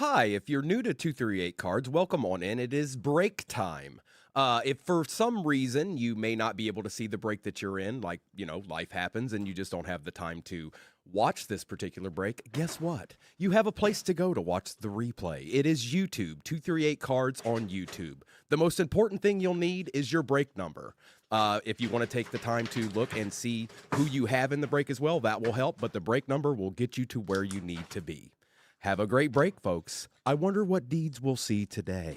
Hi, if you're new to 238 Cards, welcome on in. It is break time. If for some reason you may not be able to see the break that you're in, like, life happens and you just don't have the time to watch this particular break, guess what? You have a place to go to watch the replay. It is YouTube, 238 Cards on YouTube. The most important thing you'll need is your break number. If you want to take the time to look and see who you have in the break as well, that will help, but the break number will get you to where you need to be. Have a great break, folks. I wonder what deeds we'll see today.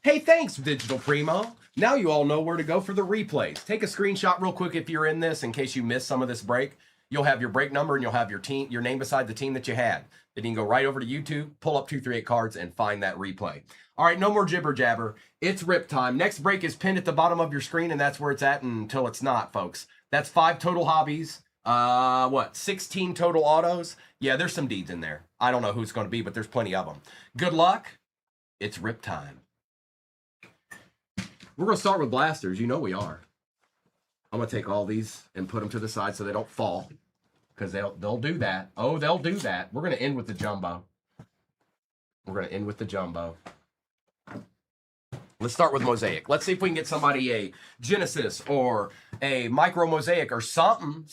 Hey, thanks, Digital Primo. Now you all know where to go for the replays. Take a screenshot real quick if you're in this in case you missed some of this break. You'll have your break number and you'll have your name beside the team that you had. Then you can go right over to YouTube, pull up 238 Cards, and find that replay. All right, no more jibber jabber. It's rip time. Next break is pinned at the bottom of your screen, and that's where it's at until it's not, folks. That's 5 total hobbies. 16 total autos? Yeah, there's some deeds in there. I don't know who it's going to be, but there's plenty of them. Good luck. It's rip time. We're going to start with blasters. You know we are. I'm going to take all these and put them to the side so they don't fall. Because they'll do that. Oh, they'll do that. We're going to end with the jumbo. Let's start with Mosaic. Let's see if we can get somebody a Genesis or a Micro Mosaic or something.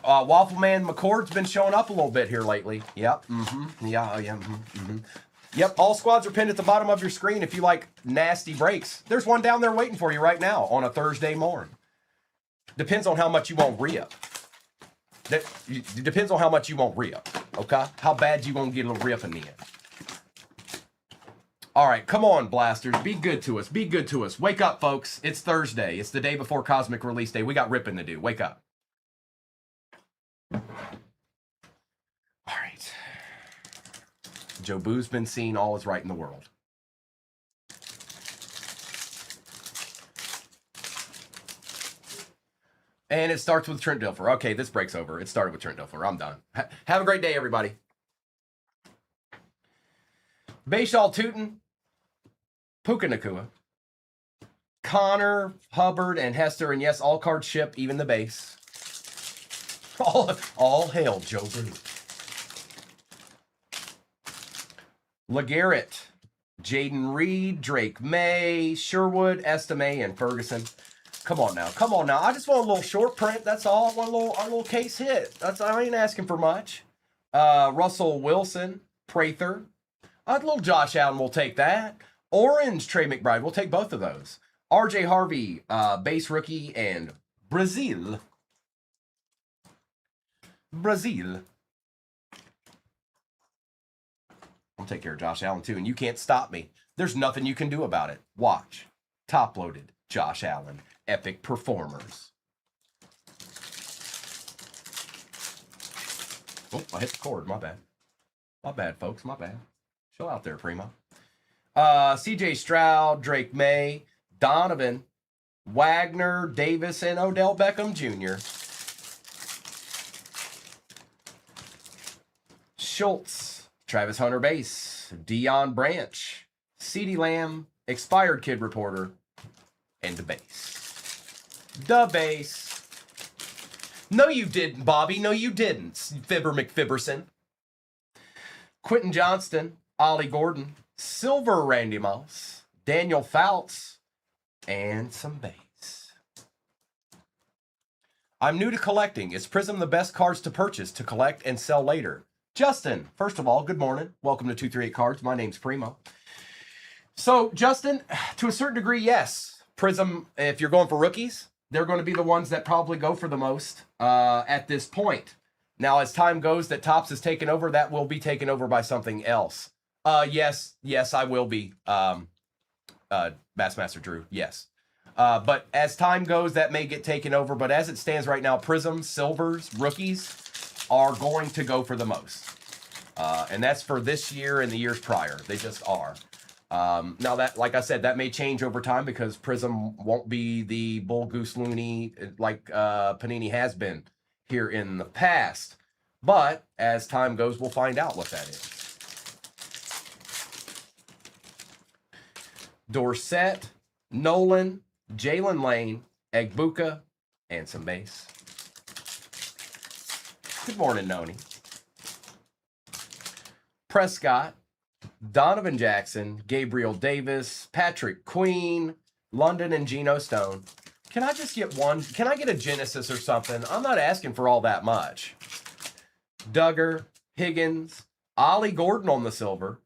Waffle Man McCord's been showing up a little bit here lately. Yep. Yep. All squads are pinned at the bottom of your screen if you like nasty breaks. There's one down there waiting for you right now on a Thursday morning. Depends on how much you want re-up. It depends on how much you want re-up. Okay? How bad you gonna get a little re-up in the end. All right, come on, blasters. Be good to us. Be good to us. Wake up, folks. It's Thursday. It's the day before Cosmic Release Day. We got ripping to do. Wake up. All right. Joe Boo's been seen. All is right in the world. And it starts with Trent Dilfer. Okay, this break's over. It started with Trent Dilfer. I'm done. Have a great day, everybody. Bayshall Tootin, Puka Nakua, Connor, Hubbard, and Hester, and yes, all cards ship, even the base. All hail Joe Boo. LeGarrette, Jaden Reed, Drake May, Sherwood, Estime, and Ferguson. Come on now. I just want a little short print. That's all. I want a little case hit. I ain't asking for much. Russell Wilson, Prather. A little Josh Allen, we'll take that. Orange, Trey McBride. We'll take both of those. RJ Harvey, base rookie, and Brazil. I'll take care of Josh Allen, too, and you can't stop me. There's nothing you can do about it. Watch. Top-loaded Josh Allen. Epic performers. Oh, I hit the cord. My bad. My bad, folks. My bad. Chill out there, Primo. CJ Stroud, Drake May, Donovan, Wagner, Davis, and Odell Beckham Jr. Schultz, Travis Hunter base, Deion Branch, CeeDee Lamb, expired kid reporter, and the base. The base. No, you didn't, Bobby. No, you didn't, Fibber McFibberson. Quentin Johnston, Ollie Gordon, Silver Randy Moss, Daniel Fouts, and some base. I'm new to collecting. Is Prism the best cards to purchase to collect and sell later? Justin, first of all, good morning. Welcome to 238 Cards. My name's Primo. So, Justin, to a certain degree, yes. Prism, if you're going for rookies, they're going to be the ones that probably go for the most at this point. Now, as time goes that Topps is taken over, that will be taken over by something else. Yes, I will be. Bassmaster Drew, yes. But as time goes, that may get taken over. But as it stands right now, Prisms, Silvers, rookies are going to go for the most. And that's for this year and the years prior. They just are. Now that, like I said, that may change over time because Prism won't be the Bull Goose Looney like Panini has been here in the past. But as time goes, we'll find out what that is. Dorsett, Nolan, Jalen Lane, Egbuka, and some base. Good morning, Noni. Prescott, Donovan Jackson, Gabriel Davis, Patrick Queen, London, and Geno Stone. Can I just get one? Can I get a Genesis or something? I'm not asking for all that much. Duggar, Higgins, Ollie Gordon on the silver,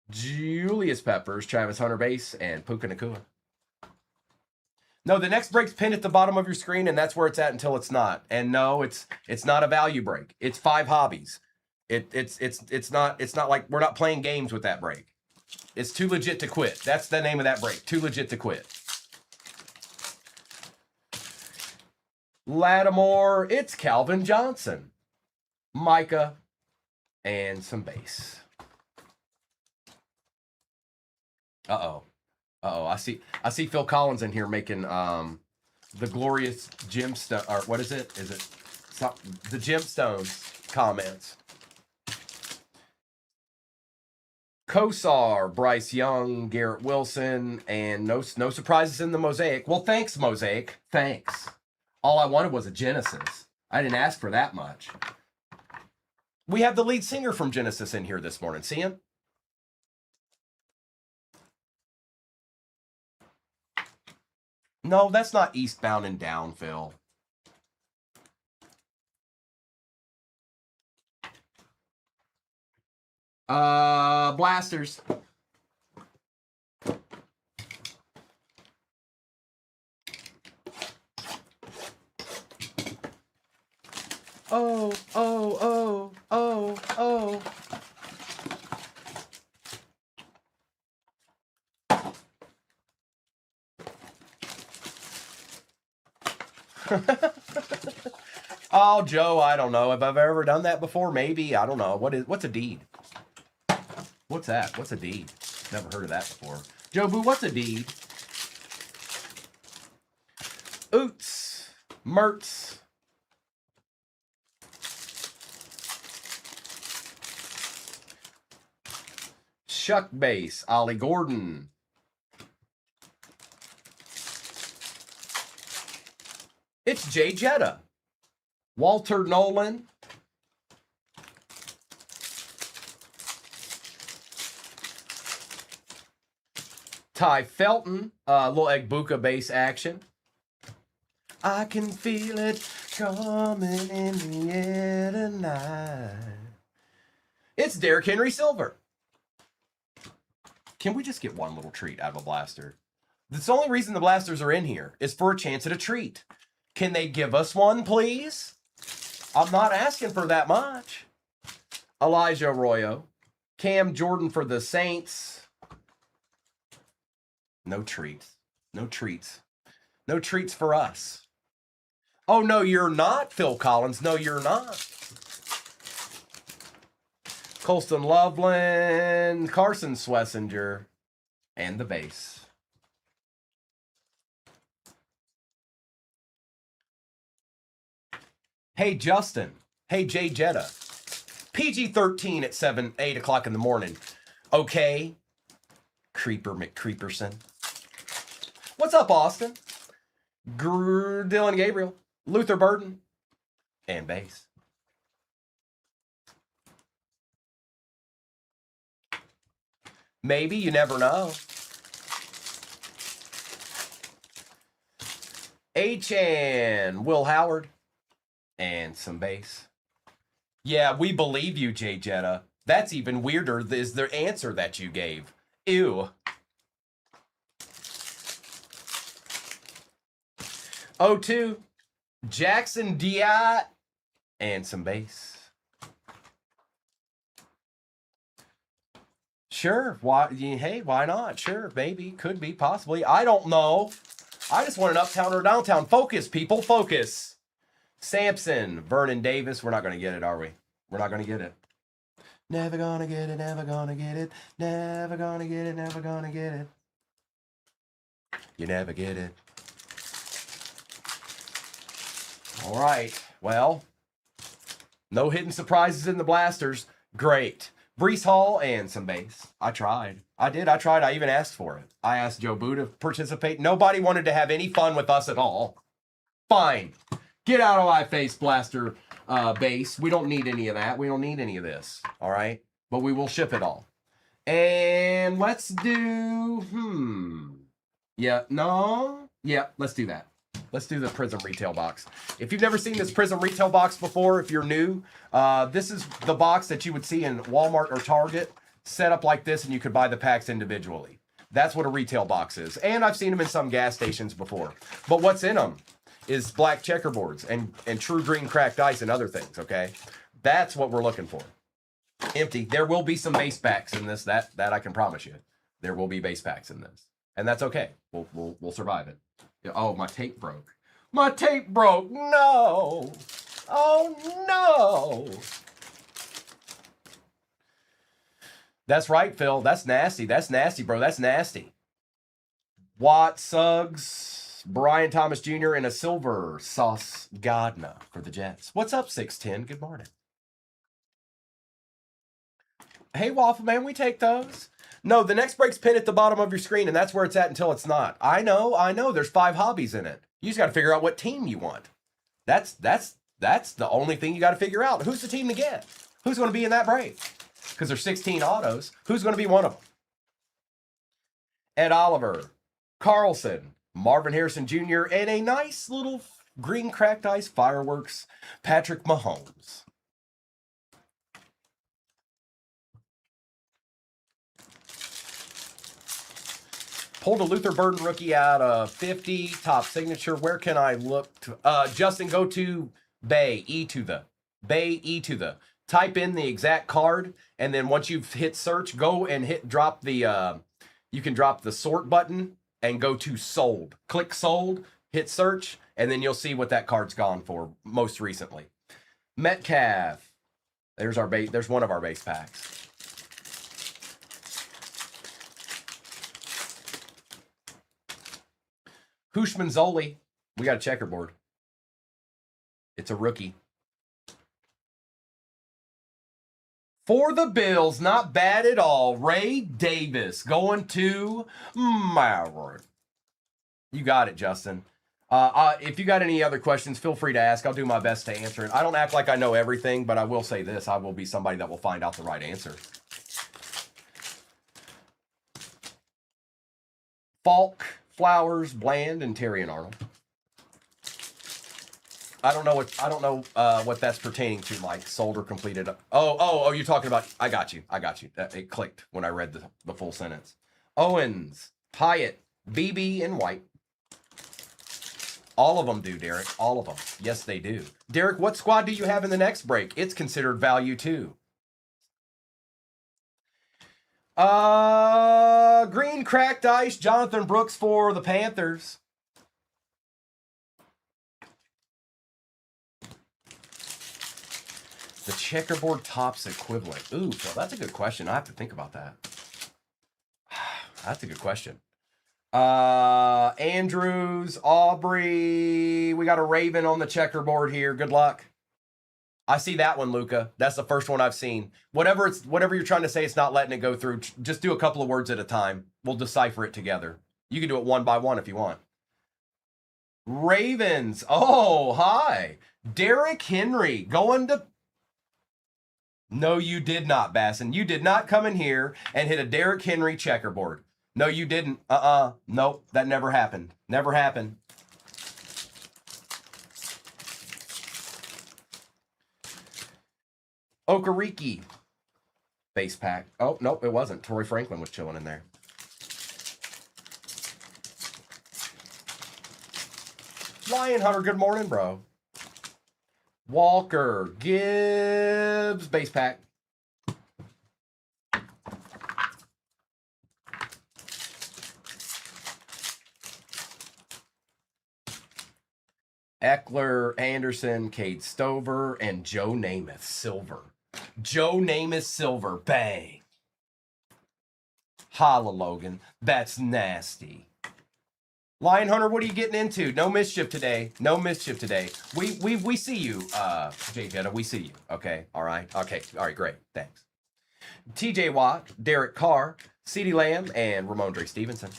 Julius Peppers, Travis Hunter base, and Puka Nacua. No, the next break's pinned at the bottom of your screen, and that's where it's at until it's not. And no, it's not a value break. It's 5 hobbies. It's not like we're not playing games with that break. It's too legit to quit. That's the name of that break. Too legit to quit. Lattimore, it's Calvin Johnson, Micah, and some base. I see Phil Collins in here making the glorious gemstone, or what is it? Is it the gemstones comments? Kosar, Bryce Young, Garrett Wilson, and no surprises in the Mosaic. Well, thanks, Mosaic. Thanks. All I wanted was a Genesis. I didn't ask for that much. We have the lead singer from Genesis in here this morning. See him? No, that's not Eastbound and Down, Phil. Blasters. Oh. Oh, Joe, I don't know. Have I ever done that before? Maybe. I don't know. What's a deed? What's that? What's a deed? Never heard of that before. Joe Boo, what's a deed? Oots. Mertz. Shuck base. Ollie Gordon. It's Jay Jetta. Walter Nolan. Ty Felton, little Egbuka base action. I can feel it coming in the air tonight. It's Derrick Henry Silver. Can we just get one little treat out of a blaster? That's the only reason the blasters are in here is for a chance at a treat. Can they give us one, please? I'm not asking for that much. Elijah Arroyo. Cam Jordan for the Saints. No treats. No treats. No treats for us. Oh, no, you're not, Phil Collins. No, you're not. Colston Loveland, Carson Swessinger, and the base. Hey, Justin. Hey, Jay Jetta. PG-13 at 8 o'clock in the morning. Okay. Creeper McCreeperson. What's up, Austin? Dylan Gabriel, Luther Burden, and base. Maybe, you never know. H-N, Will Howard, and some base. Yeah, we believe you, Jay Jetta. That's even weirder is the answer that you gave. Ew. 0-2, Jackson Diat, and some base. Sure. Why? Hey, why not? Sure. Maybe. Could be. Possibly. I don't know. I just want an uptown or downtown. Focus, people. Focus. Sampson, Vernon Davis. We're not going to get it, are we? We're not going to get it. Never gonna get it. Never gonna get it. Never gonna get it. Never gonna get it. You never get it. All right. Well, no hidden surprises in the blasters. Great. Brees Hall and some base. I tried. I did. I tried. I even asked for it. I asked Joe Boo to participate. Nobody wanted to have any fun with us at all. Fine. Get out of my face, blaster. base. We don't need any of that. We don't need any of this. All right. But we will ship it all. And let's do, yeah, no. Yeah, let's do that. Let's do the Prism retail box. If you've never seen this Prism retail box before, if you're new, this is the box that you would see in Walmart or Target, set up like this, and you could buy the packs individually. That's what a retail box is. And I've seen them in some gas stations before. But what's in them is black checkerboards and true green cracked ice and other things, okay? That's what we're looking for. Empty. There will be some base packs in this. That I can promise you. There will be base packs in this, and that's okay. We'll survive it. Oh, my tape broke. My tape broke. No. Oh no. That's right, Phil. That's nasty. That's nasty, bro. That's nasty. Watt, Suggs, Brian Thomas Jr., and a silver Sauce Gardner for the Jets. What's up, 610? Good morning. Hey, Waffle Man, we take those. No, the next break's pinned at the bottom of your screen, and that's where it's at until it's not. I know. There's 5 hobbies in it. You just got to figure out what team you want. That's the only thing you got to figure out. Who's the team to get? Who's going to be in that break? Because there's 16 autos. Who's going to be one of them? Ed Oliver, Carlson, Marvin Harrison Jr., and a nice little green cracked ice fireworks, Patrick Mahomes. Pulled a Luther Burden rookie out of 50, top signature. Where can I look to? Justin, go to Bay, E to the. Bay, E to the. Type in the exact card, and then once you've hit search, go and drop the, you can drop the sort button and go to sold. Click sold, hit search, and then you'll see what that card's gone for most recently. Metcalf. There's our base. There's one of our base packs. Hushman Zoli. We got a checkerboard. It's a rookie. For the Bills, not bad at all. Ray Davis going to Maverick. You got it, Justin. If you got any other questions, feel free to ask. I'll do my best to answer it. I don't act like I know everything, but I will say this. I will be somebody that will find out the right answer. Falk, Flowers, Bland, and Terry and Arnold. I don't know what that's pertaining to, Mike. Sold or completed. Oh, you're talking about. I got you. It clicked when I read the full sentence. Owens, Hyatt, BB, and White. All of them do, Derek. All of them. Yes, they do. Derek, what squad do you have in the next break? It's considered value too. Green cracked ice, Jonathan Brooks for the Panthers. The checkerboard tops equivalent. Ooh, well, that's a good question. I have to think about that. That's a good question. Andrews, Aubrey. We got a Raven on the checkerboard here. Good luck. I see that one, Luca. That's the first one I've seen. Whatever you're trying to say, it's not letting it go through. Just do a couple of words at a time. We'll decipher it together. You can do it one by one if you want. Ravens. Oh, hi. Derrick Henry going to... No, you did not, Basson. You did not come in here and hit a Derrick Henry checkerboard. No, you didn't. Nope, that never happened. Never happened. Okereke. Base pack. Oh, nope, it wasn't. Torrey Franklin was chilling in there. Lion Hunter, good morning, bro. Walker, Gibbs, base pack. Eckler, Anderson, Cade Stover, and Joe Namath, silver. Joe Namath, silver. Bang. Holla, Logan. That's nasty. Lion Hunter, what are you getting into? No mischief today. No mischief today. We see you, Jay Jetta. We see you. Okay. All right. Okay. All right. Great. Thanks. TJ Watt, Derek Carr, CeeDee Lamb, and Ramondre Stevenson.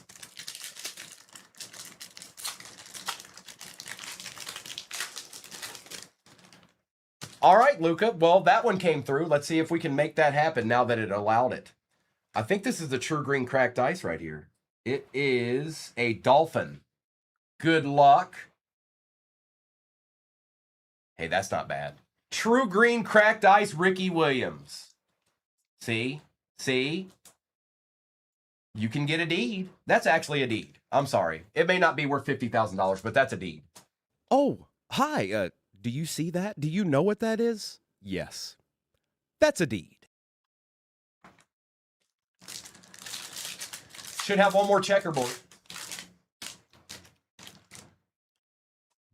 All right, Luca. Well, that one came through. Let's see if we can make that happen now that it allowed it. I think this is the true green cracked ice right here. It is a dolphin. Good luck. Hey, that's not bad. True green cracked ice, Ricky Williams. See? See? You can get a deed. That's actually a deed. I'm sorry. It may not be worth $50,000, but that's a deed. Oh, hi. Do you see that? Do you know what that is? Yes. That's a deed. Should have one more checkerboard.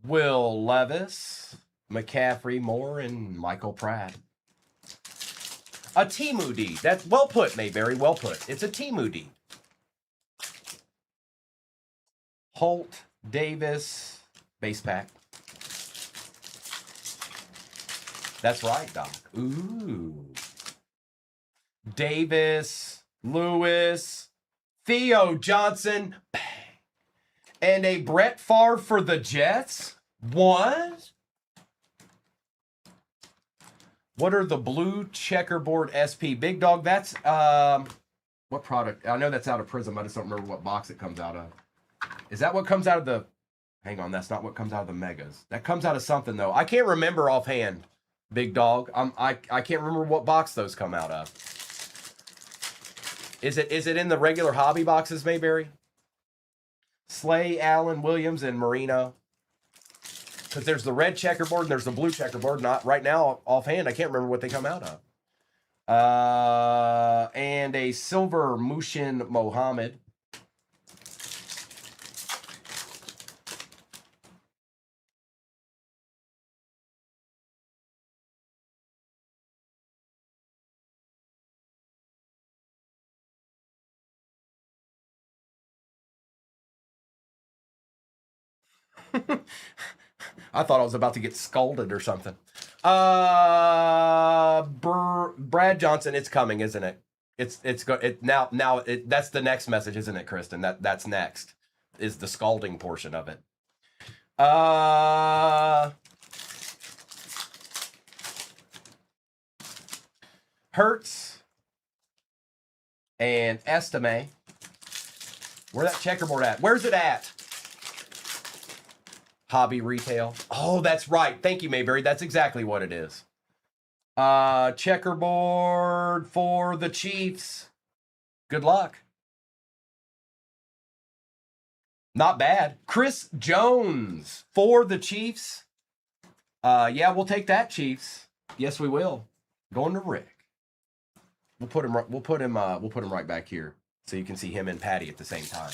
Will Levis, McCaffrey, Moore, and Michael Pratt. A Temu deed. That's well put, Mayberry. Well put. It's a Temu deed. Holt, Davis, base pack. That's right, Doc. Ooh. Davis, Lewis, Theo Johnson, bang. And a Brett Favre for the Jets. What? What are the blue checkerboard SP? Big Dog, that's, what product? I know that's out of Prism. I just don't remember what box it comes out of. Is that what comes out of the, hang on, that's not what comes out of the Megas. That comes out of something, though. I can't remember offhand, Big Dog. I can't remember what box those come out of. Is it in the regular hobby boxes, Mayberry? Slay, Allen, Williams, and Marino. Because there's the red checkerboard and there's the blue checkerboard. Not right now, offhand, I can't remember what they come out of. And a silver Mushin Mohammed. I thought I was about to get scalded or something. Brad Johnson, it's coming, isn't it? That's the next message, isn't it, Kristen? That's next is the scalding portion of it. Hertz and Estime. Where that checkerboard at? Where's it at? Hobby retail. Oh, that's right. Thank you, Mayberry. That's exactly what it is. Checkerboard for the Chiefs. Good luck. Not bad. Chris Jones for the Chiefs. Yeah, we'll take that, Chiefs. Yes, we will. Going to Rick. We'll put him right back here so you can see him and Patty at the same time.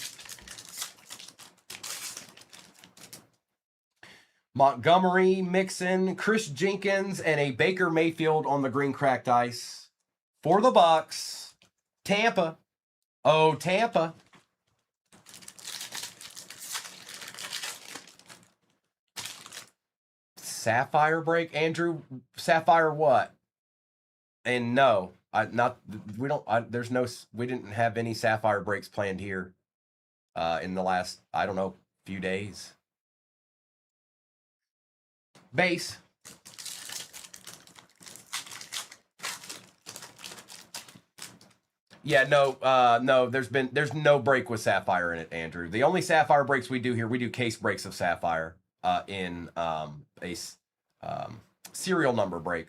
Montgomery, Mixon, Chris Jenkins, and a Baker Mayfield on the green cracked ice for the Bucks. Tampa. Oh, Tampa. Sapphire break, Andrew. Sapphire what? And no, we didn't have any Sapphire breaks planned here in the last, I don't know, few days. Base. Yeah, no, there's no break with Sapphire in it, Andrew. The only Sapphire breaks we do here, we do case breaks of Sapphire in a serial number break.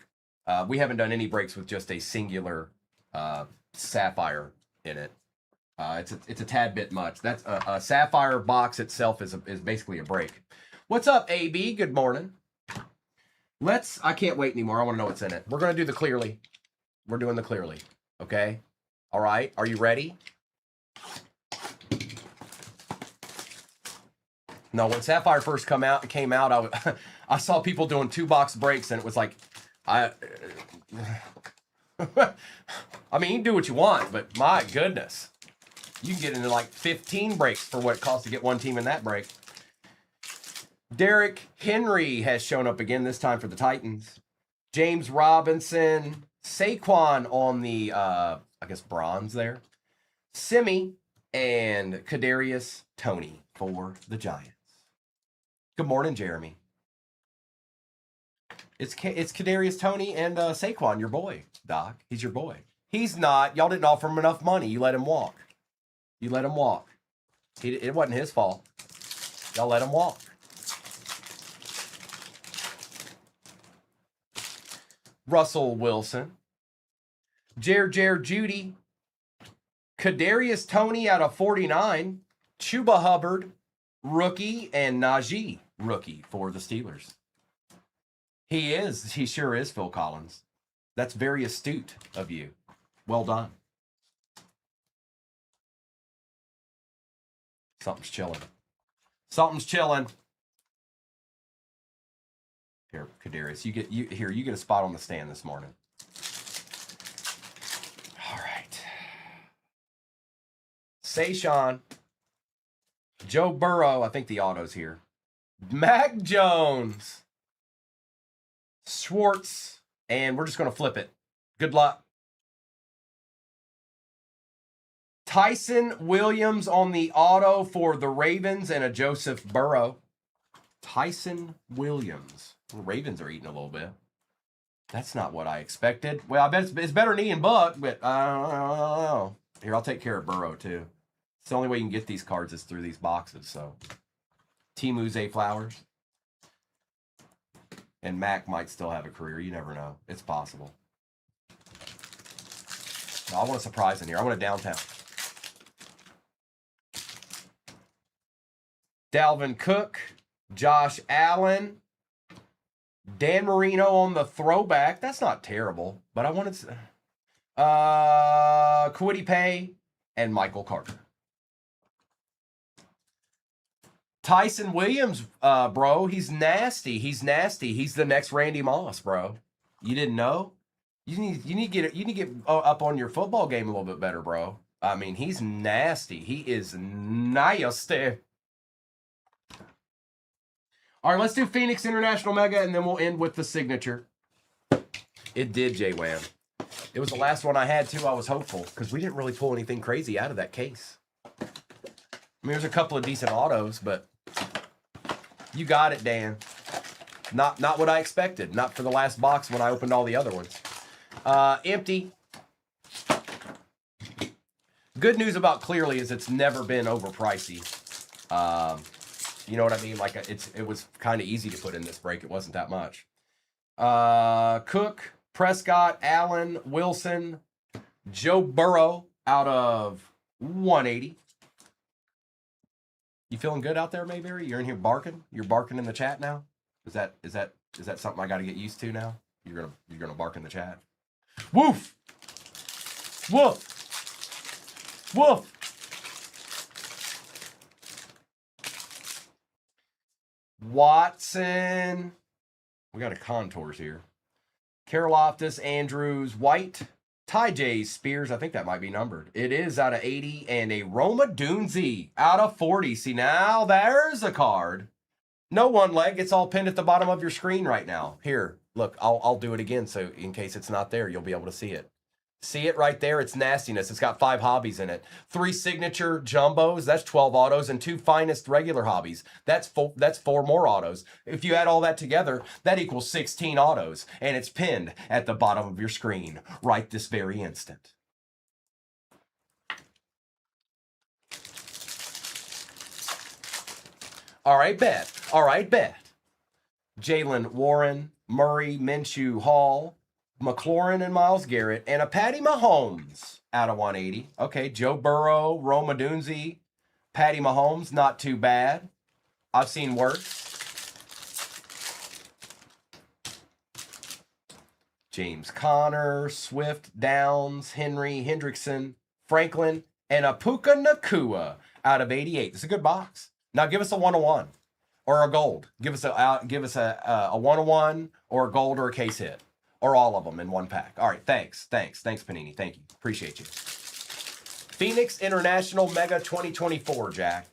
We haven't done any breaks with just a singular Sapphire in it. It's a tad bit much. That's a Sapphire box itself is basically a break. What's up, AB? Good morning. I can't wait anymore. I want to know what's in it. We're going to do the clearly. We're doing the clearly. Okay? All right. Are you ready? No, when Sapphire first came out, I saw people doing 2-box breaks, and it was like, I mean, you can do what you want, but my goodness. You can get into like 15 breaks for what it costs to get one team in that break. Derrick Henry has shown up again, this time for the Titans. James Robinson, Saquon on the, I guess, bronze there. Simi and Kadarius Toney for the Giants. Good morning, Jeremy. It's Kadarius Toney and Saquon, your boy, Doc. He's your boy. He's not. Y'all didn't offer him enough money. You let him walk. You let him walk. It wasn't his fault. Y'all let him walk. Russell Wilson. Jer Judy. Kadarius Toney out of 49. Chuba Hubbard, rookie, and Najee, rookie for the Steelers. He is. He sure is, Phil Collins. That's very astute of you. Well done. Something's chilling. Something's chilling. Here, Kadarius, you get a spot on the stand this morning. All right. Sayshawn. Joe Burrow, I think the auto's here. Mac Jones. Schwartz. And we're just going to flip it. Good luck. Tyson Williams on the auto for the Ravens and a Joseph Burrow. Tyson Williams. The Ravens are eating a little bit. That's not what I expected. Well, I bet it's better than Ian Buck, but I don't know. Here, I'll take care of Burrow, too. It's the only way you can get these cards is through these boxes, so. Timu Zay Flowers. And Mac might still have a career. You never know. It's possible. I want a surprise in here. I want a downtown. Dalvin Cook, Josh Allen, Dan Marino on the throwback. That's not terrible, but I wanted Kwity Paye and Michael Carter. Tyson Williams, bro, he's nasty. He's nasty. He's the next Randy Moss, bro. You didn't know? You need to get up on your football game a little bit better, bro. I mean, he's nasty. He is nasty. All right, let's do Phoenix International Mega, and then we'll end with the signature. It did, J-Wham. It was the last one I had, too. I was hopeful, because we didn't really pull anything crazy out of that case. I mean, there's a couple of decent autos, but you got it, Dan. Not what I expected. Not for the last box when I opened all the other ones. Empty. Good news about Clearly is it's never been over pricey. You know what I mean? Like it was kind of easy to put in this break. It wasn't that much. Cook, Prescott, Allen, Wilson, Joe Burrow out of 180. You feeling good out there, Mayberry? You're in here barking? You're barking in the chat now? Is that something I got to get used to now? You're gonna bark in the chat. Woof! Woof! Woof! Watson. We got a contours here. Karlaftis, Andrews, White, Ty J, Spears. I think that might be numbered. It is out of 80. And a Roma Dunze out of 40. See, now there's a card. No one leg. It's all pinned at the bottom of your screen right now. Here, look, I'll do it again. So in case it's not there, you'll be able to see it. See it right there? It's nastiness. It's got 5 hobbies in it. 3 signature jumbos. That's 12 autos and 2 finest regular hobbies. That's 4 more autos. If you add all that together, that equals 16 autos. And it's pinned at the bottom of your screen right this very instant. All right, bet. All right, bet. Jalen Warren, Murray, Minshew, Hall, McLaurin and Myles Garrett, and a Patty Mahomes out of 180. Okay, Joe Burrow, Roma Dunze, Patty Mahomes, not too bad. I've seen worse. James Conner, Swift, Downs, Henry, Hendrickson, Franklin, and a Puka Nacua out of 88. It's a good box. Now give us a 101 or a gold. Give us a 101 or a gold or a case hit. Or all of them in one pack. All right, thanks, Panini. Thank you. Appreciate you. Phoenix International Mega 2024, Jack.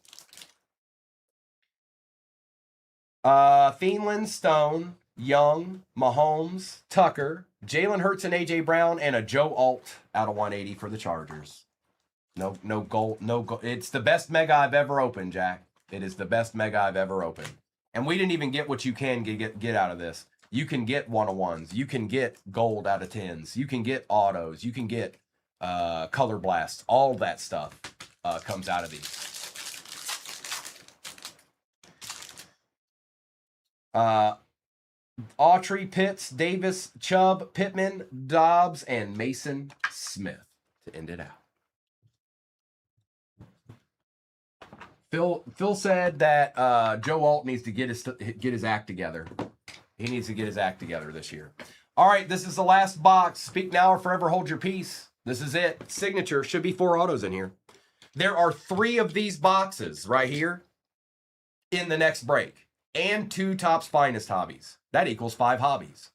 Thielen, Stone, Young, Mahomes, Tucker, Jalen Hurts and A.J. Brown, and a Joe Alt out of 180 for the Chargers. No gold. It's the best Mega I've ever opened, Jack. It is the best Mega I've ever opened. And we didn't even get what you can get out of this. You can get 101s. You can get gold out of 10s. You can get autos. You can get color blasts. All that stuff comes out of these. Autry, Pitts, Davis, Chubb, Pittman, Dobbs, and Mason Smith to end it out. Phil said that Joe Alt needs to get his act together. He needs to get his act together this year. All right, this is the last box. Speak now or forever hold your peace. This is it. Signature. Should be 4 autos in here. There are 3 of these boxes right here in the next break. And 2 Topps Finest hobbies. That equals 5 hobbies.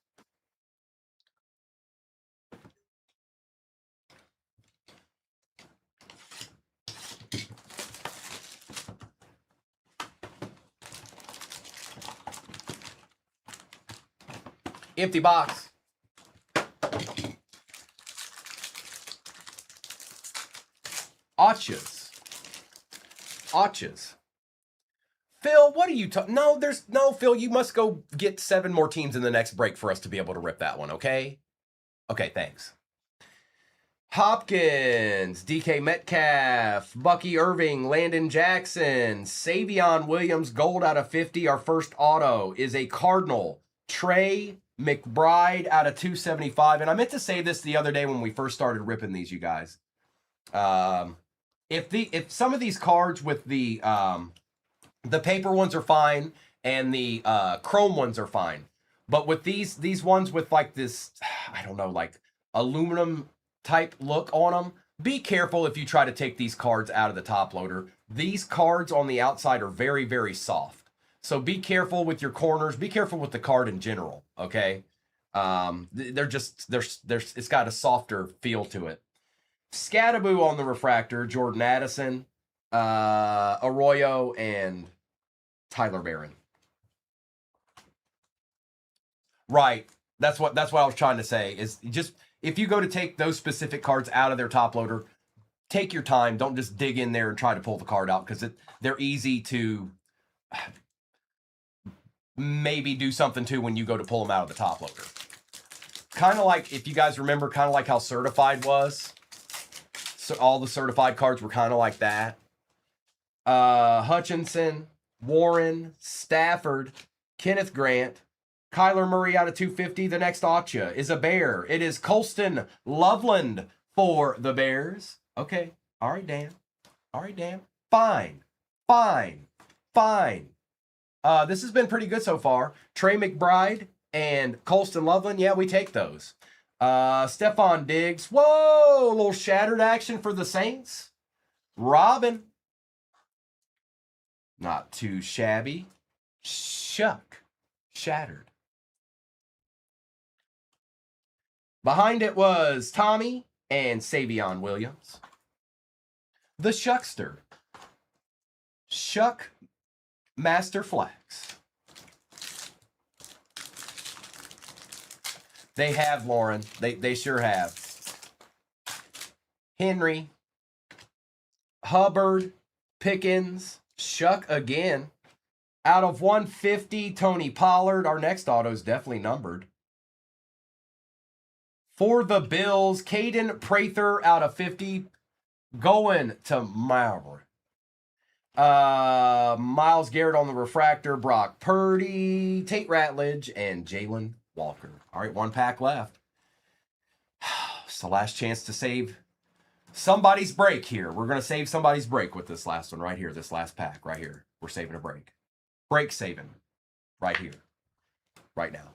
Empty box. Arches. Phil, what are you talking? No, Phil, you must go get 7 more teams in the next break for us to be able to rip that one, okay? Okay, thanks. Hopkins, DK Metcalf, Bucky Irving, Landon Jackson, Savion Williams, gold out of 50. Our first auto is a Cardinal, Trey McBride out of 275. And I meant to say this the other day when we first started ripping these, you guys. If some of these cards with the paper ones are fine and the chrome ones are fine, but with these ones with like this, I don't know, like aluminum type look on them, be careful if you try to take these cards out of the top loader. These cards on the outside are very, very soft. So be careful with your corners. Be careful with the card in general, okay? It's got a softer feel to it. Scattaboo on the refractor, Jordan Addison, Arroyo, and Tyler Barron. Right. That's what I was trying to say, is just if you go to take those specific cards out of their top loader, take your time. Don't just dig in there and try to pull the card out, because they're easy to maybe do something to when you go to pull them out of the top loader. Kind of like, if you guys remember, kind of like how Certified was. So all the Certified cards were kind of like that. Hutchinson, Warren, Stafford, Kenneth Grant, Kyler Murray out of 250. The next Acha is a Bear. It is Colston Loveland for the Bears. Okay. All right, Dan. Fine. This has been pretty good so far. Trey McBride and Colston Loveland. Yeah, we take those. Stephon Diggs. Whoa, a little shattered action for the Saints. Robin. Not too shabby. Shuck. Shattered. Behind it was Tommy and Savion Williams. The Shuckster. Shuck Master Flex. They have, Lauren. They sure have. Henry. Hubbard. Pickens. Shuck again. Out of 150, Tony Pollard. Our next auto is definitely numbered. For the Bills, Caden Prather out of 50. Going to Maury. Myles Garrett on the refractor. Brock Purdy, Tate Ratledge, and Jalen Walker. All right, 1 pack left. It's the last chance to save somebody's break here. We're going to save somebody's break with this last one right here. This last pack right here. We're saving a break. Break saving right here. Right now.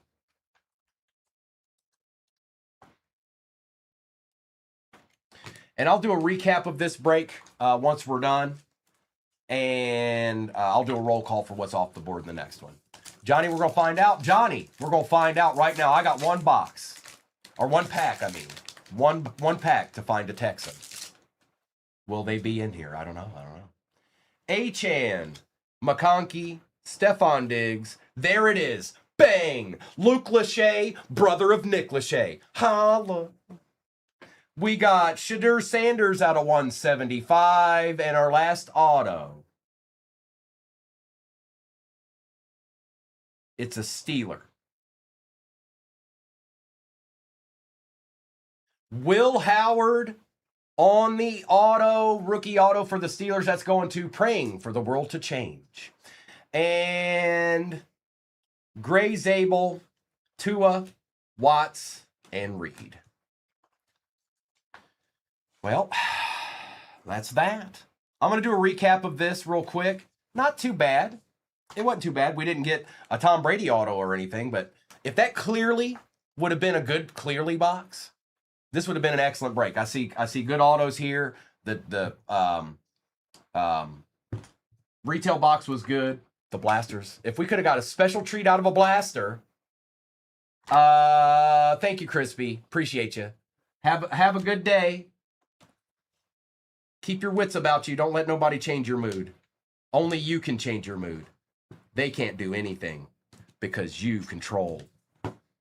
And I'll do a recap of this break once we're done. And I'll do a roll call for what's off the board in the next one. Johnny, we're going to find out. Johnny, we're going to find out right now. I got 1 box. Or 1 pack, I mean. One pack to find a Texan. Will they be in here? I don't know. Achan, McConkey, Stephon Diggs. There it is. Bang! Luke Lachey, brother of Nick Lachey. Holla. We got Shadur Sanders out of 175. And our last auto. It's a Steeler. Will Howard on the auto, rookie auto for the Steelers. That's going to Praying for the World to Change. And Gray Zabel, Tua, Watts, and Reed. Well, that's that. I'm going to do a recap of this real quick. Not too bad. It wasn't too bad. We didn't get a Tom Brady auto or anything, but if that clearly would have been a good clearly box, this would have been an excellent break. I see good autos here. The retail box was good. The blasters. If we could have got a special treat out of a blaster, thank you, Crispy. Appreciate you. Have a good day. Keep your wits about you. Don't let nobody change your mood. Only you can change your mood. They can't do anything because you control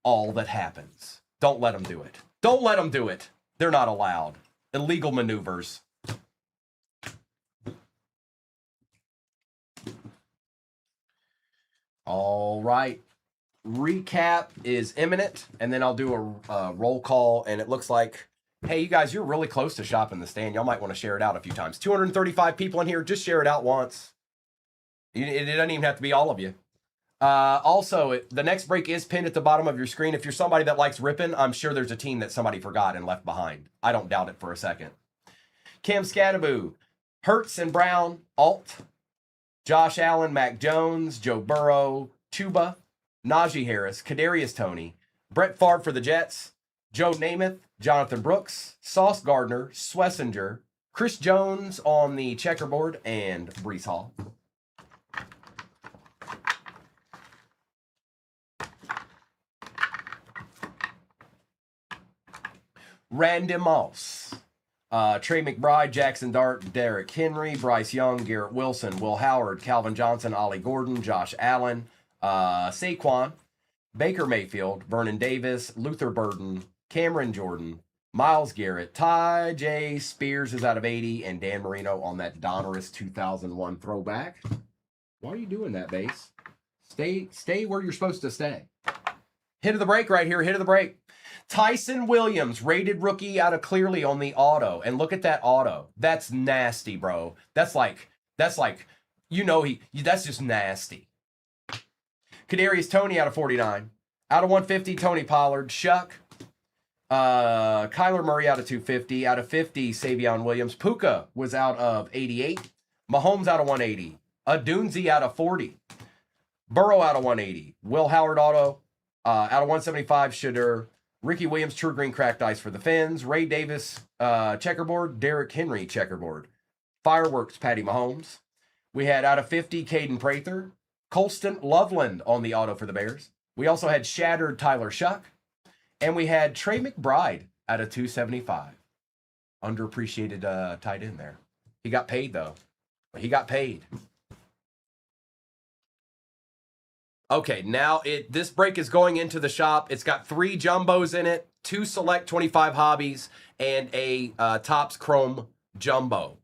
all that happens. Don't let them do it. Don't let them do it. They're not allowed. Illegal maneuvers. All right. Recap is imminent, and then I'll do a roll call, and it looks like, hey, you guys, you're really close to shopping the stand. Y'all might want to share it out a few times. 235 people in here. Just share it out once. It doesn't even have to be all of you. Also, the next break is pinned at the bottom of your screen. If you're somebody that likes ripping, I'm sure there's a team that somebody forgot and left behind. I don't doubt it for a second. Cam Scattaboo, Hertz and Brown, Alt, Josh Allen, Mac Jones, Joe Burrow, Chuba, Najee Harris, Kadarius Toney, Brett Favre for the Jets, Joe Namath, Jonathan Brooks, Sauce Gardner, Swessinger, Chris Jones on the checkerboard, and Brees Hall. Randy Moss, Trey McBride, Jackson Dart, Derrick Henry, Bryce Young, Garrett Wilson, Will Howard, Calvin Johnson, Ollie Gordon, Josh Allen, Saquon, Baker Mayfield, Vernon Davis, Luther Burden, Cameron Jordan, Myles Garrett, Ty J. Spears is out of 80, and Dan Marino on that Donruss 2001 throwback. Why are you doing that, base? Stay where you're supposed to stay. Hit of the break right here. Hit of the break. Tyson Williams, rated rookie out of Clearly on the auto. And look at that auto. That's nasty, bro. That's like, you know, that's just nasty. Kadarius Toney out of 49. Out of 150, Tony Pollard. Shuck. Kyler Murray out of 250. Out of 50, Savion Williams. Puka was out of 88. Mahomes out of 180. Adunzi out of 40. Burrow out of 180. Will Howard auto. Out of 175, Shadur. Ricky Williams, True Green Cracked Ice for the Fins. Ray Davis, checkerboard. Derrick Henry, checkerboard. Fireworks, Patty Mahomes. We had out of 50, Caden Prather. Colston Loveland on the auto for the Bears. We also had Shattered Tyler Shuck. And we had Trey McBride out of 275. Underappreciated tight end there. He got paid, though. He got paid. Okay, now this break is going into the shop. It's got 3 jumbos in it, 2 select 25 hobbies, and a Topps Chrome jumbo.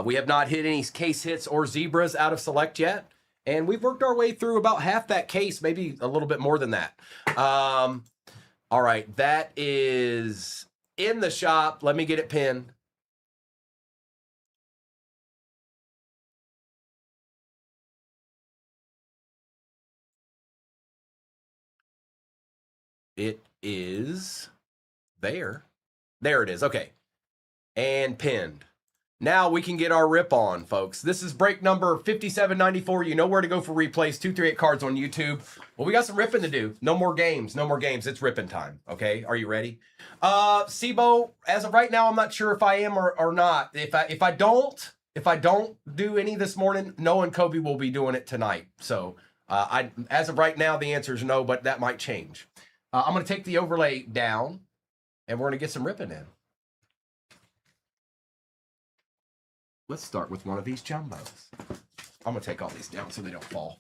We have not hit any case hits or zebras out of select yet, and we've worked our way through about half that case, maybe a little bit more than that. All right, that is in the shop. Let me get it pinned. It is there. There it is. Okay. And pinned. Now we can get our rip on, folks. This is break number 5794. You know where to go for replays. 238 cards on YouTube. Well, we got some ripping to do. No more games. No more games. It's ripping time. Okay. Are you ready? Sibo, as of right now, I'm not sure if I am or not. If I don't do any this morning, Noah and Kobe will be doing it tonight. So as of right now, the answer is no, but that might change. I'm going to take the overlay down, and we're going to get some ripping in. Let's start with one of these jumbos. I'm going to take all these down so they don't fall.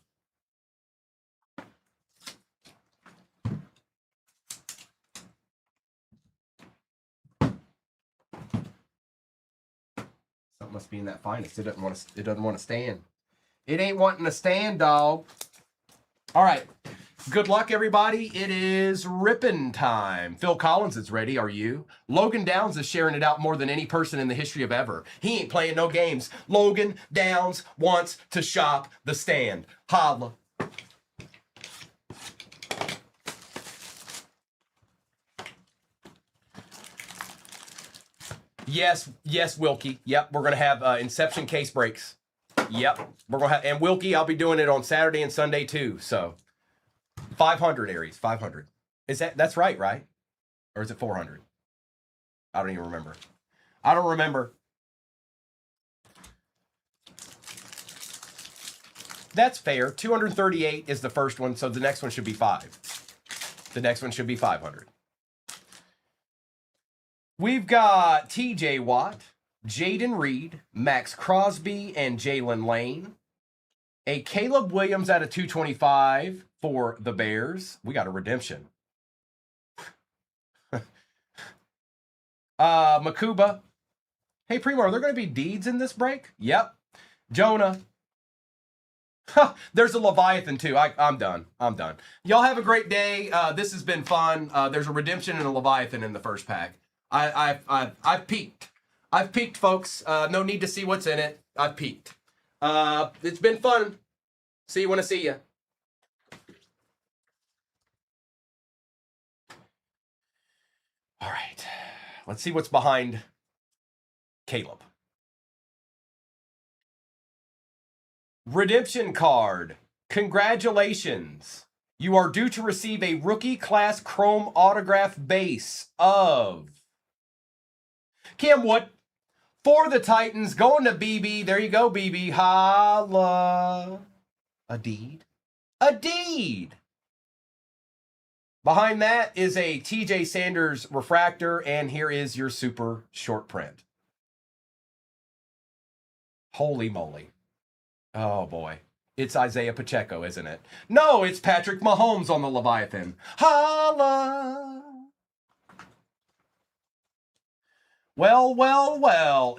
Something must be in that finest. It doesn't want to stand. It ain't wanting to stand, dog. All right. Good luck, everybody. It is ripping time. Phil Collins is ready. Are you? Logan Downs is sharing it out more than any person in the history of ever. He ain't playing no games. Logan Downs wants to shop the stand. Holla. Yes, Wilkie. Yep, we're going to have Inception case breaks. Yep, we're going to have, and Wilkie, I'll be doing it on Saturday and Sunday too, so. 500 Aries, 500. That's right? Or is it 400? I don't even remember. I don't remember. That's fair. 238 is the first one, so the next one should be 5. The next one should be 500. We've got TJ Watt, Jaden Reed, Max Crosby, and Jalen Lane. A Caleb Williams out of 225 for the Bears. We got a redemption. Makuba. Hey, Primo, are there going to be deeds in this break? Yep. Jonah. There's a Leviathan, too. I'm done. I'm done. Y'all have a great day. This has been fun. There's a redemption and a Leviathan in the first pack. I've peeked. I've peeked, folks. No need to see what's in it. I've peeked. It's been fun. See you when I see you. All right. Let's see what's behind Caleb. Redemption card. Congratulations. You are due to receive a rookie class chrome autograph base of Cam Wood. For the Titans, going to BB. There you go, BB. Holla. A deed? A deed! Behind that is a TJ Sanders refractor, and here is your super short print. Holy moly. Oh, boy. It's Isaiah Pacheco, isn't it? No, it's Patrick Mahomes on the Leviathan. Holla! Well,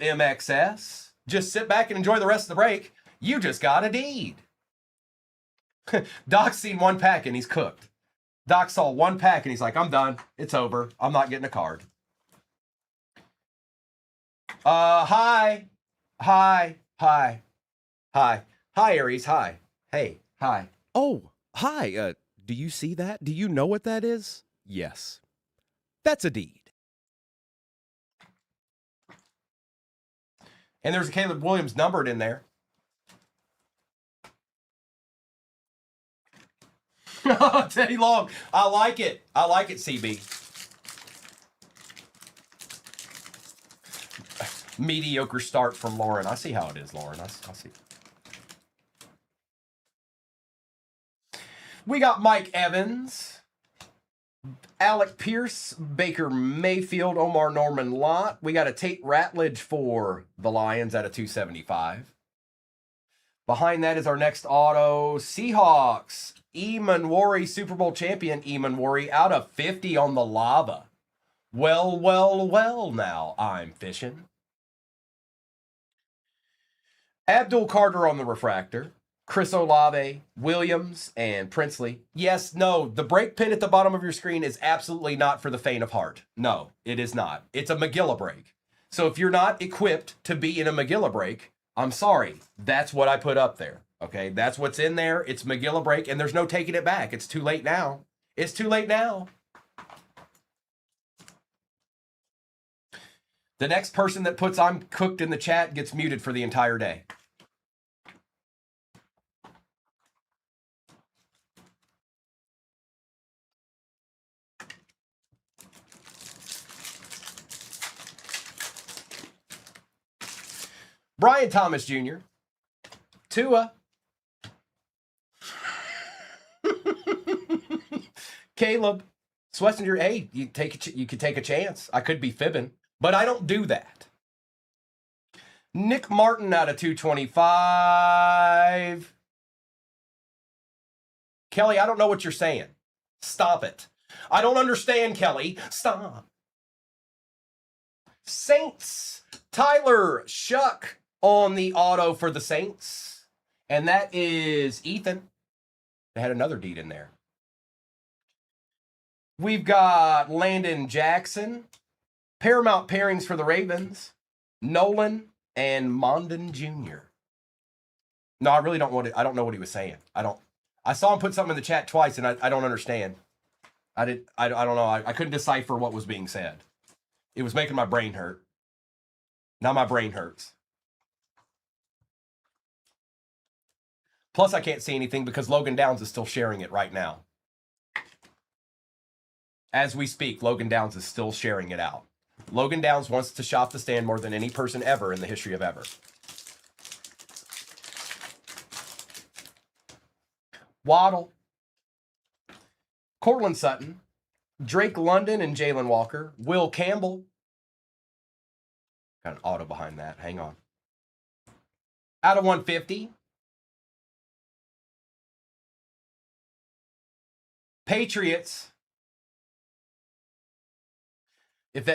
MXS. Just sit back and enjoy the rest of the break. You just got a deed. Doc's seen one pack and he's cooked. Doc saw one pack and he's like, I'm done. It's over. I'm not getting a card. Hi, Aries. Hi. Hey, hi. Oh, hi. Do you see that? Do you know what that is? Yes. That's a deed. And there's a Caleb Williams numbered in there. Teddy Long. I like it. I like it, CB. Mediocre start from Lauren. I see how it is, Lauren. I see. We got Mike Evans, Alec Pierce, Baker Mayfield, Omar Norman Lott. We got a Tate Ratledge for the Lions at a 275. Behind that is our next auto, Seahawks. Eamon Worry, Super Bowl champion Eamon Worry, out of 50 on the lava. Well, now I'm fishing. Abdul Carter on the refractor. Chris Olave, Williams, and Princely. Yes, no, the break pin at the bottom of your screen is absolutely not for the faint of heart. No, it is not. It's a McGilla break. So if you're not equipped to be in a McGilla break, I'm sorry. That's what I put up there. Okay, that's what's in there. It's McGilla break, and there's no taking it back. It's too late now. It's too late now. The next person that puts I'm cooked in the chat gets muted for the entire day. Brian Thomas Jr. Tua. Caleb. Swessinger, hey, you could take a chance. I could be fibbing, but I don't do that. Nick Martin out of 225. Kelly, I don't know what you're saying. Stop it. I don't understand, Kelly. Stop. Saints. Tyler Shuck on the auto for the Saints. And that is Ethan. They had another deed in there. We've got Landon Jackson. Paramount pairings for the Ravens. Nolan and Mondon Jr. No, I really don't want to. I don't know what he was saying. I saw him put something in the chat twice, and I don't understand. I don't know. I couldn't decipher what was being said. It was making my brain hurt. Now my brain hurts. Plus, I can't see anything because Logan Downs is still sharing it right now. As we speak, Logan Downs is still sharing it out. Logan Downs wants to shop the stand more than any person ever in the history of ever. Waddle, Cortland Sutton, Drake London and Jalen Walker, Will Campbell. Got an auto behind that. Hang on. Out of 150. Patriots. If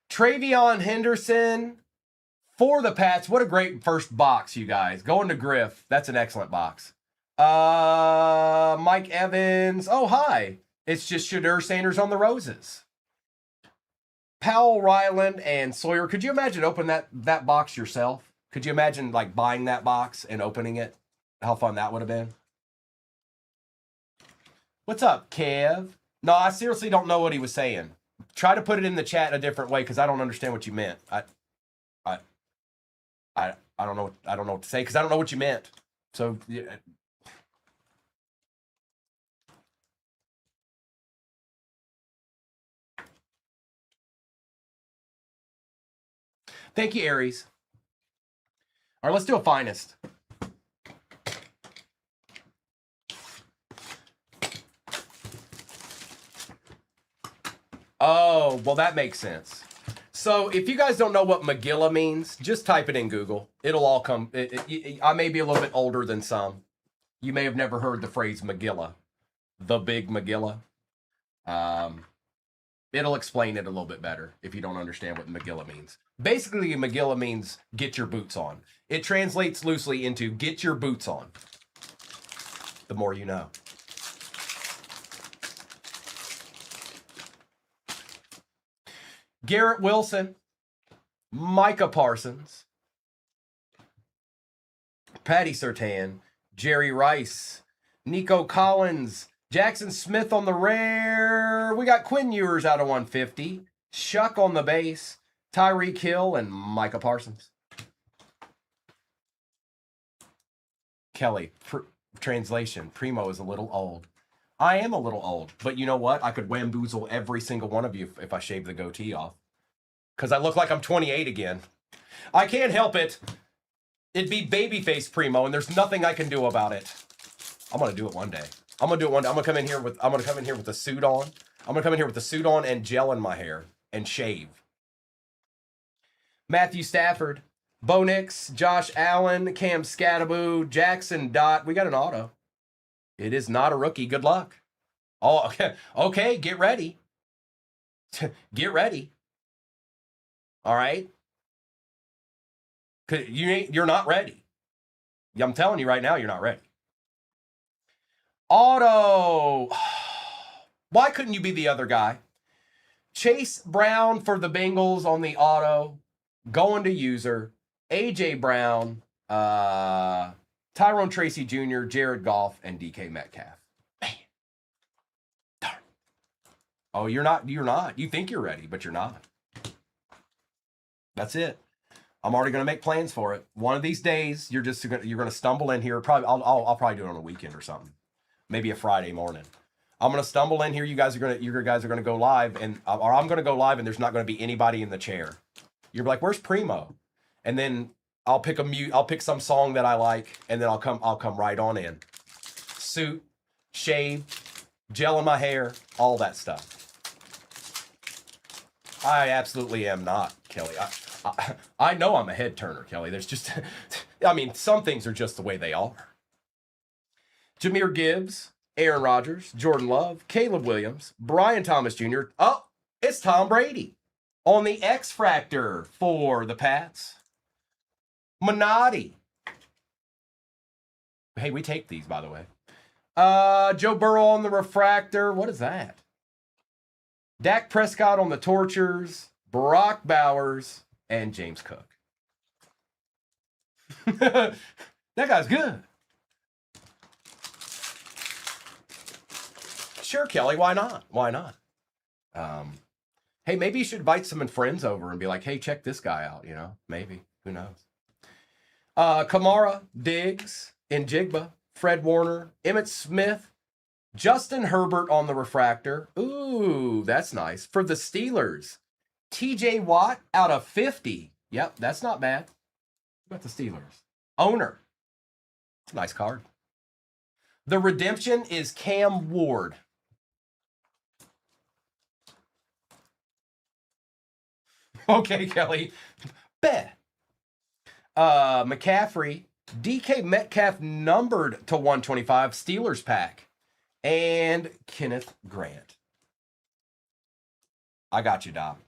Travion Henderson for the Pats, what a great first box, you guys. Going to Griff. That's an excellent box. Mike Evans. Oh, hi. It's just Shadur Sanders on the roses. Powell, Ryland, and Sawyer. Could you imagine opening that box yourself? Could you imagine like buying that box and opening it? How fun that would have been. What's up, Kev? No, I seriously don't know what he was saying. Try to put it in the chat a different way because I don't understand what you meant. I don't know. I don't know what to say because I don't know what you meant. So. Yeah. Thank you, Aries. All right, let's do a finest. Oh, well, that makes sense. So if you guys don't know what Magilla means, just type it in Google. It'll all come. I may be a little bit older than some. You may have never heard the phrase Magilla, the big Magilla. It'll explain it a little bit better if you don't understand what Magilla means. Basically, Magilla means get your boots on. It translates loosely into get your boots on. The more you know. Garrett Wilson, Micah Parsons, Patty Surtain, Jerry Rice, Nico Collins, Jackson Smith on the rare. We got Quinn Ewers out of 150. Shuck on the base. Tyreek Hill and Micah Parsons. Kelly, translation. Primo is a little old. I am a little old, but you know what? I could wamboozle every single one of you if I shave the goatee off. Because I look like I'm 28 again. I can't help it. It'd be babyface Primo, and there's nothing I can do about it. I'm gonna do it one day. I'm gonna come in here with a suit on. I'm gonna come in here with a suit on and gel in my hair and shave. Matthew Stafford, Bo Nix, Josh Allen, Cam Scattaboo, Jackson Dot. We got an auto. It is not a rookie. Good luck. Oh, okay. Okay, get ready. Get ready. All right. You're not ready. I'm telling you right now, you're not ready. Auto. Why couldn't you be the other guy? Chase Brown for the Bengals on the auto. Going to user. AJ Brown. Tyrone Tracy Jr., Jared Goff, and DK Metcalf. Man. Darn. Oh, you're not. You think you're ready, but you're not. That's it. I'm already going to make plans for it. One of these days, you're going to stumble in here. Probably, I'll probably do it on a weekend or something. Maybe a Friday morning. I'm going to stumble in here. You guys are going to go live, or I'm going to go live, and there's not going to be anybody in the chair. You're like, "Where's Primo?" And then I'll pick some song that I like, and then I'll come right on in. Suit, shave, gel in my hair, all that stuff. I absolutely am not, Kelly. I know I'm a head turner, Kelly. There's just, I mean, some things are just the way they are. Jahmyr Gibbs, Aaron Rodgers, Jordan Love, Caleb Williams, Brian Thomas Jr. Oh, it's Tom Brady on the X Fractor for the Pats. Minotti. Hey, we take these, by the way. Joe Burrow on the refractor. What is that? Dak Prescott on the tortures. Brock Bowers and James Cook. That guy's good. Sure, Kelly. Why not? Why not? Hey, maybe you should invite some friends over and be like, hey, check this guy out. You know, maybe. Who knows? Kamara, Diggs, Njigba, Fred Warner, Emmitt Smith, Justin Herbert on the refractor. Ooh, that's nice. For the Steelers, TJ Watt out of 50. Yep, that's not bad. What about the Steelers? Owner. It's a nice card. The redemption is Cam Ward. Okay, Kelly. Bet. McCaffrey, DK Metcalf numbered to 125, Steelers pack, and Kenneth Grant. I got you, Doc.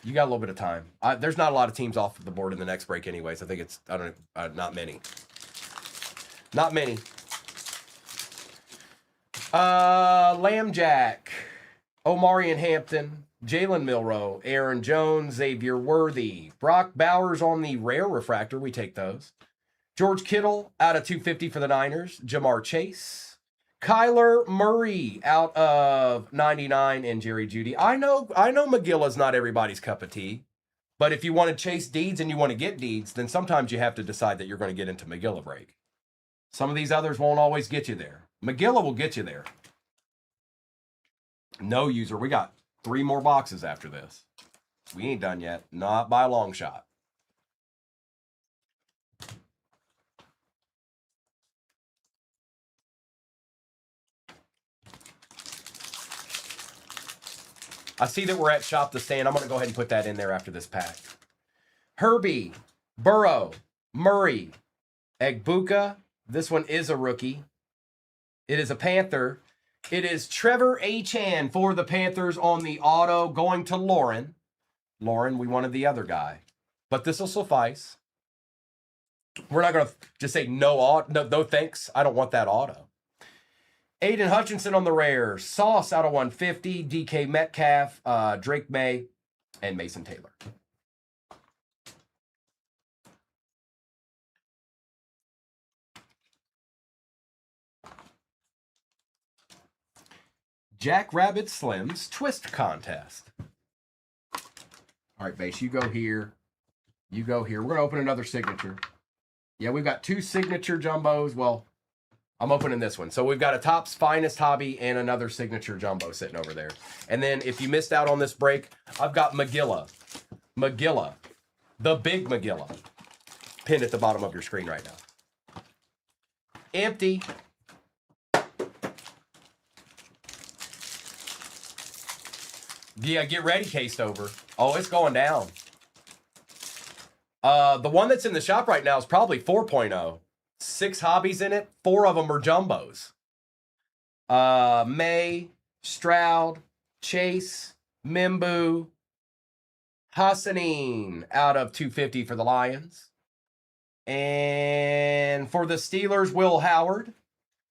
You got a little bit of time. There's not a lot of teams off the board in the next break anyways. I think it's, not many. Not many. Lambjack, Omarion Hampton, Jalen Milroe, Aaron Jones, Xavier Worthy, Brock Bowers on the rare refractor. We take those. George Kittle out of 250 for the Niners. Jamar Chase. Kyler Murray out of 99 and Jerry Jeudy. I know McGilla's not everybody's cup of tea, but if you want to chase deeds and you want to get deeds, then sometimes you have to decide that you're going to get into McGilla break. Some of these others won't always get you there. McGilla will get you there. No user. We got 3 more boxes after this. We ain't done yet. Not by a long shot. I see that we're at Shop the Stand. I'm going to go ahead and put that in there after this pack. Herbie, Burrow, Murray, Egbuka. This one is a rookie. It is a Panther. It is Trevor Achan for the Panthers on the auto going to Lauren. Lauren, we wanted the other guy. But this will suffice. We're not going to just say no thanks. I don't want that auto. Aiden Hutchinson on the rare. Sauce out of 150. DK Metcalf, Drake May, and Mason Taylor. Jack Rabbit Slims Twist Contest. All right, Base, you go here. You go here. We're going to open another signature. Yeah, we've got 2 signature jumbos. Well, I'm opening this one. So we've got a Topps Finest Hobby and another signature jumbo sitting over there. And then if you missed out on this break, I've got McGilla. McGilla. The big McGilla. Pinned at the bottom of your screen right now. Empty. Yeah, get ready, Cased Over. Oh, it's going down. The one that's in the shop right now is probably 4.0. 6 hobbies in it. 4 of them are jumbos. May, Stroud, Chase, Mimbu, Hassanin out of 250 for the Lions. And for the Steelers, Will Howard,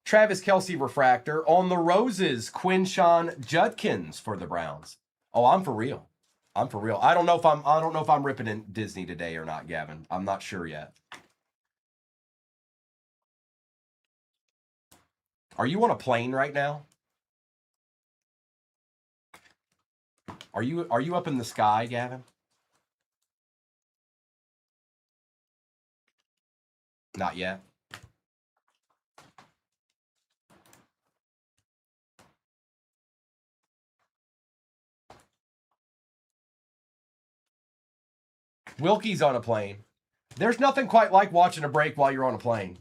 Travis Kelce refractor. On the Roses, Quinshawn Judkins for the Browns. Oh, I'm for real. I'm for real. I don't know if I'm ripping in Disney today or not, Gavin. I'm not sure yet. Are you on a plane right now? Are you up in the sky, Gavin? Not yet. Wilkie's on a plane. There's nothing quite like watching a break while you're on a plane.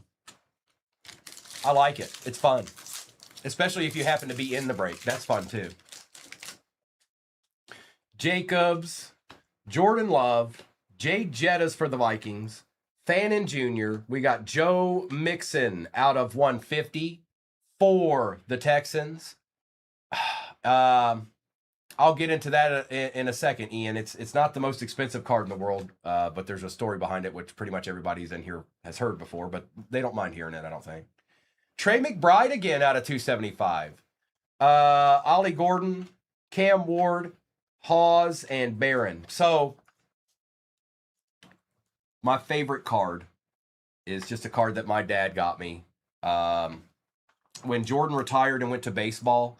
I like it. It's fun. Especially if you happen to be in the break. That's fun too. Jacobs, Jordan Love, Jay Jettas for the Vikings, Fannin Jr. We got Joe Mixon out of 150 for the Texans. I'll get into that in a second, Ian. It's not the most expensive card in the world, but there's a story behind it, which pretty much everybody's in here has heard before, but they don't mind hearing it, I don't think. Trey McBride again out of 275. Ollie Gordon, Cam Ward, Hawes, and Barron. So, my favorite card is just a card that my dad got me. When Jordan retired and went to baseball,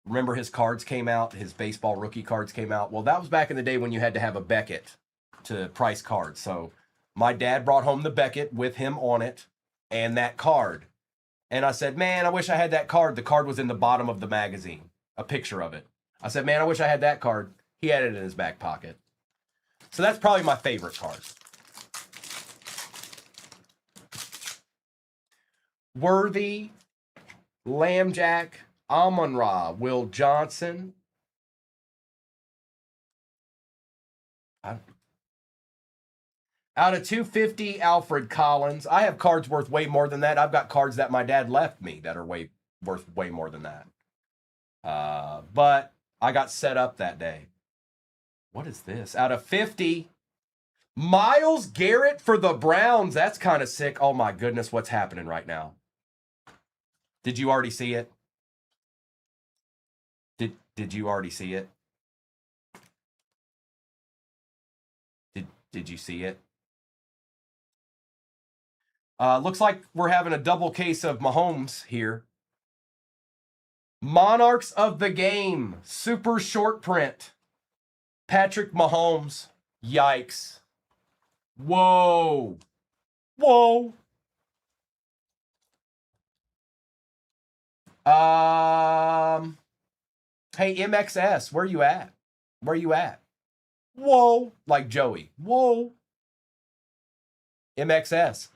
remember his cards came out, his baseball rookie cards came out. Well, that was back in the day when you had to have a Beckett to price cards. So my dad brought home the Beckett with him on it and that card. And I said, man, I wish I had that card. The card was in the bottom of the magazine, a picture of it. I said, man, I wish I had that card. He had it in his back pocket. So that's probably my favorite card. Worthy, Lambjack, Amon-Ra, Will Johnson. Out of 250, Alfred Collins. I have cards worth way more than that. I've got cards that my dad left me that are worth way more than that. But I got set up that day. What is this? Out of 50, Myles Garrett for the Browns. That's kind of sick. Oh my goodness, what's happening right now? Did you already see it? Did you already see it? Did you see it? Looks like we're having a double case of Mahomes here. Monarchs of the Game, super short print. Patrick Mahomes. Yikes. Whoa. Whoa. Hey, MXS, where you at? Where you at? Whoa. Like Joey. Whoa. MXS.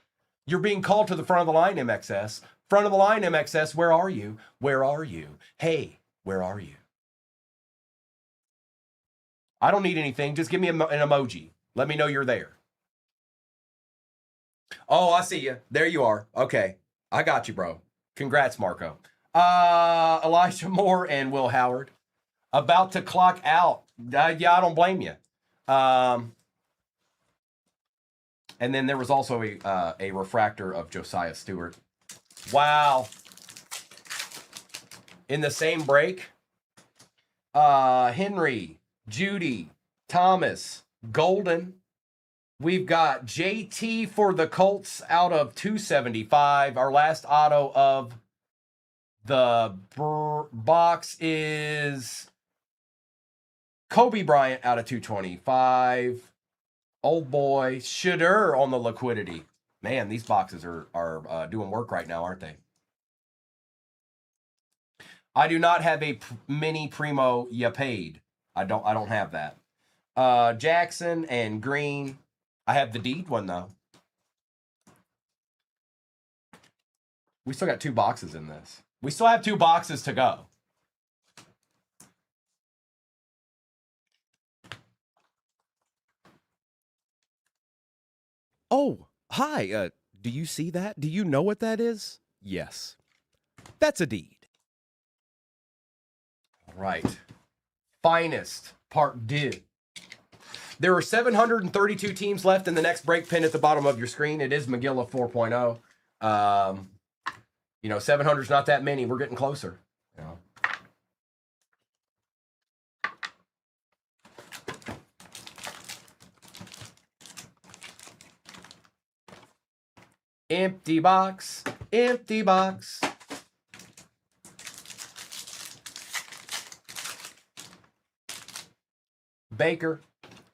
You're being called to the front of the line, MXS. Front of the line, MXS, where are you? Where are you? Hey, where are you? I don't need anything. Just give me an emoji. Let me know you're there. Oh, I see you. There you are. Okay. I got you, bro. Congrats, Marco. Elijah Moore and Will Howard. About to clock out. Yeah, I don't blame you. And then there was also a refractor of Josiah Stewart. Wow. In the same break, Henry, Judy, Thomas, Golden. We've got JT for the Colts out of 275. Our last auto of the box is Kobe Bryant out of 225. Old boy, Shedeur on the liquidity. Man, these boxes are doing work right now, aren't they? I do not have a mini Primo ya paid. I don't have that. Jackson and Green. I have the Deed one though. We still got 2 boxes in this. We still have 2 boxes to go. Oh, hi. Do you see that? Do you know what that is? Yes. That's a Deed. All right. Finest, part 2. There are 732 teams left in the next break pin at the bottom of your screen. It is Magilla 4.0. 700 is not that many. We're getting closer. You know. Empty box. Empty box. Baker,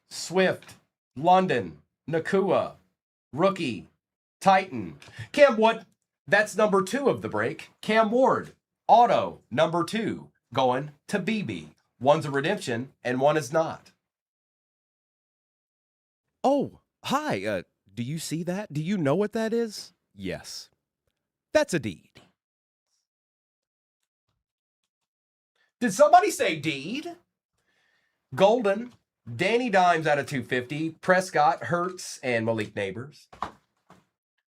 Swift, London, Nakua, Rookie, Titan. Cam Wood, that's number 2 of the break. Cam Ward, Auto, number 2, going to BB. One's a redemption and one is not. Oh, hi. Do you see that? Do you know what that is? Yes. That's a Deed. Did somebody say Deed? Golden, Danny Dimes out of 250, Prescott, Hurts, and Malik Neighbors.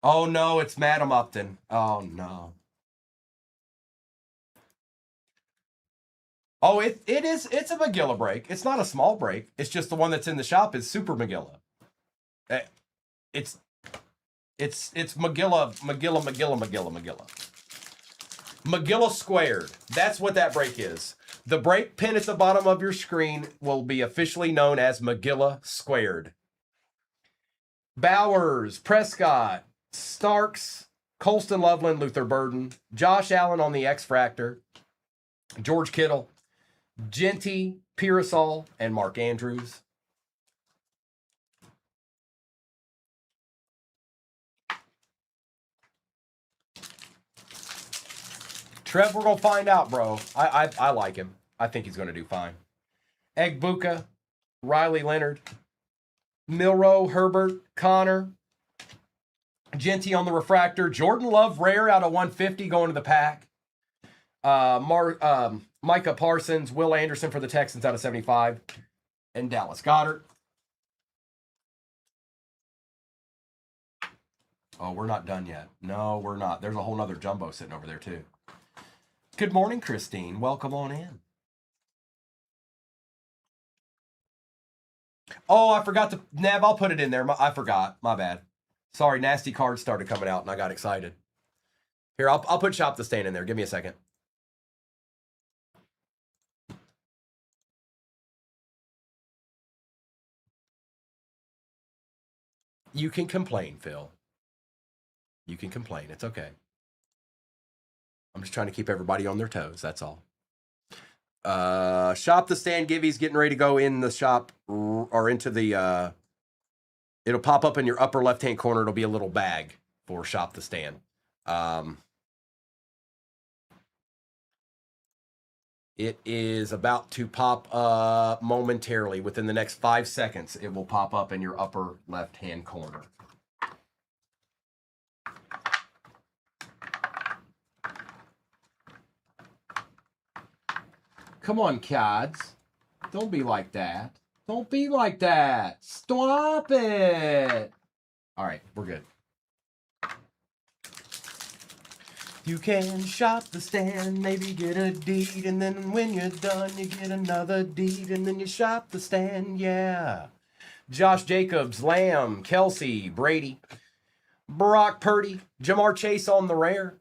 Oh no, it's Madam Upton. Oh no. Oh, it's a Magilla break. It's not a small break. It's just the one that's in the shop is Super Magilla. It's Magilla. Magilla Squared. That's what that break is. The break pin at the bottom of your screen will be officially known as Magilla Squared. Bowers, Prescott, Starks, Colston Loveland, Luther Burden, Josh Allen on the X-Fractor, George Kittle, Genty, Pearsall, and Mark Andrews. Trev, we're going to find out, bro. I like him. I think he's going to do fine. Egbuka, Riley Leonard, Milroe, Herbert, Connor, Genty on the refractor, Jordan Love rare out of 150 going to the pack. Micah Parsons, Will Anderson for the Texans out of 75, and Dallas Goedert. Oh, we're not done yet. No, we're not. There's a whole nother jumbo sitting over there too. Good morning, Christine. Welcome on in. Oh, I forgot to... Nav, I'll put it in there. I forgot. My bad. Sorry, nasty cards started coming out and I got excited. Here, I'll put Shop the Stand in there. Give me a second. You can complain, Phil. You can complain. It's okay. I'm just trying to keep everybody on their toes. That's all. Shop the Stand Givey's getting ready to go in the shop or into the... It'll pop up in your upper left-hand corner. It'll be a little bag for Shop the Stand. It is about to pop up momentarily. Within the next 5 seconds, it will pop up in your upper left-hand corner. Come on, kids. Don't be like that. Don't be like that. Stop it. All right, we're good. You can shop the stand, maybe get a deed, and then when you're done, you get another deed, and then you shop the stand, yeah. Josh Jacobs, Lamb, Kelsey, Brady, Brock Purdy, Jamar Chase on the rare.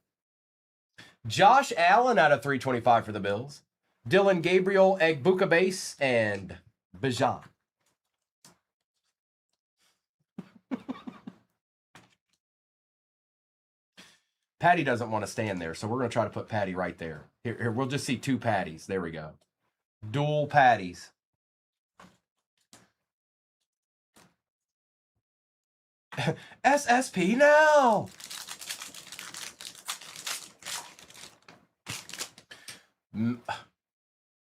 Josh Allen out of 325 for the Bills. Dylan Gabriel, Egbuka base, and Bijan. Patty doesn't want to stand there, so we're going to try to put Patty right there. Here, we'll just see two Patties. There we go. Dual Patties. SSP now!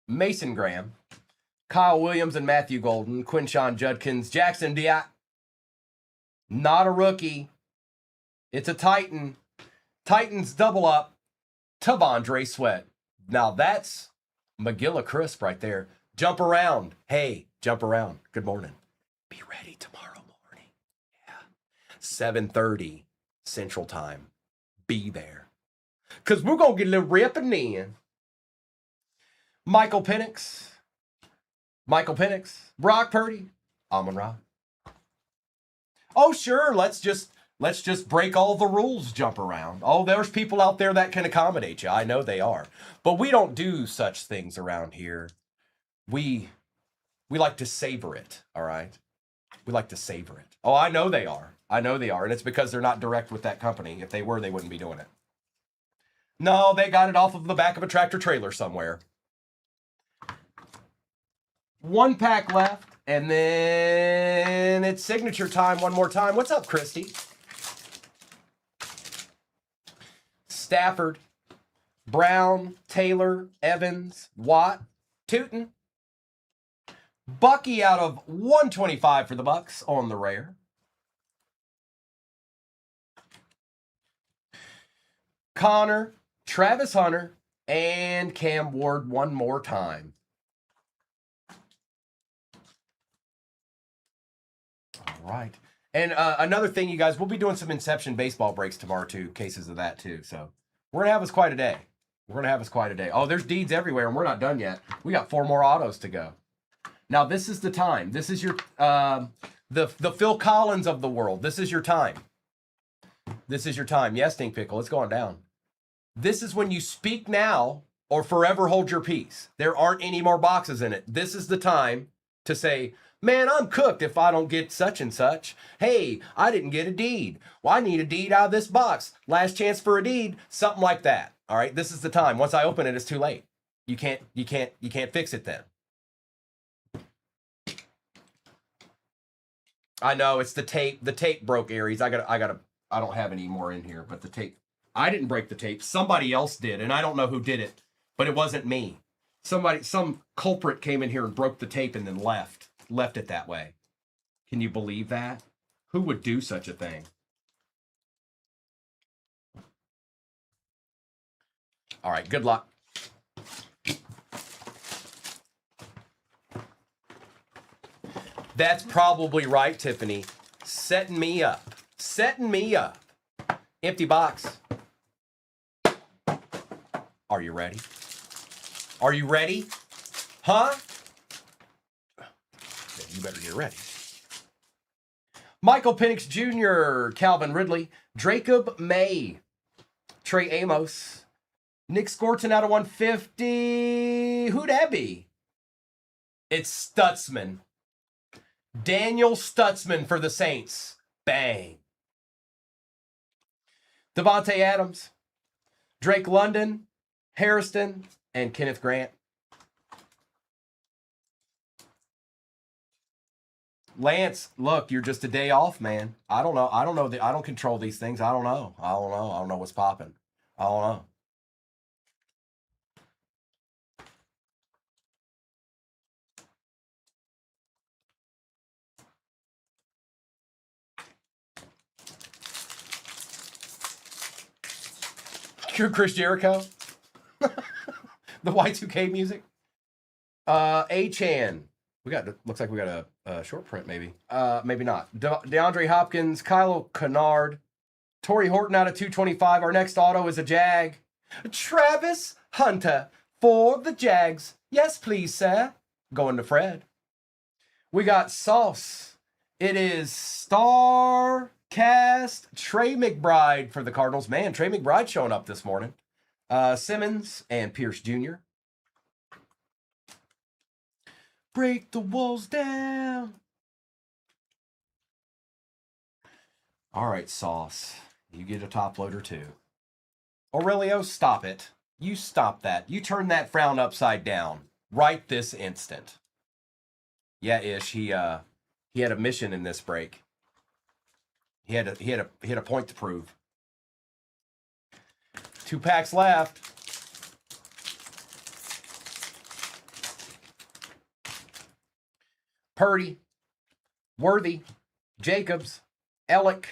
Mason Graham, Kyle Williams and Matthew Golden, Quinshon Judkins, Jackson Diak. Not a rookie. It's a Titan. Titans double up. Tavondre Sweat. Now that's Magilla Crisp right there. Jump around. Hey, jump around. Good morning. Be ready tomorrow morning. Yeah. 7:30 Central Time. Be there. Because we're going to get a little ripping in. Michael Penix, Brock Purdy, Amon-Ra. Oh, sure, let's just break all the rules, jump around. Oh, there's people out there that can accommodate you. I know they are. But we don't do such things around here. We like to savor it, all right? We like to savor it. Oh, I know they are. And it's because they're not direct with that company. If they were, they wouldn't be doing it. No, they got it off of the back of a tractor trailer somewhere. One pack left, and then it's signature time one more time. What's up, Christy? Stafford, Brown, Taylor, Evans, Watt, Tootin. Bucky out of 125 for the Bucks on the rare. Connor, Travis Hunter, and Cam Ward one more time. All right. And another thing, you guys, we'll be doing some Inception baseball breaks tomorrow, too. Cases of that, too. So we're going to have us quite a day. Oh, there's deeds everywhere, and we're not done yet. We got 4 more autos to go. Now, this is the time. This is your, the Phil Collins of the world. This is your time. Yes, Stink Pickle, it's going down. This is when you speak now or forever hold your peace. There aren't any more boxes in it. This is the time to say, man, I'm cooked if I don't get such and such. Hey, I didn't get a deed. Well, I need a deed out of this box. Last chance for a deed, something like that. All right, this is the time. Once I open it, it's too late. You can't fix it then. I know it's the tape. The tape broke, Aries. I don't have any more in here, but the tape. I didn't break the tape. Somebody else did, and I don't know who did it, but it wasn't me. Some culprit came in here and broke the tape and then left it that way. Can you believe that? Who would do such a thing? All right, good luck. That's probably right, Tiffany. Setting me up. Setting me up. Empty box. Are you ready? Are you ready? Huh? You better get ready. Michael Penix Jr., Calvin Ridley, Jacob May, Trey Amos, Nick Scorton out of 150. Who'd that be? It's Stutzman. Daniel Stutzman for the Saints. Bang. Devontae Adams, Drake London, Harrison, and Kenneth Grant. Lance, look, you're just a day off, man. I don't know. I don't control these things. I don't know. I don't know what's popping. I don't know. Chris Jericho. The Y2K music. A-Chan. Looks like we got a short print, maybe. Maybe not. DeAndre Hopkins, Kylo Kennard, Torrey Horton out of 225. Our next auto is a Jag. Travis Hunter for the Jags. Yes, please, sir. Going to Fred. We got Sauce. It is Star Cast Trey McBride for the Cardinals. Man, Trey McBride showing up this morning. Simmons and Pierce Jr. Break the walls down. All right, Sauce. You get a top loader too. Aurelio, stop it. You stop that. You turn that frown upside down right this instant. Yeah, Ish. He had a mission in this break. He had a point to prove. 2 packs left. Purdy, Worthy, Jacobs, Ellick,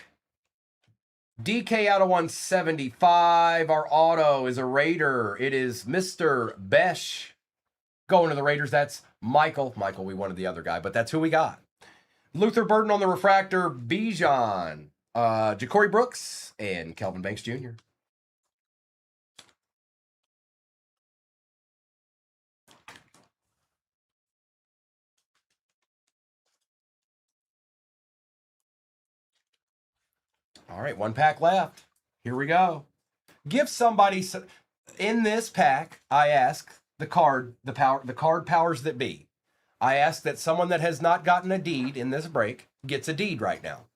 DK out of 175. Our auto is a Raider. It is Mr. Besh. Going to the Raiders, that's Michael. Michael, we wanted the other guy, but that's who we got. Luther Burden on the refractor, Bijan, Ja'Cory Brooks, and Kelvin Banks Jr. All right, 1 pack left. Here we go. Give somebody in this pack. I ask the card powers that be. I ask that someone that has not gotten a deed in this break gets a deed right now.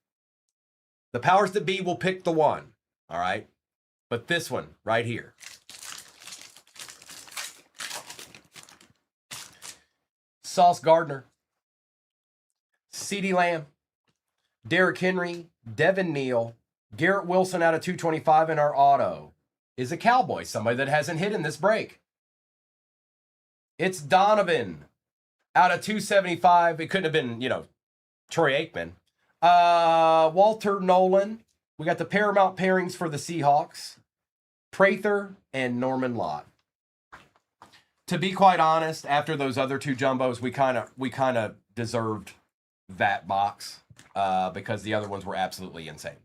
The powers that be will pick the one. All right, but this one right here. Sauce Gardner, CeeDee Lamb, Derrick Henry, Devin Neal, Garrett Wilson out of 225 in our auto is a Cowboy, somebody that hasn't hit in this break. It's Donovan out of 275. It couldn't have been, Troy Aikman. Walter Nolan. We got the Paramount pairings for the Seahawks. Prather and Norman Lott. To be quite honest, after those other 2 jumbos, we kind of deserved that box because the other ones were absolutely insane.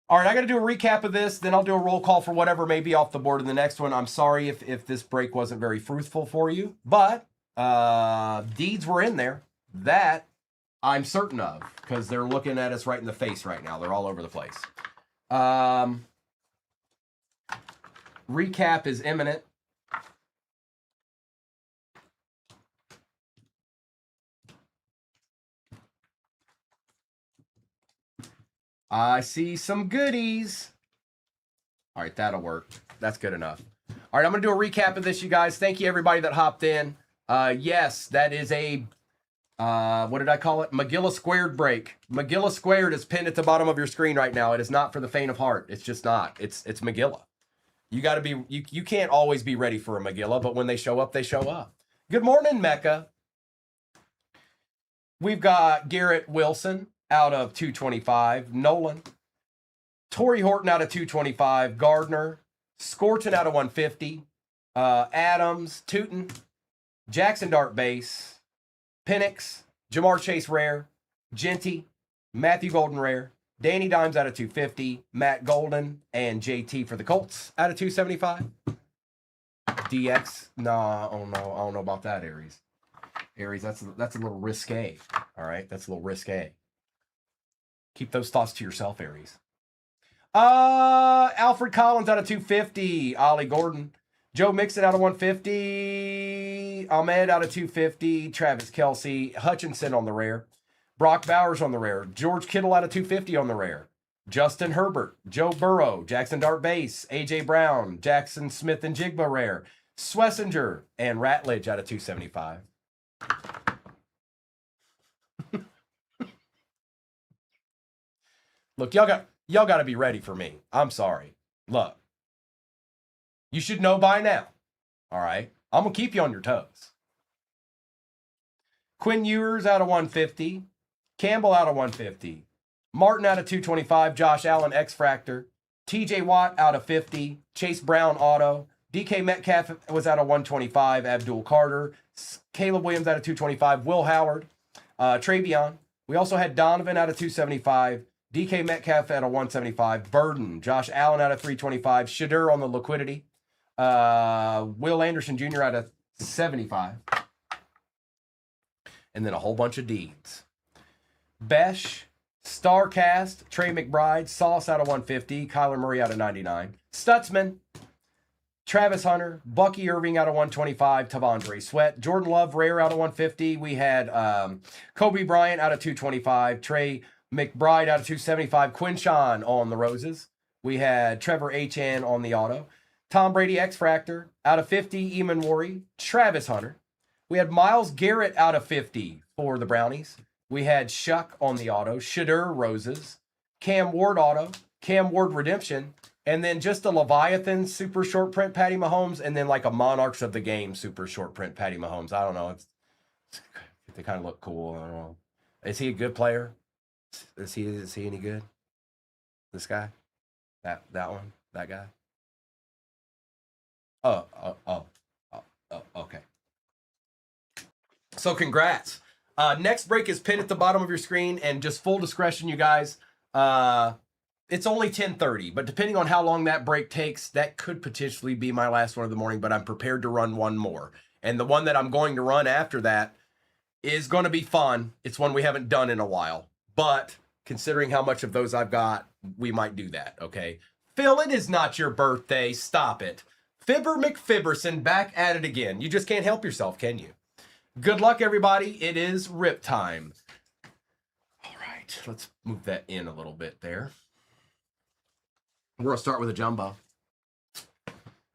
All right, I got to do a recap of this, then I'll do a roll call for whatever may be off the board in the next one. I'm sorry if this break wasn't very fruitful for you, but deeds were in there. That I'm certain of, because they're looking at us right in the face right now. They're all over the place. Recap is imminent. I see some goodies. All right, that'll work. That's good enough. All right, I'm going to do a recap of this, you guys. Thank you, everybody that hopped in. Yes, that is a, what did I call it? Magilla Squared break. Magilla Squared is pinned at the bottom of your screen right now. It is not for the faint of heart. It's just not. It's Magilla. You got to be, you can't always be ready for a Magilla, but when they show up, they show up. Good morning, Mecca. We've got Garrett Wilson out of 225. Nolan. Torrey Horton out of 225. Gardner. Scorton out of 150. Adams. Tootin. Jackson Dart base. Penix. Jamar Chase rare. Genty. Matthew Golden rare. Danny Dimes out of 250. Matt Golden and JT for the Colts out of 275. DX. Nah, oh no, I don't know about that, Aries. Aries, that's a little risque. All right, that's a little risque. Keep those thoughts to yourself, Aries. Alfred Collins out of 250. Ollie Gordon. Joe Mixon out of 150. Ahmed out of 250. Travis Kelce. Hutchinson on the rare. Brock Bowers on the rare. George Kittle out of 250 on the rare. Justin Herbert. Joe Burrow. Jackson Dart base. AJ Brown. Jackson Smith and Jigba rare. Swessinger and Ratledge out of 275. Look, y'all got to be ready for me. I'm sorry. Look, you should know by now. All right, I'm gonna keep you on your toes. Quinn Ewers out of 150. Campbell out of 150. Martin out of 225. Josh Allen X Fractor. TJ Watt out of 50. Chase Brown auto. DK Metcalf was out of 125. Abdul Carter. Caleb Williams out of 225. Will Howard. Travion. We also had Donovan out of 275. DK Metcalf out of 175. Burden. Josh Allen out of 325. Shadur on the liquidity. Will Anderson Jr. out of 75. And then a whole bunch of deeds. Besh. Starcast. Trey McBride. Sauce out of 150. Kyler Murray out of 99. Stutzman. Travis Hunter, Bucky Irving out of 125, Tavondre Sweat, Jordan Love rare out of 150. We had Kobe Bryant out of 225, Trey McBride out of 275, Quinshawn on the roses. We had Trevor H.N. on the auto. Tom Brady X Fractor out of 50, Eamon Worry, Travis Hunter. We had Myles Garrett out of 50 for the Brownies. We had Shuck on the auto, Shadur Roses, Cam Ward auto, Cam Ward Redemption, and then just a Leviathan super short print Patty Mahomes, and then like a Monarchs of the Game super short print Patty Mahomes. I don't know. They kind of look cool. I don't know. Is he a good player? Is he any good? This guy? That one? That guy? Oh, okay. So congrats. Next break is pinned at the bottom of your screen, and just full discretion, you guys. It's only 10:30, but depending on how long that break takes, that could potentially be my last one of the morning, but I'm prepared to run one more. And the one that I'm going to run after that is going to be fun. It's one we haven't done in a while, but considering how much of those I've got, we might do that, okay? Phil, it is not your birthday. Stop it. Fibber McFibberson back at it again. You just can't help yourself, can you? Good luck, everybody. It is rip time. All right, let's move that in a little bit there. We're going to start with a jumbo.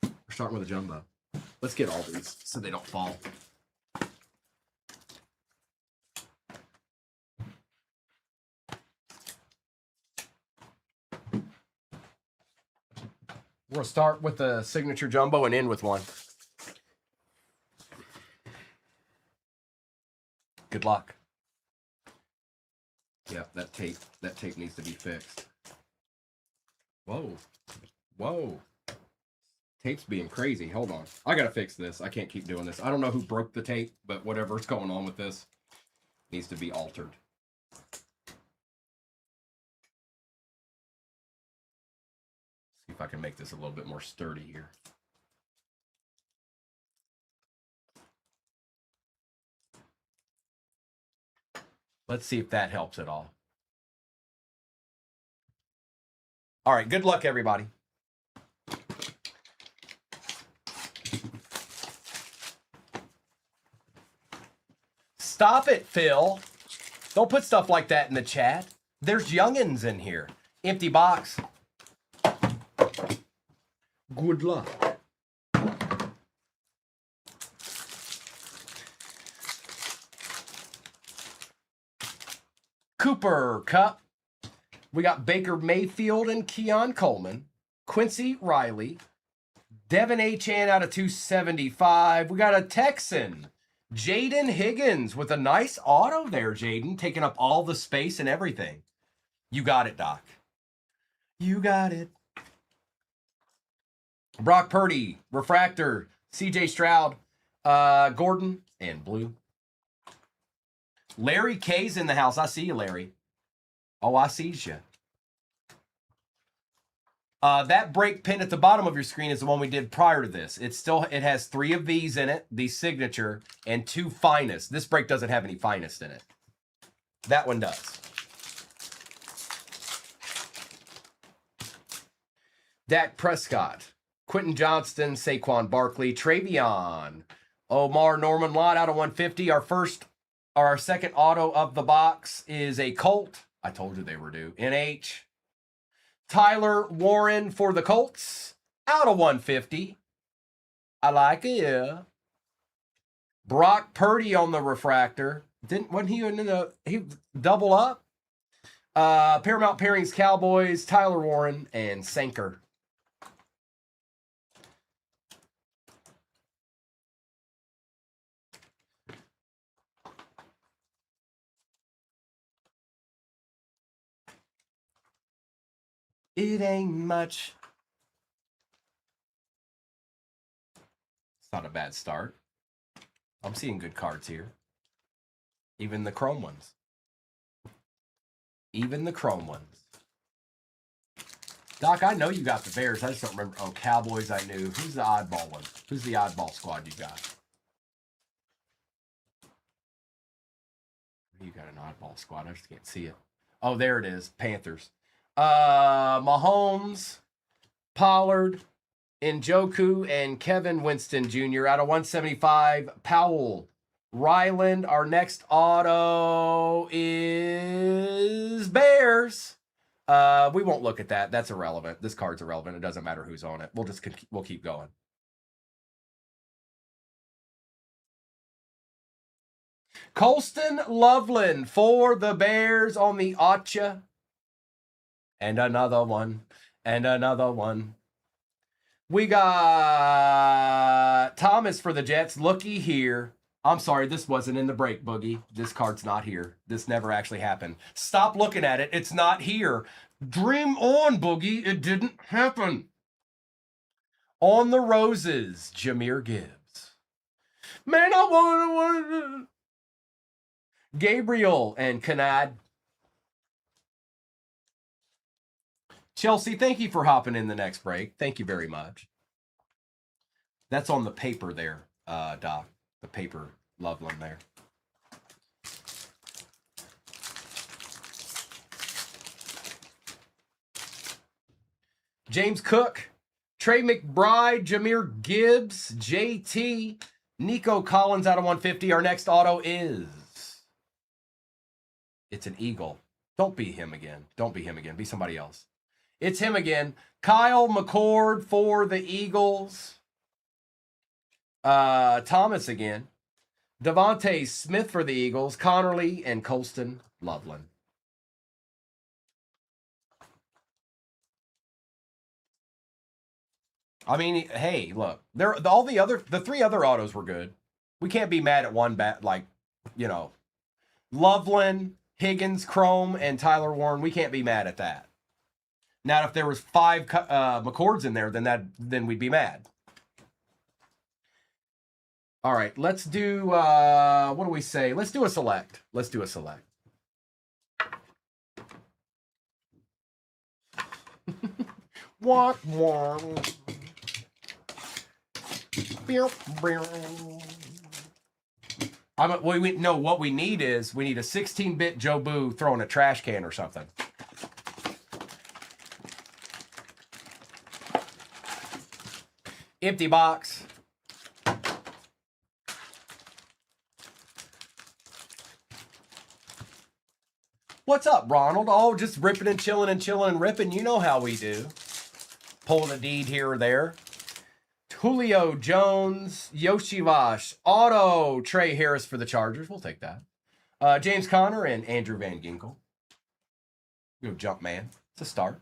We're starting with a jumbo. Let's get all these so they don't fall. We're going to start with the signature jumbo and end with one. Good luck. Yeah, that tape needs to be fixed. Whoa. Tape's being crazy. Hold on. I gotta fix this. I can't keep doing this. I don't know who broke the tape, but whatever's going on with this needs to be altered. See if I can make this a little bit more sturdy here. Let's see if that helps at all. All right, good luck, everybody. Stop it, Phil. Don't put stuff like that in the chat. There's youngins in here. Empty box. Good luck. Cooper Cup. We got Baker Mayfield and Keon Coleman. Quincy Riley. Devin Achan out of 275. We got a Texan. Jaden Higgins with a nice auto there, Jaden. Taking up all the space and everything. You got it, Doc. You got it. Brock Purdy. Refractor. CJ Stroud. Gordon. And blue. Larry K's in the house. I see you, Larry. Oh, I sees you. That break pin at the bottom of your screen is the one we did prior to this. It has 3 of these in it, the signature, and 2 finest. This break doesn't have any finest in it. That one does. Dak Prescott, Quentin Johnston, Saquon Barkley, Travion, Omar Norman Lott out of 150. Our second auto of the box is a Colt. I told you they were due. NH. Tyler Warren for the Colts. Out of 150. I like it, yeah. Brock Purdy on the refractor. Wasn't he in the he double up? Paramount Pairings Cowboys, Tyler Warren, and Sanker. It ain't much. It's not a bad start. I'm seeing good cards here. Even the chrome ones. Even the chrome ones. Doc, I know you got the Bears. I just don't remember. Oh, Cowboys I knew. Who's the oddball one? Who's the oddball squad you got? You got an oddball squad. I just can't see it. Oh, there it is. Panthers. Mahomes, Pollard, Njoku, and Kevin Winston Jr. out of 175. Powell, Ryland. Our next auto is Bears. We won't look at that. That's irrelevant. This card's irrelevant. It doesn't matter who's on it. We'll keep going. Colston Loveland for the Bears on the Acha. And another one. And another one. We got Thomas for the Jets. Looky here. I'm sorry, this wasn't in the break, Boogie. This card's not here. This never actually happened. Stop looking at it. It's not here. Dream on, Boogie. It didn't happen. On the Roses, Jahmyr Gibbs. Man, I want Gabriel and Kanad. Chelsea, thank you for hopping in the next break. Thank you very much. That's on the paper there, Doc. The paper Loveland there. James Cook, Trey McBride, Jahmyr Gibbs, JT, Nico Collins out of 150. Our next auto is... It's an Eagle. Don't be him again. Don't be him again. Be somebody else. It's him again. Kyle McCord for the Eagles. Thomas again. Devontae Smith for the Eagles. Connerly and Colston Loveland. I mean, hey, look. The 3 other autos were good. We can't be mad at one bat like, you know, Loveland, Higgins, Chrome, and Tyler Warren. We can't be mad at that. Now, if there was 5 McCords in there, then we'd be mad. All right, let's do, what do we say? Let's do a select. Let's do a select. What? No, what we need is, we need a 16-bit Joe Boo throwing a trash can or something. Empty box. What's up, Ronald? Oh, just ripping and chilling and ripping. You know how we do. Pulling a deed here or there. Julio Jones, Yoshivash, auto, Trey Harris for the Chargers. We'll take that. James Conner and Andrew Van Ginkel. Go jump man. It's a start.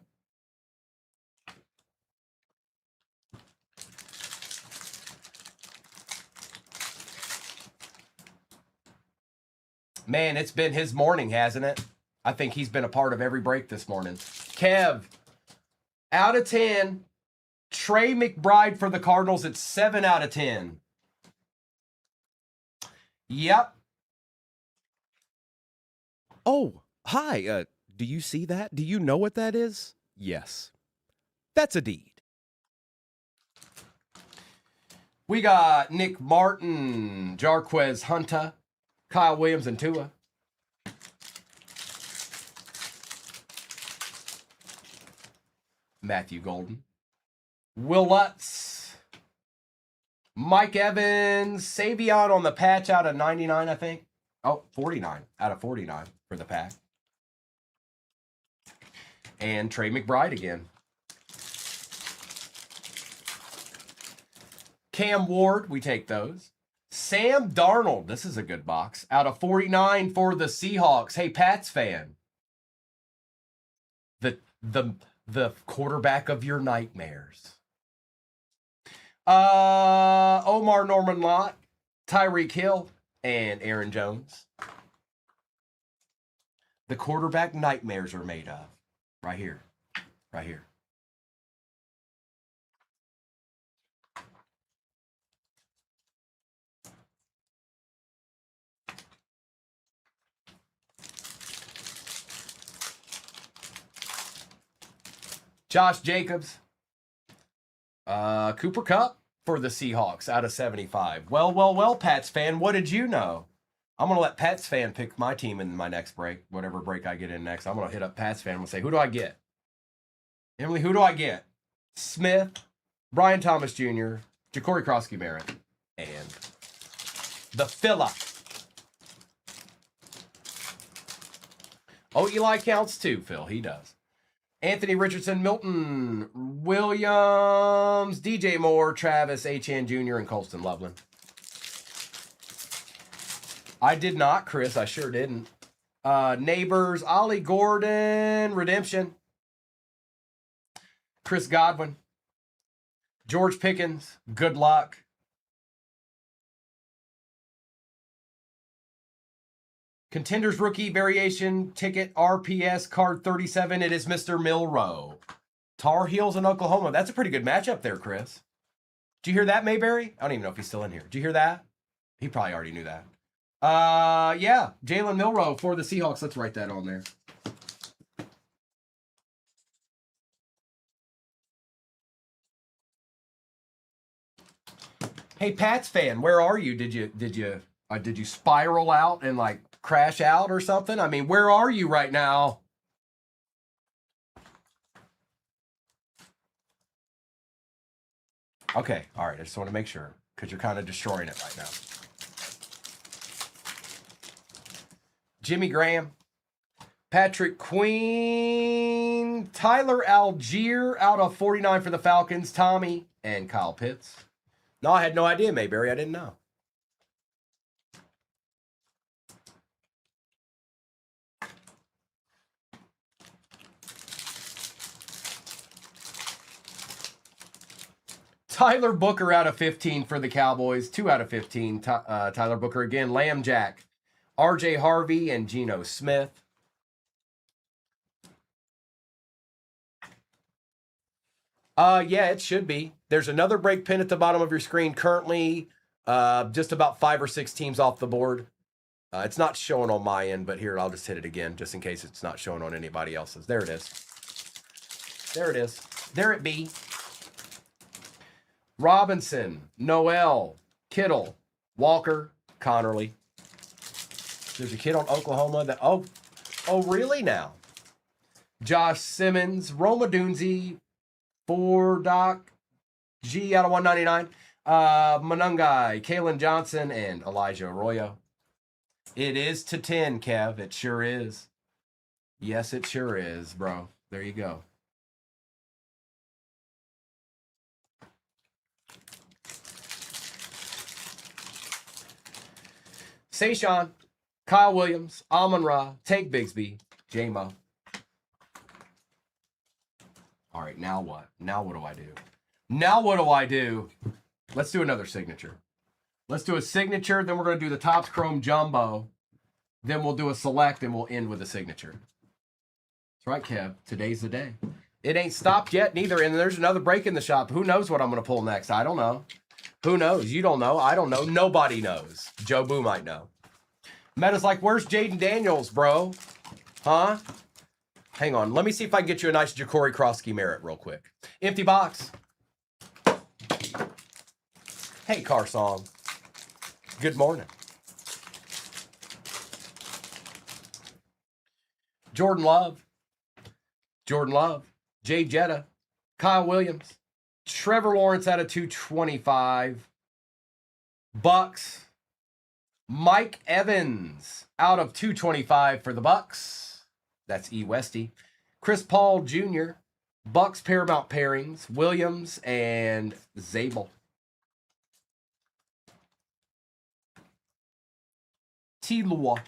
Man, it's been his morning, hasn't it? I think he's been a part of every break this morning. Kev, out of 10. Trey McBride for the Cardinals at 7 out of 10. Yep. Oh, hi. Do you see that? Do you know what that is? Yes. That's a deed. We got Nick Martin, Jarquez Hunter, Kyle Williams, and Tua. Matthew Golden. Will Lutz. Mike Evans. Savion on the patch out of 99, I think. Oh, 49 out of 49 for the pack. And Trey McBride again. Cam Ward, we take those. Sam Darnold, this is a good box. Out of 49 for the Seahawks. Hey, Pats fan. The quarterback of your nightmares. Omar Norman Lott, Tyreek Hill, and Aaron Jones. The quarterback nightmares are made of. Right here. Right here. Josh Jacobs. Cooper Kupp for the Seahawks out of 75. Well, Pats fan, what did you know? I'm going to let Pats fan pick my team in my next break, whatever break I get in next. I'm going to hit up Pats fan and say, who do I get? Emily, who do I get? Smith, Brian Thomas Jr., Ja'Cory Krosky-Barrett, and the filla. Oh, Eli counts too, Phil. He does. Anthony Richardson, Milton Williams, DJ Moore, Travis Etienne Jr., and Colston Loveland. I did not, Chris. I sure didn't. Neighbors, Ollie Gordon, Redemption. Chris Godwin. George Pickens, good luck. Contenders rookie variation ticket RPS card 37. It is Mr. Milrow. Tar Heels in Oklahoma. That's a pretty good matchup there, Chris. Did you hear that, Mayberry? I don't even know if he's still in here. Did you hear that? He probably already knew that. Yeah, Jalen Milrow for the Seahawks. Let's write that on there. Hey, Pats fan, where are you? Did you spiral out and like crash out or something? I mean, where are you right now? Okay, all right. I just want to make sure because you're kind of destroying it right now. Jimmy Graham, Patrick Queen, Tyler Algier out of 49 for the Falcons, Tommy, and Kyle Pitts. No, I had no idea, Mayberry. I didn't know. Tyler Booker out of 15 for the Cowboys. 2 out of 15. Tyler Booker again. Lamb Jack. RJ Harvey and Geno Smith. Yeah, it should be. There's another break pin at the bottom of your screen. Currently, just about 5 or 6 teams off the board. It's not showing on my end, but here, I'll just hit it again, just in case it's not showing on anybody else's. There it is. There it is. There it be. Robinson, Noel, Kittle, Walker, Connerly. There's a kid on Oklahoma that, oh, really now? Josh Simmons, Roma Dunzi, for Doc, G out of 199. Manungai, Kalen Johnson, and Elijah Arroyo. It is to 10, Kev. It sure is. Yes, it sure is, bro. There you go. Sayshawn, Kyle Williams, Amon-Ra, Tank Bigsby, J-Mo. All right, now what? Now what do I do? Now what do I do? Let's do another signature. Let's do a signature, then we're going to do the Topps Chrome Jumbo. Then we'll do a select, and we'll end with a signature. That's right, Kev. Today's the day. It ain't stopped yet, neither. And there's another break in the shop. Who knows what I'm going to pull next? I don't know. Who knows? You don't know. I don't know. Nobody knows. Joe Boo might know. Meta's like, where's Jaden Daniels, bro? Huh? Hang on. Let me see if I can get you a nice Ja'Cory Kroski Merit real quick. Empty box. Hey, Car Song. Good morning. Jordan Love. Jordan Love. Jay Jetta. Kyle Williams. Trevor Lawrence out of 225. Bucks. Mike Evans out of 225 for the Bucks. That's E. Westy. Chris Paul Jr. Bucks Paramount pairings. Williams and Zabel. T-Lua.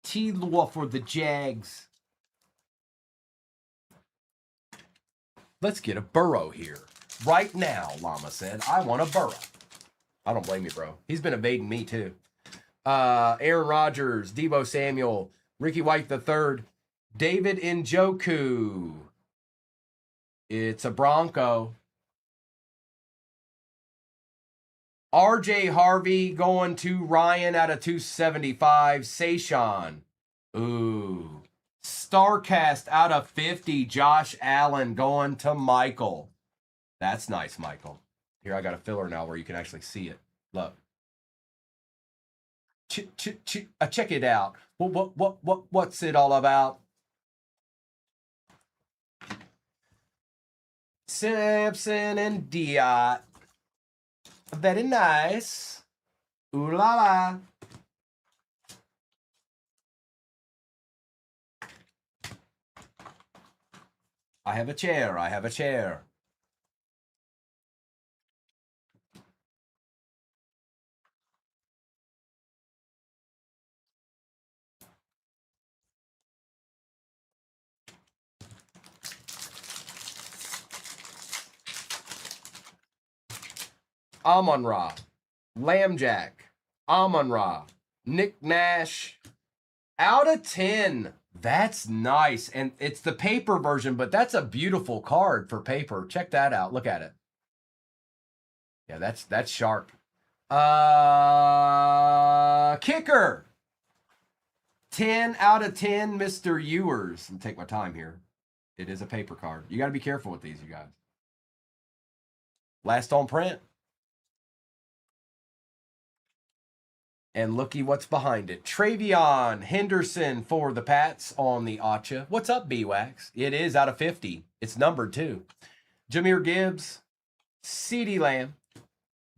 T-Lua for the Jags. Let's get a Burrow here. Right now, Llama said. I want a Burrow. I don't blame you, bro. He's been evading me, too. Aaron Rodgers, Deebo Samuel, Ricky White III, David Njoku. It's a Bronco. RJ Harvey going to Ryan out of 275. Sayshawn. Ooh. Starcast out of 50. Josh Allen going to Michael. That's nice, Michael. Here, I got a filler now where you can actually see it. Look. Check it out. What's it all about? Simpson and Diot. Very nice. Ooh la la. I have a chair. I have a chair. Amon-Ra, Lambjack, Amon-Ra, Nick Nash, out of 10. That's nice. And it's the paper version, but that's a beautiful card for paper. Check that out. Look at it. Yeah, that's sharp. Kicker. 10 out of 10, Mr. Ewers. Let me take my time here. It is a paper card. You got to be careful with these, you guys. Last on print. And looky what's behind it. Travion Henderson for the Pats on the Acha. What's up, B-Wax? It is out of 50. It's numbered, too. Jahmyr Gibbs, CeeDee Lamb,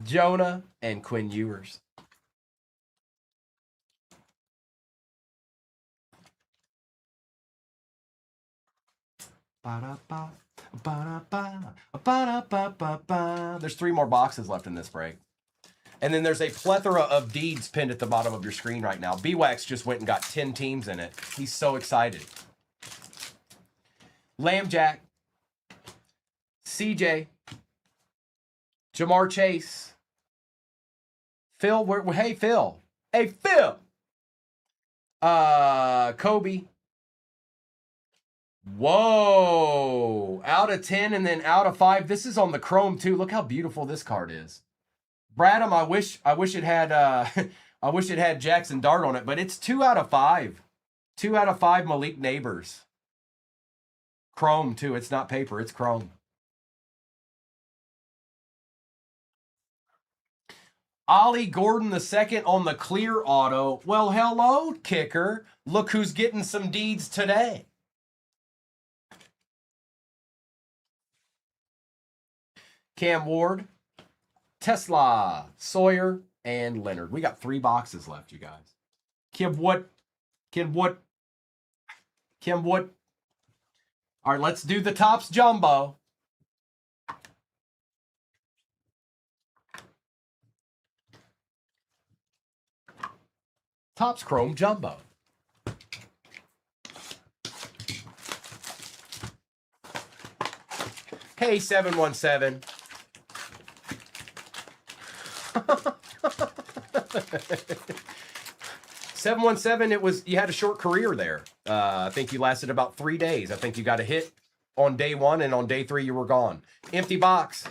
Jonah, and Quinn Ewers. There's 3 more boxes left in this break. And then there's a plethora of deeds pinned at the bottom of your screen right now. B-Wax just went and got 10 teams in it. He's so excited. Lambjack, CJ, Jamar Chase, Phil. Hey, Phil. Hey, Phil. Kobe. Whoa. Out of 10 and then out of 5. This is on the Chrome, too. Look how beautiful this card is. Bradham, I wish it had I wish it had Jackson Dart on it, but it's 2 out of 5. 2 out of 5 Malik Neighbors. Chrome too. It's not paper, it's chrome. Ollie Gordon II on the clear auto. Well, hello, kicker. Look who's getting some deeds today. Cam Ward, Tesla, Sawyer, and Leonard. We got 3 boxes left, you guys. Kid, what? Kim Wood. All right, let's do the Topps Jumbo. Topps Chrome Jumbo. Hey, 717. 717, you had a short career there. I think you lasted about 3 days. I think you got a hit on day 1, and on day 3 you were gone. Empty box.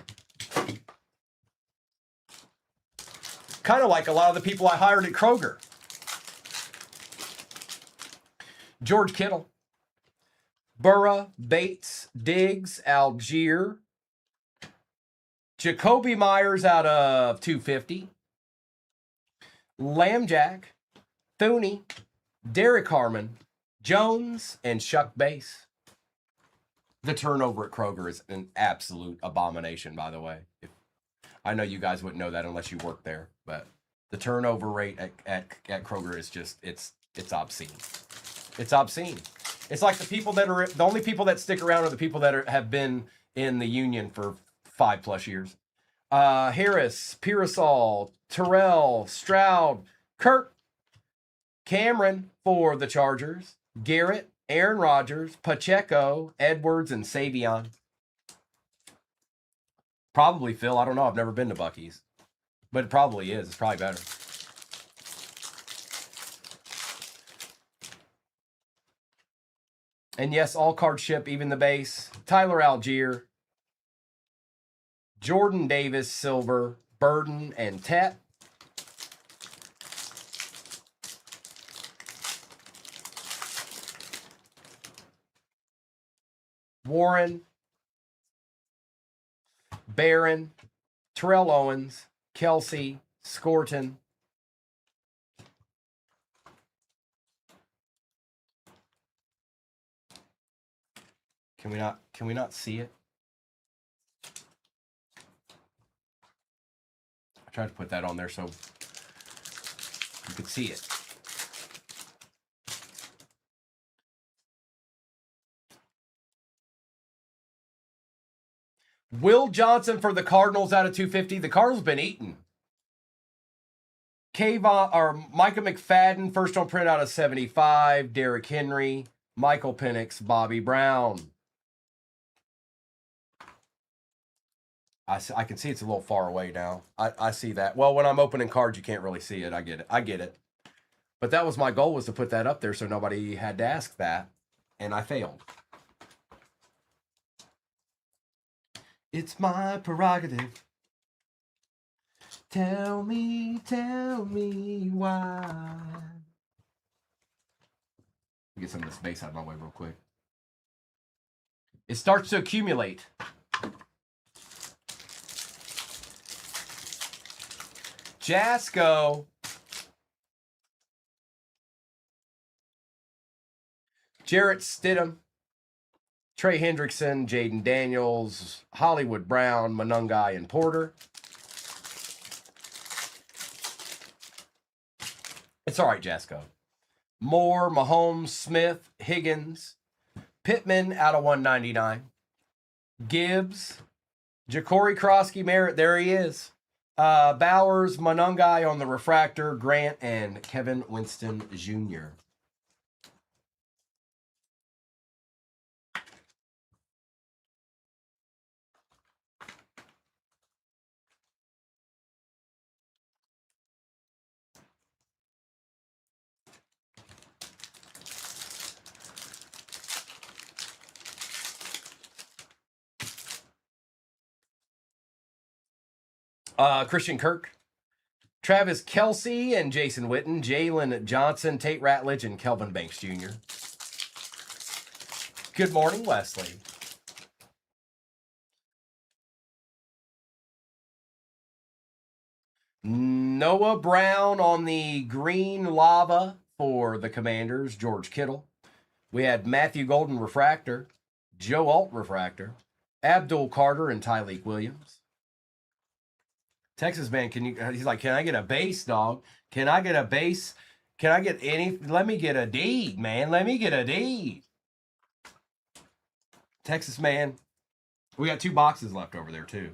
Kind of like a lot of the people I hired at Kroger. George Kittle. Burra, Bates, Diggs, Algier. Jacoby Myers out of 250. Lambjack, Thuney, Derek Harmon, Jones, and Shuck Base. The turnover at Kroger is an absolute abomination, by the way. I know you guys wouldn't know that unless you work there, but the turnover rate at Kroger is just, it's obscene. It's obscene. It's like the only people that stick around are the people that have been in the union for 5+ years. Harris, Pearsall, Terrell, Stroud, Kirk, Cameron for the Chargers, Garrett, Aaron Rodgers, Pacheco, Edwards, and Savion. Probably Phil. I don't know. I've never been to Buc-ee's, but it probably is. It's probably better. And yes, all cards ship, even the base. Tyler Algier, Jordan Davis, Silver, Burden, and Tet. Warren, Barron, Terrell Owens, Kelsey, Scorton. Can we not see it? I tried to put that on there so you could see it. Will Johnson for the Cardinals out of 250. The Cardinals been eaten. Micah McFadden, first on print out of 75. Derrick Henry, Michael Penix, Bobby Brown. I can see it's a little far away now. I see that. Well, when I'm opening cards, you can't really see it. I get it. I get it. But that was my goal, was to put that up there so nobody had to ask that, and I failed. It's my prerogative. Tell me why. Get some of this space out of my way real quick. It starts to accumulate. Jasko. Jarrett Stidham. Trey Hendrickson, Jaden Daniels, Hollywood Brown, Monungai, and Porter. It's all right, Jasko. Moore, Mahomes, Smith, Higgins, Pittman out of 199. Gibbs, Ja'Cory Krosky Merritt, there he is. Bowers, Monungai on the refractor, Grant, and Kevin Winston Jr. Christian Kirk, Travis Kelce and Jason Witten, Jalen Johnson, Tate Ratledge, and Kelvin Banks Jr. Good morning, Wesley. Noah Brown on the green lava for the Commanders, George Kittle. We had Matthew Golden refractor, Joe Alt refractor, Abdul Carter, and Tyleek Williams. Texas man, he's like, can I get a base, dog? Can I get a base? Can I get let me get a deed, man. Let me get a deed. Texas man. We got 2 boxes left over there, too.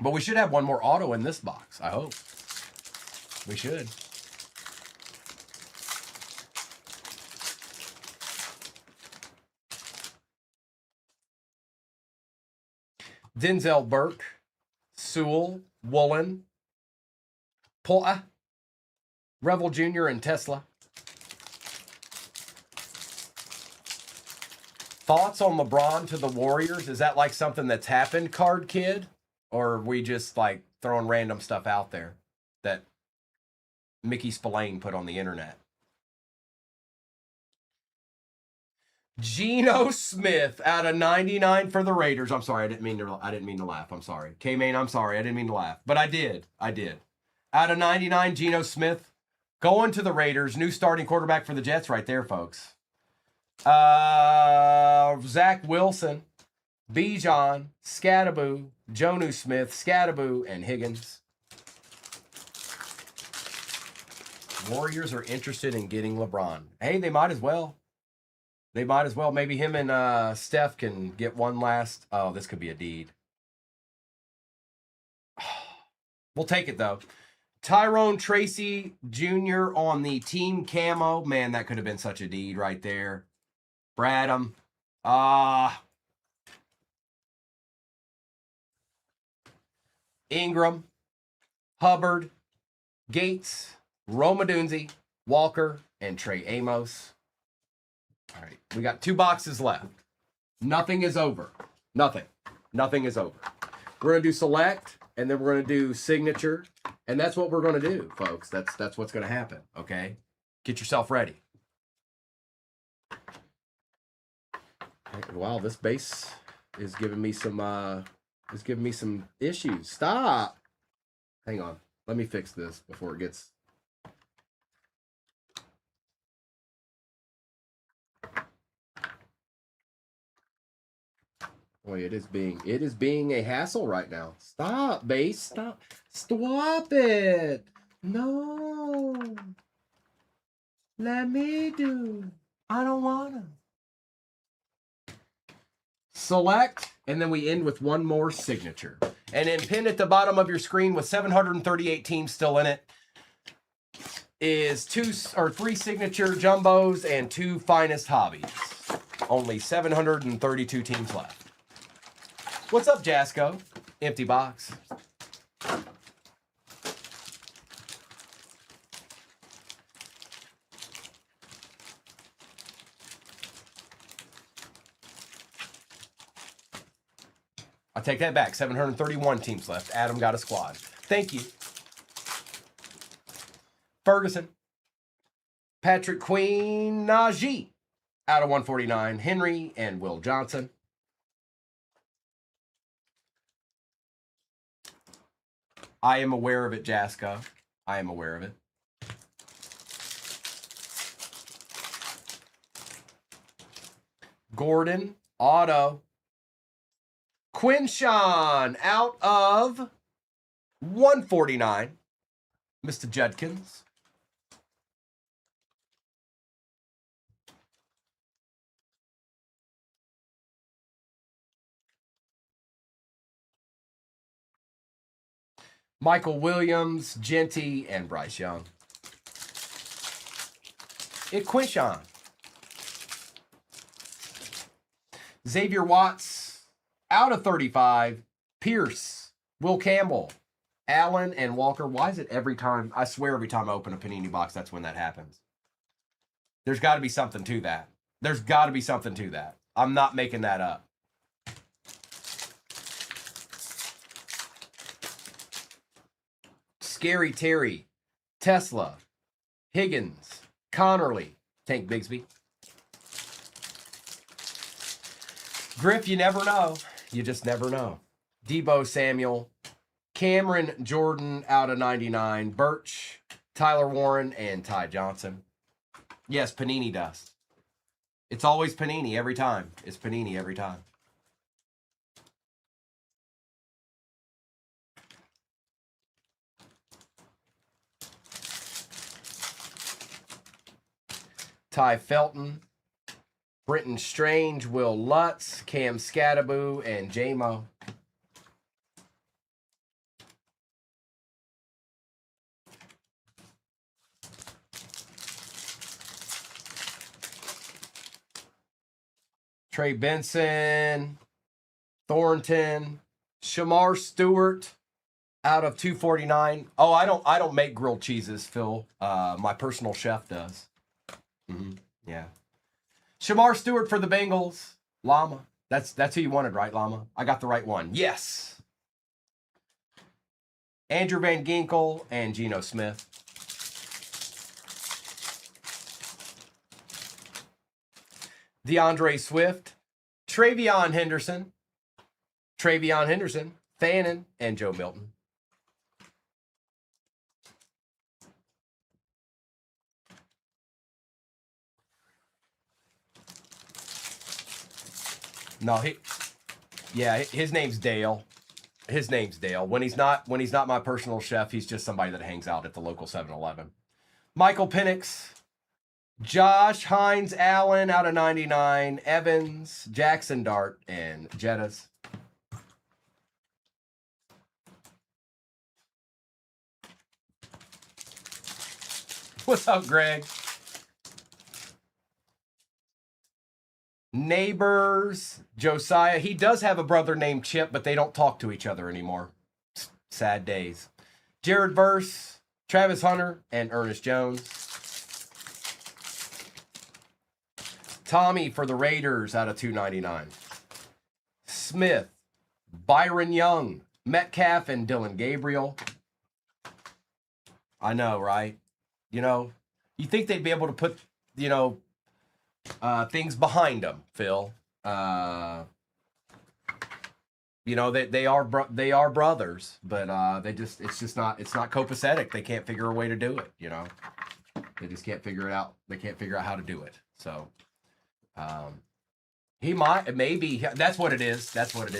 But we should have one more auto in this box, I hope. We should. Denzel Burke, Sewell, Woolen, Poa, Revel Jr., and Tesla. Thoughts on LeBron to the Warriors? Is that like something that's happened, Card Kid? Or are we just like throwing random stuff out there that Mickey Spillane put on the internet? Geno Smith out of 99 for the Raiders. I'm sorry, I didn't mean to laugh. I'm sorry. K-Main, I'm sorry. I didn't mean to laugh. But I did. Out of 99, Geno Smith going to the Raiders. New starting quarterback for the Jets right there, folks. Zach Wilson, Bijan, Scattaboo, Jonnu Smith, Scattaboo, and Higgins. Warriors are interested in getting LeBron. Hey, they might as well. Maybe him and Steph can get one last. Oh, this could be a deed. We'll take it, though. Tyrone Tracy Jr. on the team camo. Man, that could have been such a deed right there. Bradham. Ingram. Hubbard. Gates. Roma Dunze. Walker. And Trey Amos. All right, we got 2 boxes left. Nothing is over. Nothing is over. We're going to do select, and then we're going to do signature, and that's what we're going to do, folks. That's what's going to happen, okay? Get yourself ready. Wow, this base is giving me some issues. Stop. Hang on. Let me fix this before it gets... Boy, it is being a hassle right now. Stop, base. Stop. Stop it. No. Let me do. I don't want to. Select, and then we end with one more signature. And then pinned at the bottom of your screen with 738 teams still in it is 3 signature jumbos and 2 finest hobbies. Only 732 teams left. What's up, Jasco? Empty box. I take that back. 731 teams left. Adam got a squad. Thank you. Ferguson. Patrick Queen. Najee. Out of 149. Henry and Will Johnson. I am aware of it, Jasco. I am aware of it. Gordon, auto. Quinshawn, out of 149. Mr. Judkins. Michael Williams, Genty, and Bryce Young. Quinshawn. Xavier Watts, out of 35. Pierce, Will Campbell, Allen, and Walker. Why is it every time? I swear every time I open a Panini box, that's when that happens. There's got to be something to that. I'm not making that up. Scary Terry, Tesla, Higgins, Connerly, Tank Bigsby. Griff, you never know. You just never know. Debo Samuel, Cameron Jordan out of 99, Birch, Tyler Warren, and Ty Johnson. Yes, Panini dust. It's always Panini every time. It's Panini every time. Ty Felton, Brenton Strange, Will Lutz, Cam Scattaboo, and J-Mo. Trey Benson, Thornton, Shamar Stewart out of 249. Oh, I don't make grilled cheeses, Phil. My personal chef does. Yeah. Shamar Stewart for the Bengals. Llama. That's who you wanted, right, Llama? I got the right one. Yes. Andrew Van Ginkel and Geno Smith. DeAndre Swift, Travion Henderson, Fannin, and Joe Milton. No, his name's Dale. His name's Dale. When he's not my personal chef, he's just somebody that hangs out at the local 7-Eleven. Michael Penix, Josh Hines Allen out of 99, Evans, Jackson Dart, and Jettas. What's up, Greg? Neighbors, Josiah. He does have a brother named Chip, but they don't talk to each other anymore. Sad days. Jared Verse, Travis Hunter, and Ernest Jones. Tommy for the Raiders out of 299. Smith, Byron Young, Metcalf, and Dylan Gabriel. I know, right? You think they'd be able to put, things behind them, Phil. They are brothers, but it's not copacetic. They can't figure a way to do it. They just can't figure it out. They can't figure out how to do it. So, maybe that's what it is. That's what it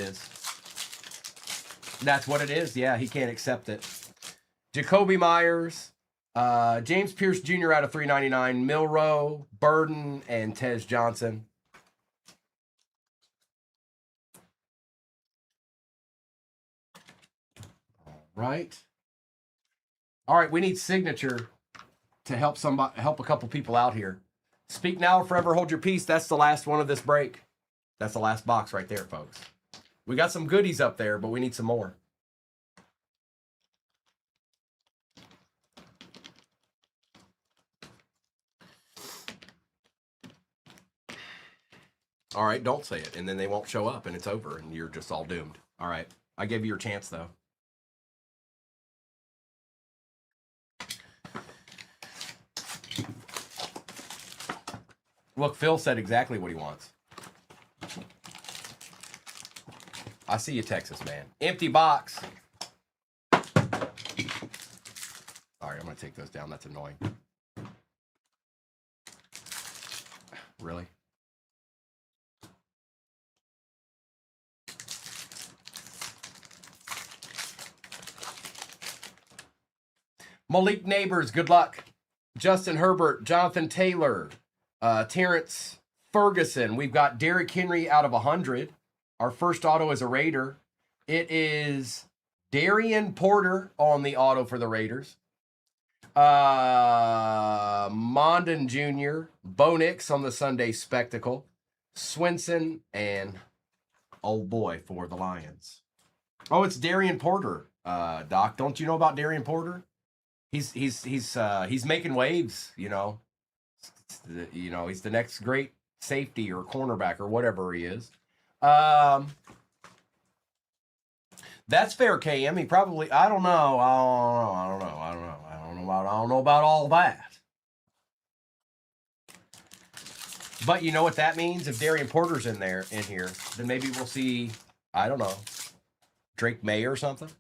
is. Yeah, he can't accept it. Jacoby Myers. James Pierce Jr. out of 399, Milroe, Burden, and Tez Johnson. All right, we need signature to help a couple people out here. Speak now or forever hold your peace. That's the last one of this break. That's the last box right there, folks. We got some goodies up there, but we need some more. All right, don't say it, and then they won't show up, and it's over, and you're just all doomed. All right, I gave you your chance, though. Look, Phil said exactly what he wants. I see you, Texas man. Empty box. All right, I'm going to take those down. That's annoying. Really? Malik Neighbors, good luck. Justin Herbert, Jonathan Taylor, Terrence Ferguson. We've got Derrick Henry out of 100. Our first auto is a Raider. It is Darian Porter on the auto for the Raiders. Mondon Jr., Bo Nix on the Sunday Spectacle, Swinson, and old boy for the Lions. Oh, it's Darian Porter, Doc. Don't you know about Darian Porter? He's making waves, He's the next great safety or cornerback or whatever he is. That's fair, KM. He probably, I don't know about all that. But you know what that means? If Darian Porter's in here, then maybe we'll see, I don't know, Drake May or something.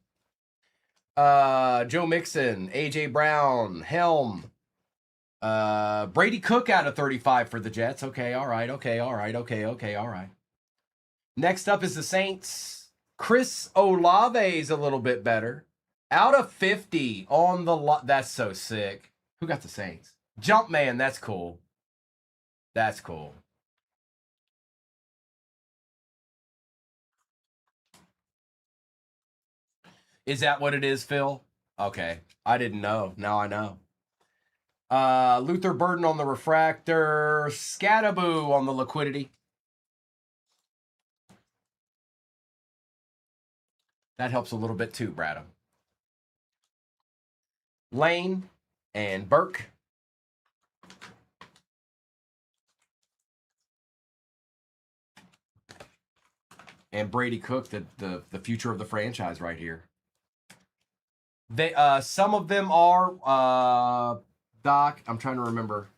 Joe Mixon, AJ Brown, Helm, Brady Cook out of 35 for the Jets. Okay, all right. Next up is the Saints. Chris Olave's a little bit better. Out of 50 on the lot. That's so sick. Who got the Saints? Jumpman, that's cool. Is that what it is, Phil? Okay. I didn't know. Now I know. Luther Burden on the refractor. Scattaboo on the liquidity. That helps a little bit too, Bradham. Lane and Burke. And Brady Cook, the future of the franchise right here. They some of them are Doc. I'm trying to remember.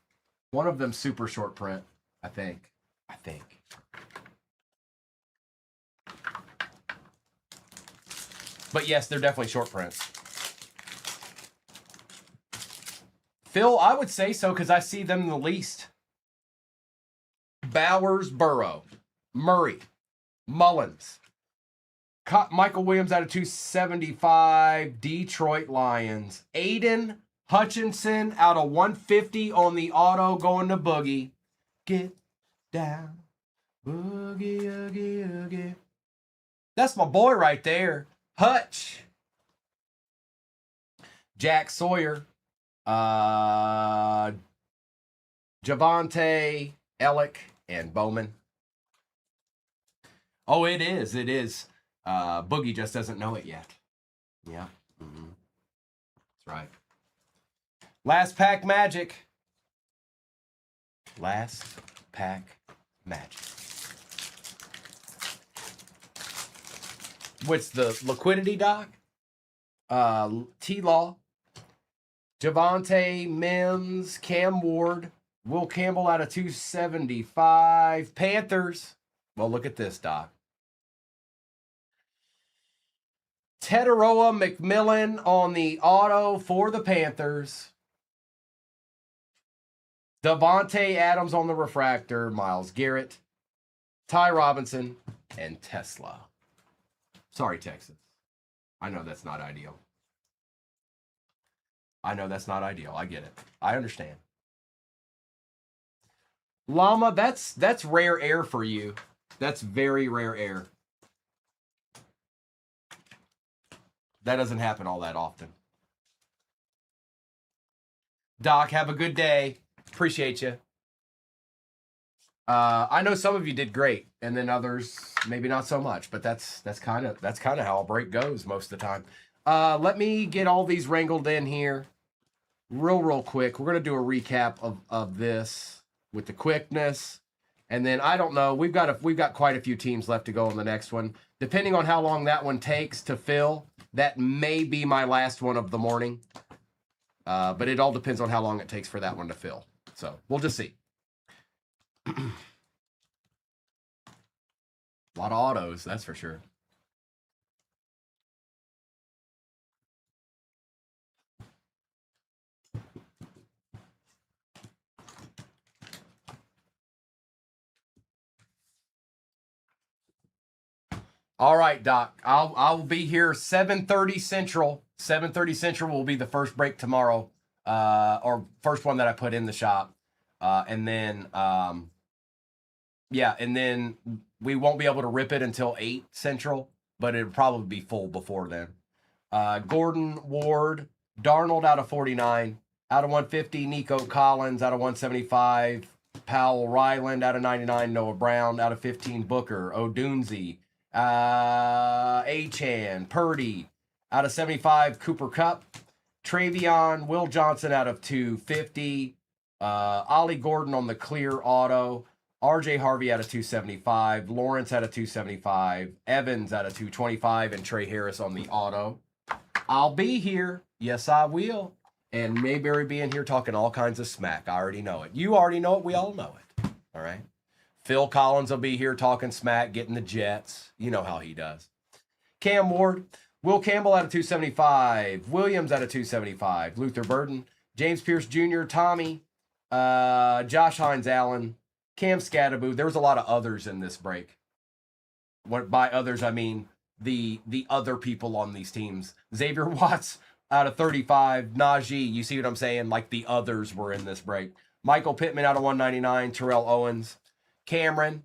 One of them super short print, I think. But yes, they're definitely short prints. Phil, I would say so because I see them the least. Bowers, Burrow, Murray, Mullins, Michael Williams out of 275, Detroit Lions. Aiden Hutchinson out of 150 on the auto going to Boogie. Get down, Boogie, oogie, oogie. That's my boy right there. Hutch. Jack Sawyer. Javante, Ellick, and Bowman. Oh, it is. It is. Boogie just doesn't know it yet. Yeah. Mm-hmm. That's right. Last pack magic. Last pack magic. What's the liquidity, Doc? T-Law. Javante, Mims, Cam Ward, Will Campbell out of 275. Panthers. Well, look at this, Doc. Tetaroa McMillan on the auto for the Panthers. Devontae Adams on the refractor. Myles Garrett, Ty Robinson, and Tesla. Sorry, Texas. I know that's not ideal. I get it. I understand. Llama, that's rare air for you. That's very rare air. That doesn't happen all that often. Doc, have a good day. Appreciate you. I know some of you did great, and then others maybe not so much. But that's kind of how a break goes most of the time. Let me get all these wrangled in here, real quick. We're gonna do a recap of this with the quickness, and then I don't know. We've got quite a few teams left to go on the next one. Depending on how long that one takes to fill, that may be my last one of the morning. But it all depends on how long it takes for that one to fill. So we'll just see. A lot of autos, that's for sure. All right, Doc. I'll be here 7:30 Central. 7:30 Central will be the first break tomorrow, or first one that I put in the shop, and then we won't be able to rip it until 8 Central, but it'll probably be full before then. Gordon Ward, Darnold out of 49, out of 150. Nico Collins out of 175. Powell Ryland out of 99. Noah Brown out of 15. Booker Odunze. Achan, Purdy out of 75, Cooper Kupp, Travion, Will Johnson out of 250, Ollie Gordon on the clear auto, RJ Harvey out of 275, Lawrence out of 275, Evans out of 225, and Trey Harris on the auto. I'll be here. Yes, I will. And Mayberry being here talking all kinds of smack. I already know it. You already know it. We all know it. All right. Phil Collins will be here talking smack, getting the Jets. You know how he does. Cam Ward, Will Campbell out of 275, Williams out of 275, Luther Burden, James Pierce Jr., Tommy, Josh Hines Allen, Cam Scattaboo. There was a lot of others in this break. What by others, I mean the other people on these teams. Xavier Watts out of 35, Najee. You see what I'm saying? Like the others were in this break. Michael Pittman out of 199, Terrell Owens. Cameron,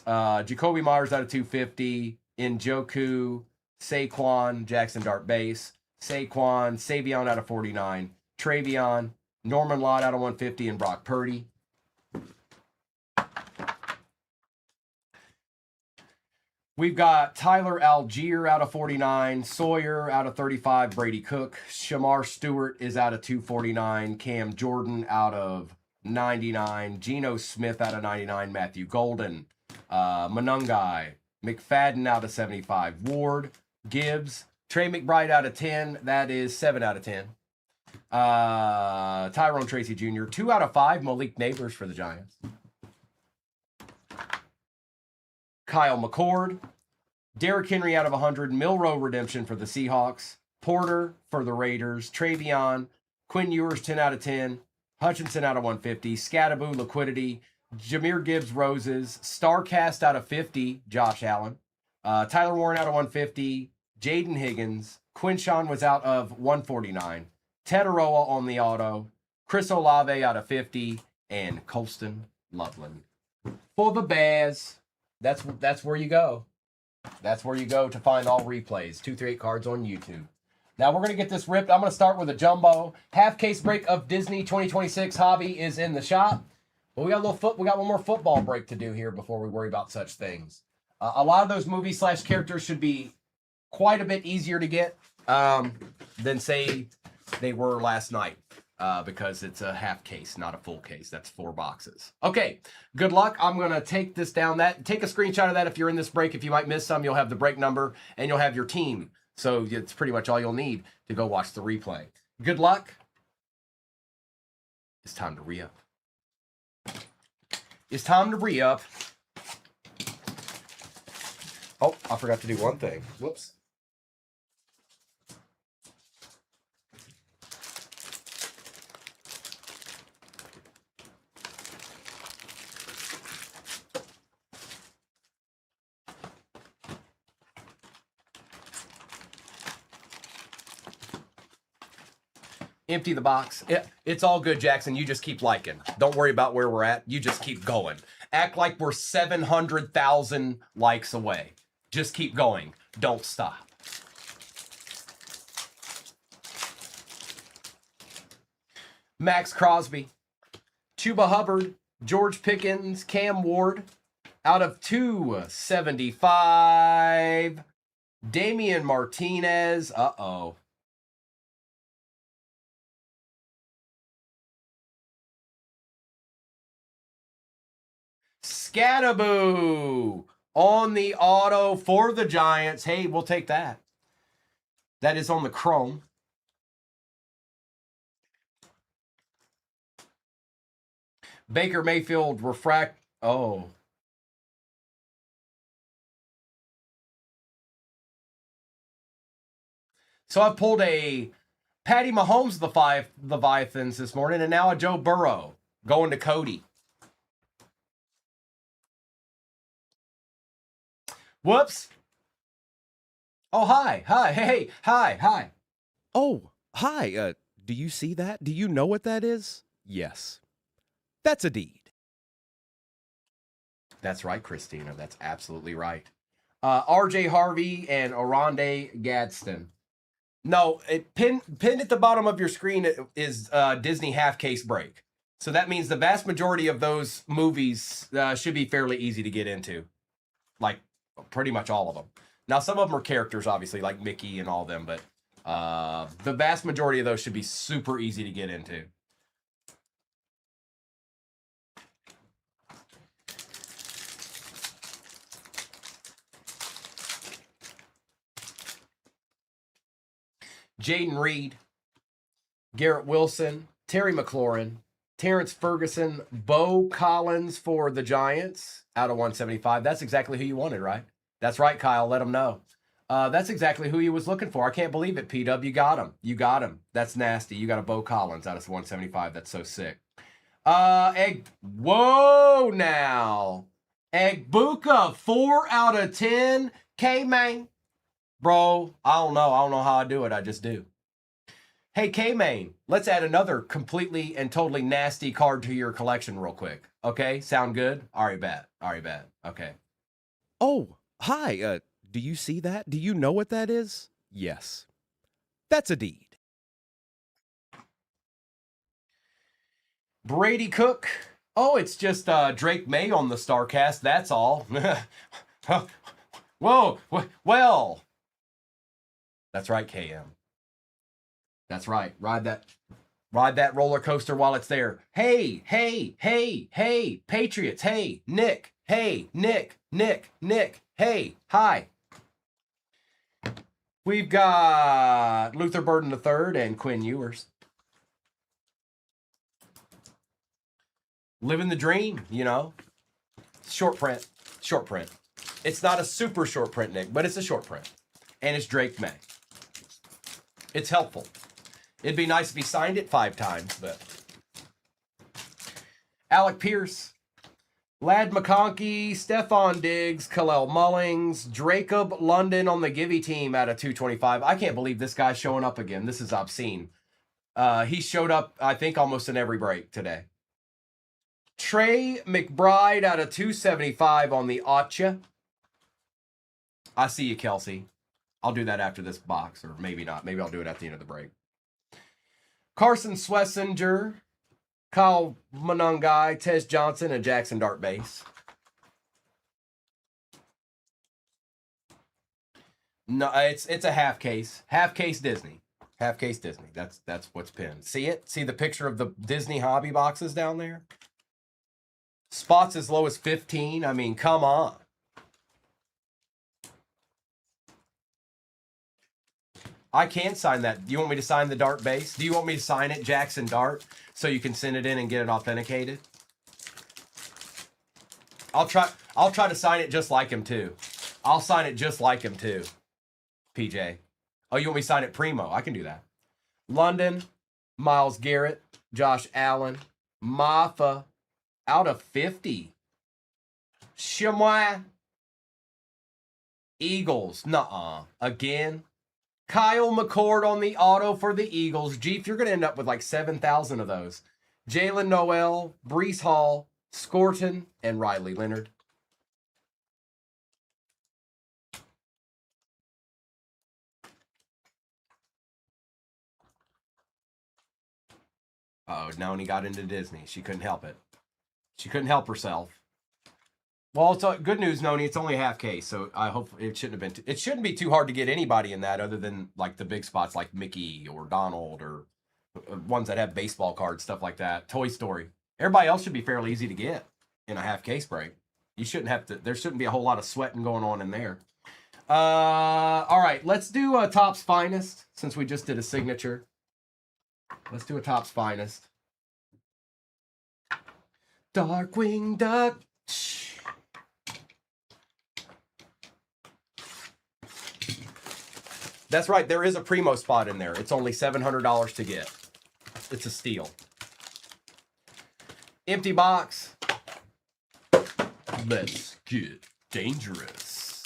Jacoby Myers out of 250, Njoku, Saquon, Jackson Dart base, Saquon, Savion out of 49, Travion, Norman Lott out of 150, and Brock Purdy. We've got Tyler Algier out of 49, Sawyer out of 35, Brady Cook, Shamar Stewart is out of 249, Cam Jordan out of 99, Geno Smith out of 99, Matthew Golden, Monungai, McFadden out of 75, Ward, Gibbs, Trey McBride out of 10, that is 7 out of 10. Tyrone Tracy Jr., 2 out of 5, Malik Neighbors for the Giants. Kyle McCord, Derrick Henry out of 100, Milroe redemption for the Seahawks, Porter for the Raiders, Travion, Quinn Ewers 10 out of 10, Hutchinson out of 150, Scattaboo liquidity, Jahmyr Gibbs roses, Starcast out of 50, Josh Allen, Tyler Warren out of 150, Jaden Higgins, Quinshawn was out of 149, Tetaroa on the auto, Chris Olave out of 50, and Colston Loveland. For the Bears. That's where you go. That's where you go to find all replays. 238 cards on YouTube. Now we're going to get this ripped. I'm going to start with a jumbo. Half case break of Disney 2026 Hobby is in the shop. But we got one more football break to do here before we worry about such things. A lot of those movies / characters should be quite a bit easier to get than say they were last night. Because it's a half case, not a full case. That's 4 boxes. Okay, good luck. I'm going to take this down. Take a screenshot of that if you're in this break. If you might miss some, you'll have the break number and you'll have your team. So it's pretty much all you'll need to go watch the replay. Good luck. It's time to re-up. It's time to re-up. Oh, I forgot to do one thing. Whoops. Empty the box. It's all good, Jackson. You just keep liking. Don't worry about where we're at. You just keep going. Act like we're 700,000 likes away. Just keep going. Don't stop. Max Crosby, Chuba Hubbard, George Pickens, Cam Ward, out of 275. Damian Martinez. Uh-oh. Scattaboo on the auto for the Giants. Hey, we'll take that. That is on the chrome. Baker Mayfield refract. Oh. So I've pulled a Patty Mahomes the Leviathans this morning, and now a Joe Burrow going to Cody. Whoops. Oh, hi. Hey, hi. Oh, hi. Do you see that? Do you know what that is? Yes. That's a deed. That's right, Christina. That's absolutely right. RJ Harvey and Oronde Gadsden. No, pinned at the bottom of your screen is Disney half case break. So that means the vast majority of those movies should be fairly easy to get into. Like, pretty much all of them. Now, some of them are characters, obviously, like Mickey and all of them, but the vast majority of those should be super easy to get into. Jaden Reed, Garrett Wilson, Terry McLaurin, Terrence Ferguson, Bo Collins for the Giants out of 175. That's exactly who you wanted, right? That's right, Kyle. Let him know. That's exactly who he was looking for. I can't believe it, P-Dub. You got him. You got him. That's nasty. You got a Bo Collins out of 175. That's so sick. Whoa, now. Egbuka, 4 out of 10. K-Main. Bro, I don't know. I don't know how I do it. I just do. Hey, K-Main, let's add another completely and totally nasty card to your collection real quick. Okay? Sound good? All right, bet. Okay. Oh, hi. Do you see that? Do you know what that is? Yes. That's a deed. Brady Cook. Oh, it's just Drake May on the StarCast. That's all. Whoa. Well. That's right, KM. That's right. Ride that roller coaster while it's there. Hey, Patriots. Hey, Nick. Hey, Nick. Hey, hi. We've got Luther Burden III and Quinn Ewers. Living the dream, you know. Short print. It's not a super short print, Nick, but it's a short print. And it's Drake May. It's helpful. It'd be nice if he signed it 5 times, but. Alec Pierce, Lad McConkey, Stephon Diggs, Khalil Mullings, Jacob London on the Givey team out of 225. I can't believe this guy's showing up again. This is obscene. He showed up, I think, almost in every break today. Trey McBride out of 275 on the Otcha. I see you, Kelsey. I'll do that after this box, or maybe not. Maybe I'll do it at the end of the break. Carson Swessinger, Kyle Monangai, Tez Johnson, and Jackson Dart base. No, it's a half case. Half case Disney. Half case Disney. That's what's pinned. See it? See the picture of the Disney hobby boxes down there? Spots as low as 15. I mean, come on. I can sign that. Do you want me to sign the Dart base? Do you want me to sign it, Jackson Dart, so you can send it in and get it authenticated? I'll try to sign it just like him too. I'll sign it just like him too. PJ. Oh, you want me to sign it Primo? I can do that. London, Myles Garrett, Josh Allen, Mafa out of 50. Chamois. Eagles. Nuh-uh. Again. Kyle McCord on the auto for the Eagles. Jeep, you're going to end up with like 7,000 of those. Jalen Noel, Breece Hall, Scorton, and Riley Leonard. Oh, Noni got into Disney. She couldn't help it. She couldn't help herself. Well, it's good news, Noni. It's only a half case, so I hope it shouldn't have been. It shouldn't be too hard to get anybody in that, other than like the big spots like Mickey or Donald or ones that have baseball cards, stuff like that. Toy Story. Everybody else should be fairly easy to get in a half case break. You shouldn't have to. There shouldn't be a whole lot of sweating going on in there. All right, let's do a Topps Finest since we just did a signature. Let's do a Topps Finest. Darkwing Duck. That's right. There is a Primo spot in there. It's only $700 to get. It's a steal. Empty box. Let's get dangerous.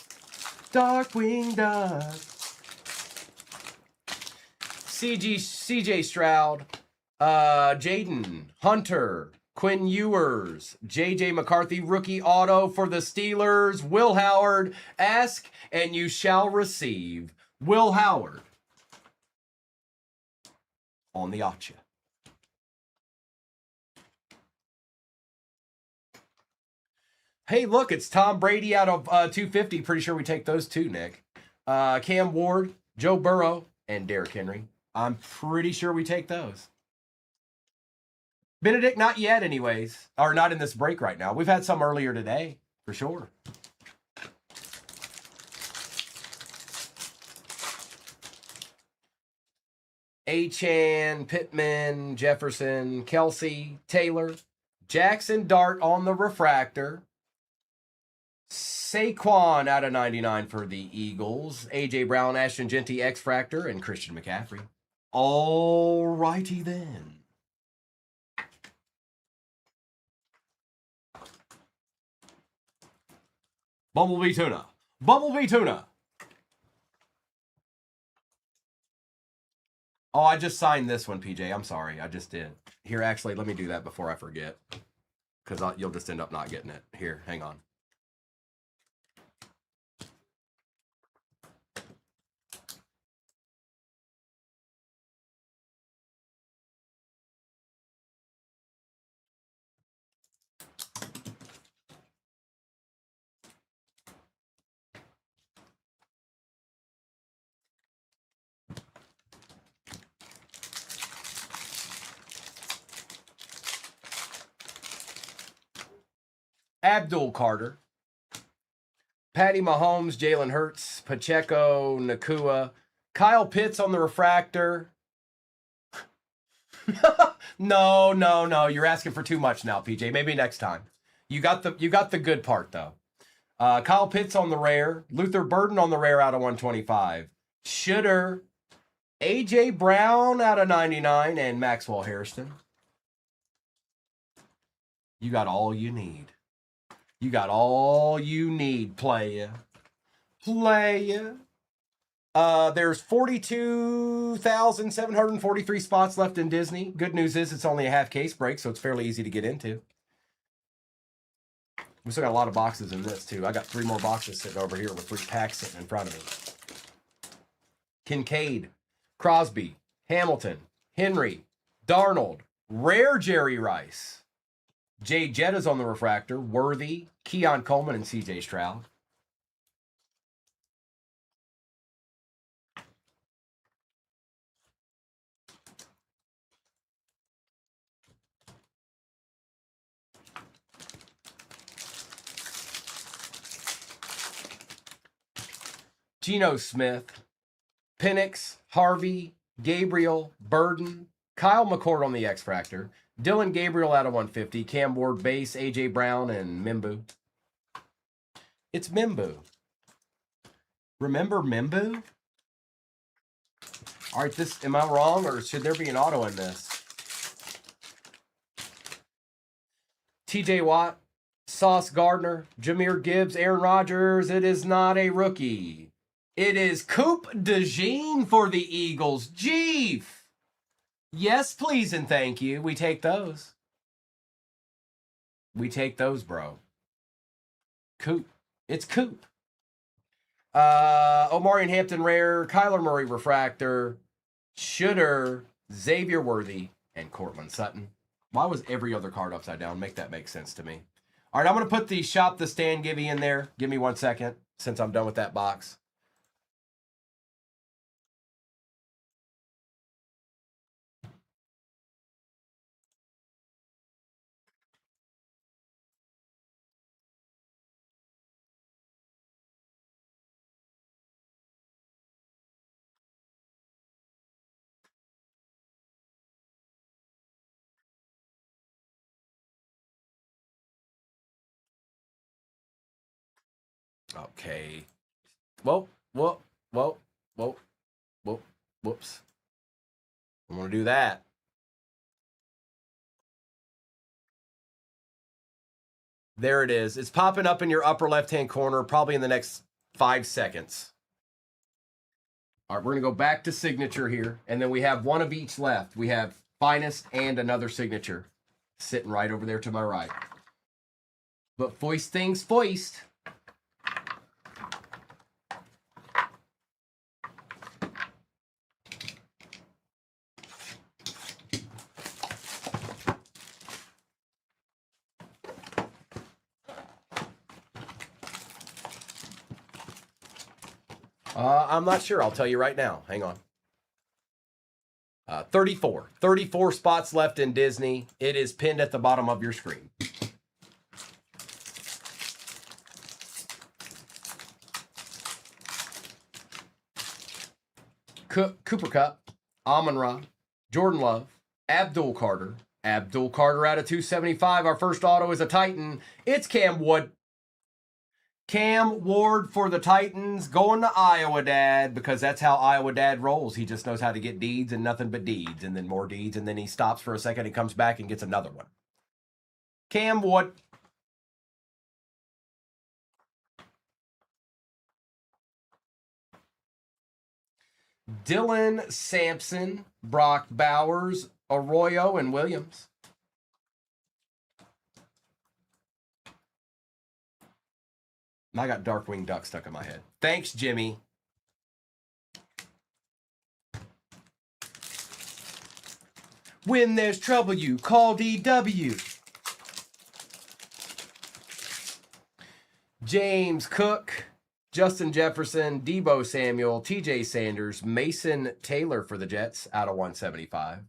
Darkwing Duck. CJ Stroud. Jaden Hunter. Quinn Ewers. JJ McCarthy rookie auto for the Steelers. Will Howard. Ask and you shall receive. Will Howard on the Acha. Hey, look, it's Tom Brady out of 250. Pretty sure we take those two, Nick. Cam Ward, Joe Burrow, and Derrick Henry. I'm pretty sure we take those. Benedict, not yet anyways. Or not in this break right now. We've had some earlier today, for sure. Achan, Pittman, Jefferson, Kelsey, Taylor, Jackson Dart on the refractor. Saquon out of 99 for the Eagles. A.J. Brown, Ashton Genty, X-Fractor, and Christian McCaffrey. All righty then. Bumblebee Tuna. Bumblebee Tuna. Oh, I just signed this one, PJ. I'm sorry. I just did. Here, actually, let me do that before I forget. Because you'll just end up not getting it. Here, hang on. Abdul Carter, Patty Mahomes, Jalen Hurts, Pacheco, Nakua, Kyle Pitts on the refractor. No. You're asking for too much now, PJ. Maybe next time. You got the good part though. Kyle Pitts on the rare, Luther Burden on the rare out of 125. Shooter, AJ Brown out of 99, and Maxwell Hairston. You got all you need. You got all you need, playa. Playa. There's 42,743 spots left in Disney. Good news is it's only a half case break, so it's fairly easy to get into. We still got a lot of boxes in this, too. I got 3 more boxes sitting over here with 3 packs sitting in front of me. Kincaid, Crosby, Hamilton, Henry, Darnold, rare Jerry Rice. Jay Jetta's on the refractor, Worthy, Keon Coleman, and CJ Stroud. Geno Smith, Penix, Harvey, Gabriel, Burden, Kyle McCord on the X-Fractor, Dylan Gabriel out of 150, Cam Ward base, A.J. Brown, and Mimbu. It's Mimbu. Remember Mimbu? All right, am I wrong, or should there be an auto in this? T.J. Watt, Sauce Gardner, Jahmyr Gibbs, Aaron Rodgers. It is not a rookie. It is Coop DeJean for the Eagles. Jeef. Yes, please, and thank you. We take those. We take those, bro. Coop. It's Coop. Omarion Hampton Rare, Kyler Murray Refractor, Shooter, Xavier Worthy, and Cortland Sutton. Why was every other card upside down? Make that make sense to me. All right, I'm going to put the Shop the Stand Givey in there. Give me 1 second since I'm done with that box. Okay. Whoa. Whoops. I'm going to do that. There it is. It's popping up in your upper left-hand corner probably in the next 5 seconds. All right, we're going to go back to signature here, and then we have one of each left. We have Finest and another signature sitting right over there to my right. But foist things foist. I'm not sure. I'll tell you right now. Hang on. 34. 34 spots left in Disney. It is pinned at the bottom of your screen. Cooper Cup, Amon-Ra, Jordan Love, Abdul Carter. Abdul Carter out of 275. Our first auto is a Titan. It's Cam Wood. Cam Ward for the Titans, going to Iowa Dad, because that's how Iowa Dad rolls. He just knows how to get deeds and nothing but deeds, and then more deeds, and then he stops for a second, he comes back and gets another one. Cam Ward. Dylan Sampson, Brock Bowers, Arroyo, and Williams. I got Darkwing Duck stuck in my head. Thanks, Jimmy. When there's trouble, you call DW. James Cook, Justin Jefferson, Debo Samuel, TJ Sanders, Mason Taylor for the Jets out of 175.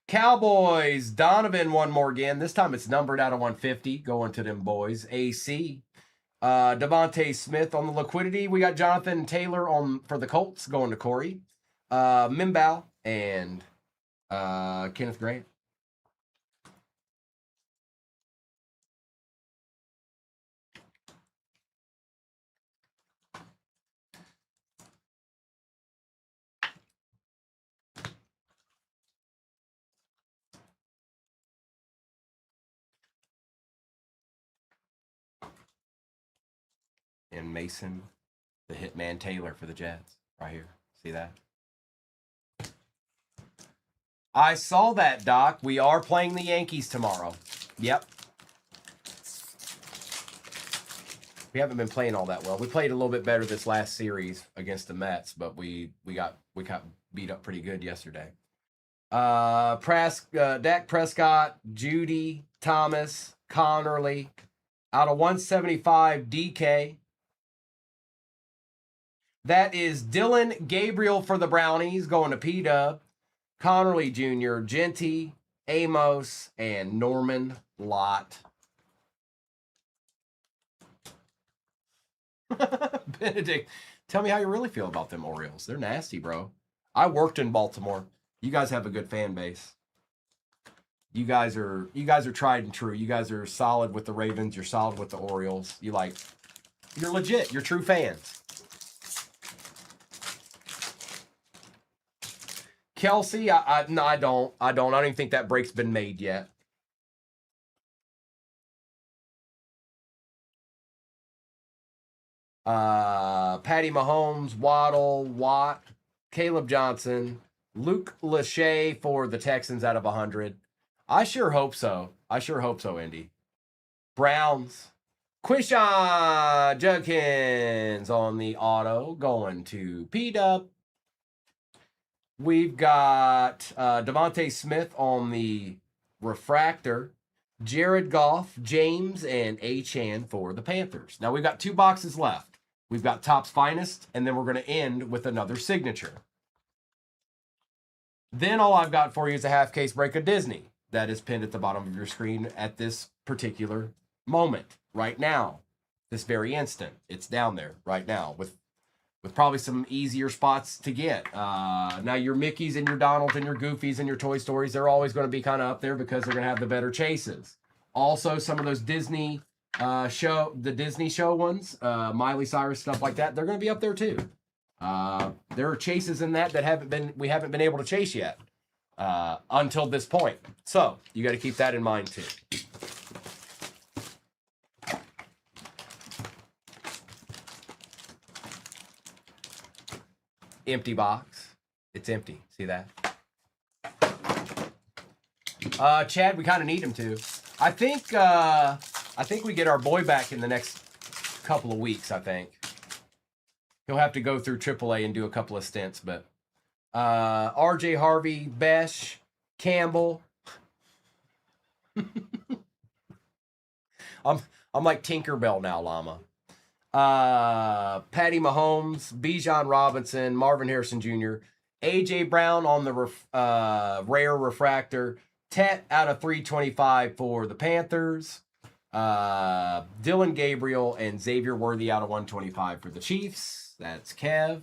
Cowboys, Donovan one more again. This time it's numbered out of 150. Going to them boys. AC. Devontae Smith on the liquidity. We got Jonathan Taylor on for the Colts going to Corey. Mimbow and Kenneth Grant. And Mason, the Hitman Taylor for the Jets. Right here. See that? I saw that, Doc. We are playing the Yankees tomorrow. Yep. We haven't been playing all that well. We played a little bit better this last series against the Mets, but we got beat up pretty good yesterday. Dak Prescott, Judy, Thomas, Connerly, out of 175, DK. That is Dylan Gabriel for the Brownies going to P-Dub, Connerly Jr., Genty, Amos, and Norman Lott. Benedict, tell me how you really feel about them Orioles. They're nasty, bro. I worked in Baltimore. You guys have a good fan base. You guys are tried and true. You guys are solid with the Ravens. You're solid with the Orioles. You're legit. You're true fans. Kelsey, no, I don't. I don't even think that break's been made yet. Patty Mahomes, Waddle, Watt, Caleb Johnson, Luke Lachey for the Texans out of 100. I sure hope so. Indy. Browns, Quishon Judkins on the auto going to P-Dub. We've got Devontae Smith on the refractor, Jared Goff, James, and A-Chan for the Panthers. Now we've got 2 boxes left. We've got Topps Finest, and then we're going to end with another signature. Then all I've got for you is a half case break of Disney that is pinned at the bottom of your screen at this particular moment, right now, this very instant. It's down there right now with probably some easier spots to get. Now your Mickeys and your Donalds and your Goofies and your Toy Stories, they're always going to be kind of up there because they're going to have the better chases. Also, some of those Disney Disney show ones, Miley Cyrus, stuff like that, they're going to be up there too. There are chases in that we haven't been able to chase yet until this point. So you got to keep that in mind too. Empty box. It's empty. See that? Chad, we kind of need him to. I think we get our boy back in the next couple of weeks, I think. He'll have to go through AAA and do a couple of stints, but RJ Harvey, Besh, Campbell. I'm like Tinkerbell now, Llama. Patty Mahomes, Bijan Robinson, Marvin Harrison Jr., AJ Brown on the rare refractor, Tet out of 325 for the Panthers, Dylan Gabriel and Xavier Worthy out of 125 for the Chiefs. That's Kev.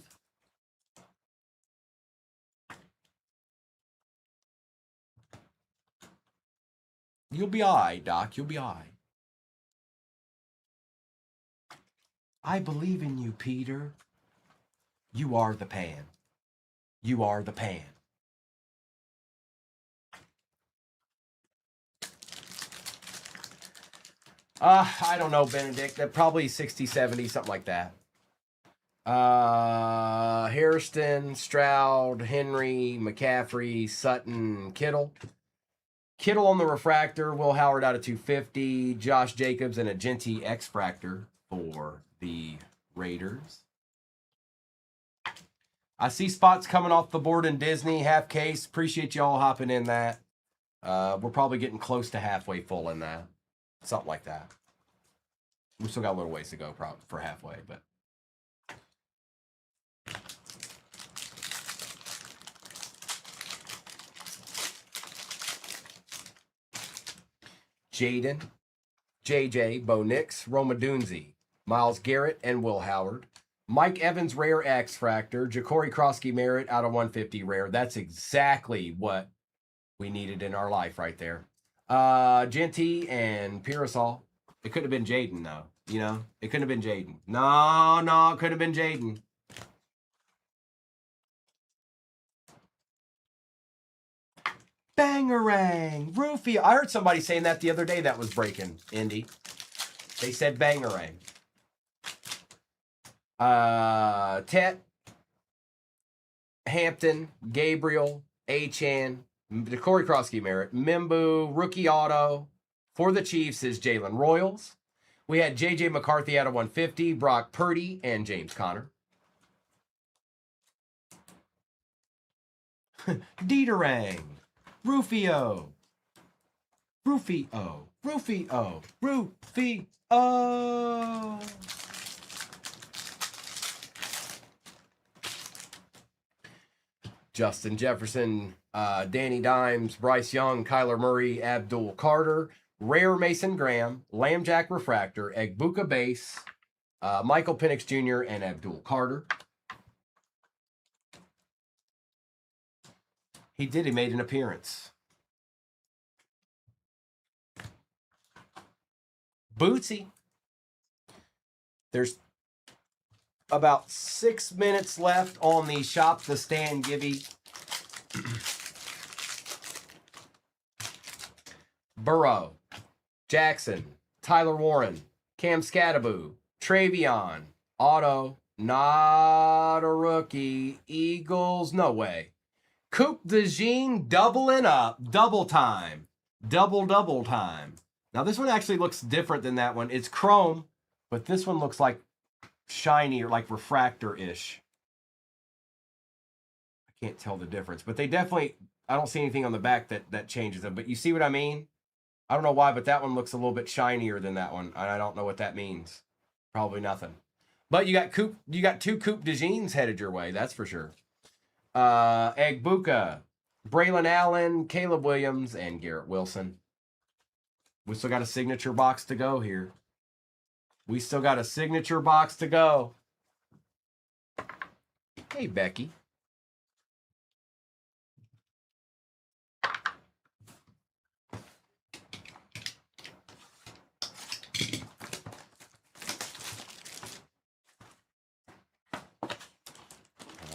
You'll be all right, Doc. You'll be all right. I believe in you, Peter. You are the pan. You are the pan. I don't know, Benedict. Probably 60, 70, something like that. Hairston, Stroud, Henry, McCaffrey, Sutton, Kittle. Kittle on the refractor. Will Howard out of 250. Josh Jacobs and a Genty X-Fractor for the Raiders. I see spots coming off the board in Disney. Half case. Appreciate y'all hopping in that. We're probably getting close to halfway full in that. Something like that. We still got a little ways to go for halfway, but. Jaden, JJ, Bo Nix, Roma Dunzi, Miles Garrett, and Will Howard. Mike Evans, rare X Fractor. Ja'Cory Krosky Merritt out of 150 rare. That's exactly what we needed in our life right there. Genty and Pirasol. It could have been Jaden, though. You know, it couldn't have been Jaden. No, it could have been Jaden. Bangarang. Roofie. I heard somebody saying that the other day that was breaking, Indy. They said Bangarang. Tet, Hampton, Gabriel, Achan, Corey Krosky Merritt, Mimbu, rookie auto. For the Chiefs is Jalen Royals. We had J.J. McCarthy out of 150, Brock Purdy, and James Conner. Dieterang, Rufio, Rufio, Rufio, Rufio. Justin Jefferson, Danny Dimes, Bryce Young, Kyler Murray, Abdul Carter, Rare Mason Graham, Lambjack Refractor, Egbuka Base, Michael Penix Jr., and Abdul Carter. He did. He made an appearance. Bootsy. There's about 6 minutes left on the Shop the Stand Gibby. Burrow, Jackson, Tyler Warren, Cam Scattaboo, Travion, Otto, not a rookie, Eagles, no way. Coop DeJean doubling up, double time, double time. Now this one actually looks different than that one. It's chrome, but this one looks like shiny or like refractor-ish. I can't tell the difference, but they definitely, I don't see anything on the back that changes them, but you see what I mean? I don't know why, but that one looks a little bit shinier than that one. I don't know what that means. Probably nothing. But you got two Coop DeJeans headed your way, that's for sure. Egbuka, Braylon Allen, Caleb Williams, and Garrett Wilson. We still got a signature box to go here. We still got a signature box to go. Hey, Becky.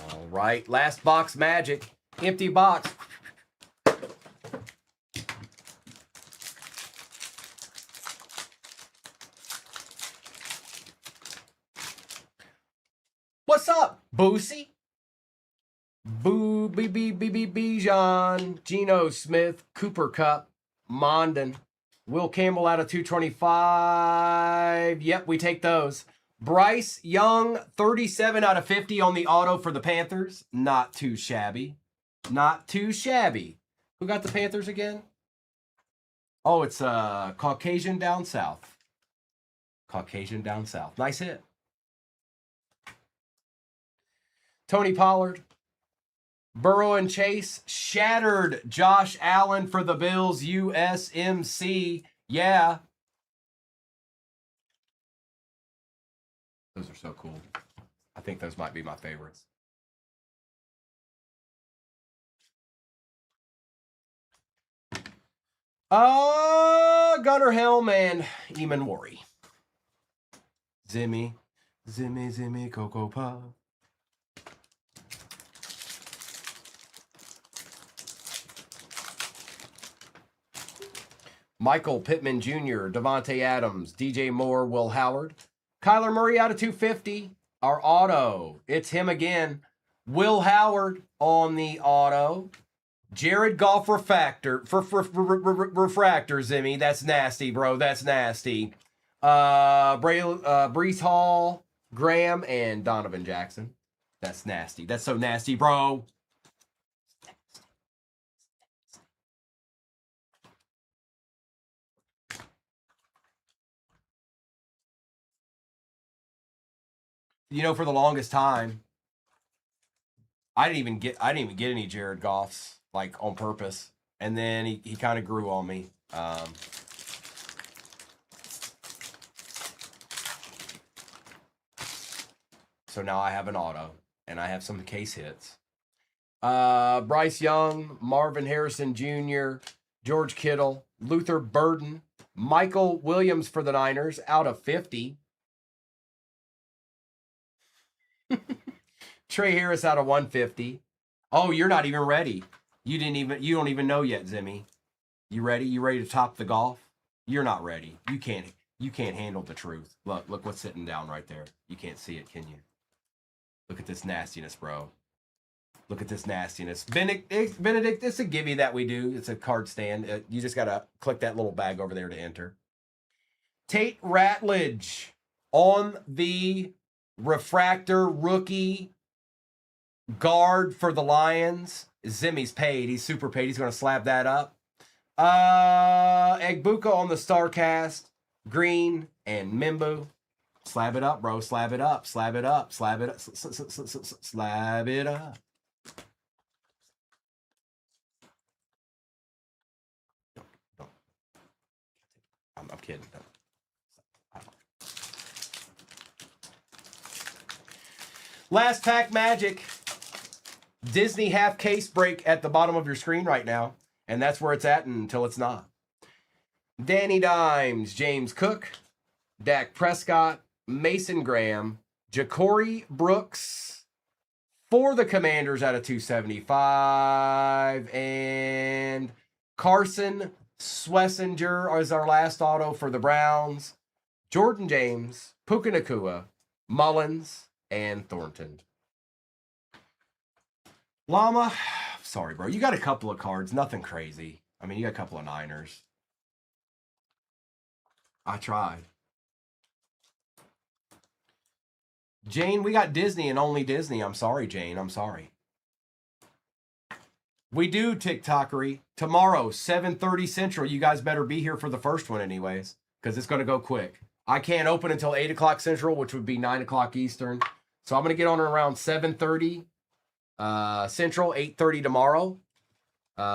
All right, last box magic. Empty box. What's up, Boosie? Bijan, Geno Smith, Cooper Kupp, Mondon, Will Campbell out of 225. Yep, we take those. Bryce Young, 37 out of 50 on the auto for the Panthers. Not too shabby. Not too shabby. Who got the Panthers again? Oh, it's Caucasian down south. Caucasian down south. Nice hit. Tony Pollard, Burrow and Chase, shattered Josh Allen for the Bills, USMC. Yeah. Those are so cool. I think those might be my favorites. Gunnar Helm and Eamon Worry. Zimmy, Cocoa Puff. Michael Pittman Jr., Devontae Adams, DJ Moore, Will Howard. Kyler Murray out of 250. Our auto. It's him again. Will Howard on the auto. Jared Goff refractor. Refractor, Zimmy. That's nasty, bro. That's nasty. Brees Hall, Graham, and Donovan Jackson. That's nasty. That's so nasty, bro. You know, for the longest time, I didn't even get any Jared Goffs, like, on purpose. And then he kind of grew on me. So now I have an auto, and I have some case hits. Bryce Young, Marvin Harrison Jr., George Kittle, Luther Burden, Michael Williams for the Niners out of 50. Trey Harris out of 150. Oh, you're not even ready. You don't even know yet, Zimmy. You ready? You ready to top the golf? You're not ready. You can't handle the truth. Look what's sitting down right there. You can't see it, can you? Look at this nastiness, bro. Look at this nastiness. Benedict, it's a gimme that we do. It's a card stand. You just got to click that little bag over there to enter. Tate Ratledge on the refractor rookie guard for the Lions. Zimmy's paid. He's super paid. He's going to slab that up. Egbuka on the StarCast. Green and Mimbu. Slab it up, bro. Slab it up. Slab it up. Slab it up. Slab it up. I'm kidding. Last pack magic. Disney half case break at the bottom of your screen right now. And that's where it's at until it's not. Danny Dimes, James Cook, Dak Prescott, Mason Graham, Ja'Cory Brooks for the Commanders out of 275. And Carson Schlesinger is our last auto for the Browns. Jordan James, Puka Nacua, Mullins, and Thornton. Llama, sorry, bro. You got a couple of cards. Nothing crazy. I mean, you got a couple of Niners. I tried. Jane, we got Disney and only Disney. I'm sorry, Jane. I'm sorry. We do TikTokery. Tomorrow, 7:30 Central. You guys better be here for the first one anyways, because it's going to go quick. I can't open until 8 o'clock Central, which would be 9 o'clock Eastern. So I'm going to get on around 7:30 Central, 8:30 tomorrow,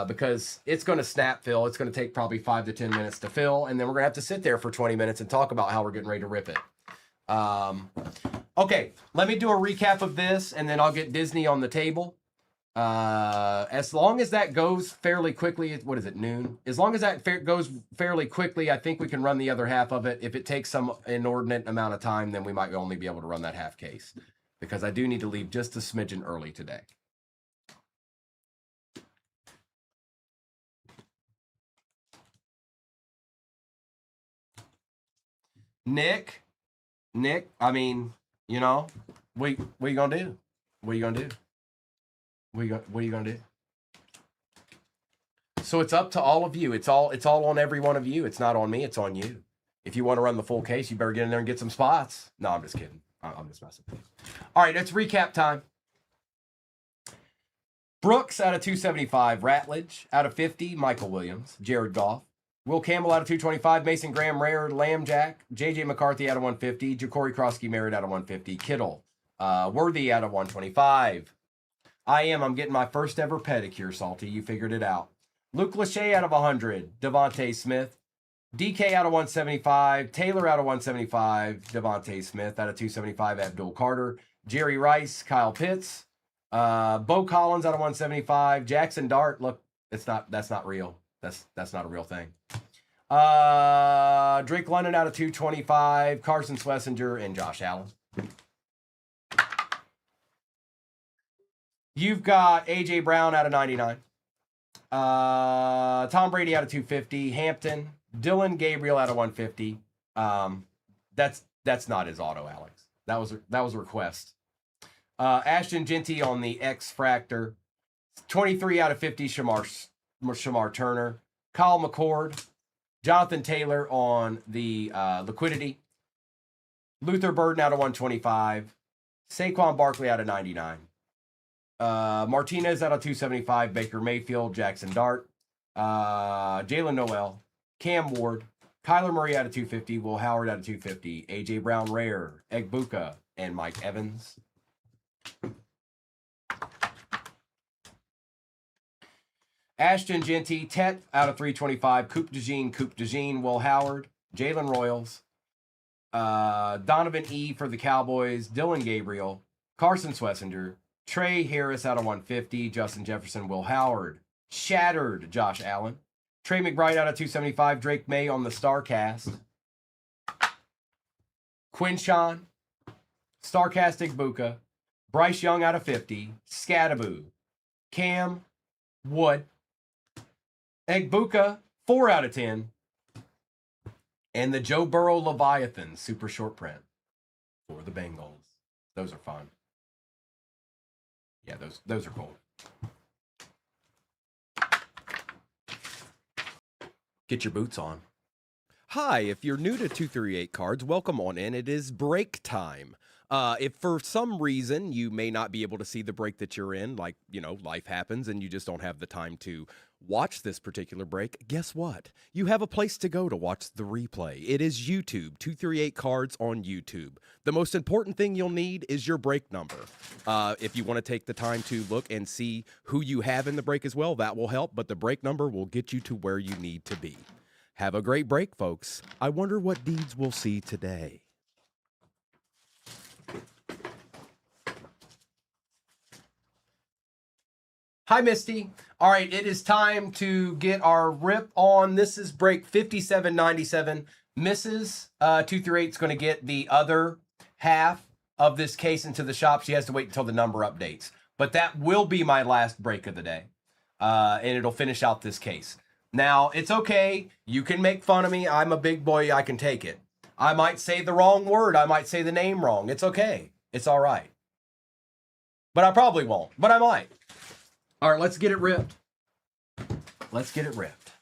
because it's going to snap fill. It's going to take probably 5 to 10 minutes to fill, and then we're going to have to sit there for 20 minutes and talk about how we're getting ready to rip it. Okay, let me do a recap of this, and then I'll get Disney on the table. As long as that goes fairly quickly, what is it, noon? As long as that goes fairly quickly, I think we can run the other half of it. If it takes some inordinate amount of time, then we might only be able to run that half case, because I do need to leave just a smidgen early today. Nick, I mean, you know, what are you gonna do? What are you gonna do? What are you gonna do? So it's up to all of you. It's all on every one of you. It's not on me. It's on you. If you want to run the full case, you better get in there and get some spots. No, I'm just kidding. I'm just messing. All right, it's recap time. Brooks out of 275. Ratledge out of 50. Michael Williams. Jared Goff. Will Campbell out of 225. Mason Graham, Rare, Lamb Jack. J.J. McCarthy out of 150. Ja'Cory Krosky Merritt out of 150. Kittle. Worthy out of 125. I'm getting my first ever pedicure, Salty. You figured it out. Luke Lachey out of 100. Devontae Smith. DK out of 175. Taylor out of 175. Devontae Smith out of 275. Abdul Carter. Jerry Rice. Kyle Pitts. Bo Collins out of 175. Jackson Dart. Look, that's not real. That's not a real thing. Drake London out of 225. Carson Schlesinger and Josh Allen. You've got A.J. Brown out of 99. Tom Brady out of 250. Hampton. Dylan Gabriel out of 150. That's not his auto, Alex. That was a request. Ashton Genty on the X Fractor. 23 out of 50. Shamar Turner. Kyle McCord. Jonathan Taylor on the Liquidity. Luther Burden out of 125. Saquon Barkley out of 99. Martinez out of 275. Baker Mayfield. Jackson Dart. Jalen Noel. Cam Ward. Kyler Murray out of 250. Will Howard out of 250. A.J. Brown Rare. Egbuka. And Mike Evans. Ashton Genty. Tet out of 325. Coop DeJean. Will Howard. Jalen Royals. Donovan E. for the Cowboys. Dylan Gabriel. Carson Swessinger, Trey Harris out of 150, Justin Jefferson, Will Howard, Shattered, Josh Allen, Trey McBride out of 275, Drake May on the StarCast, Quinshawn, StarCast Igbuka, Bryce Young out of 50, Scattaboo, Cam, Wood, Igbuka, 4 out of 10, and the Joe Burrow Leviathan super short print for the Bengals. Those are fun. Yeah, those are cool. Get your boots on. Hi, if you're new to 238 Cards, welcome on in. It is break time. If for some reason you may not be able to see the break that you're in, like, life happens and you just don't have the time to watch this particular break, guess what? You have a place to go to watch the replay. It is YouTube, 238 Cards on YouTube. The most important thing you'll need is your break number. If you want to take the time to look and see who you have in the break as well, that will help, but the break number will get you to where you need to be. Have a great break, folks. I wonder what deeds we'll see today. Hi, Misty. All right, it is time to get our rip on. This is break 5797. Mrs. 238 is going to get the other half of this case into the shop. She has to wait until the number updates. But that will be my last break of the day. And it'll finish out this case. Now, it's okay. You can make fun of me. I'm a big boy. I can take it. I might say the wrong word. I might say the name wrong. It's okay. It's all right. But I probably won't. But I might. All right, let's get it ripped. Let's get it ripped.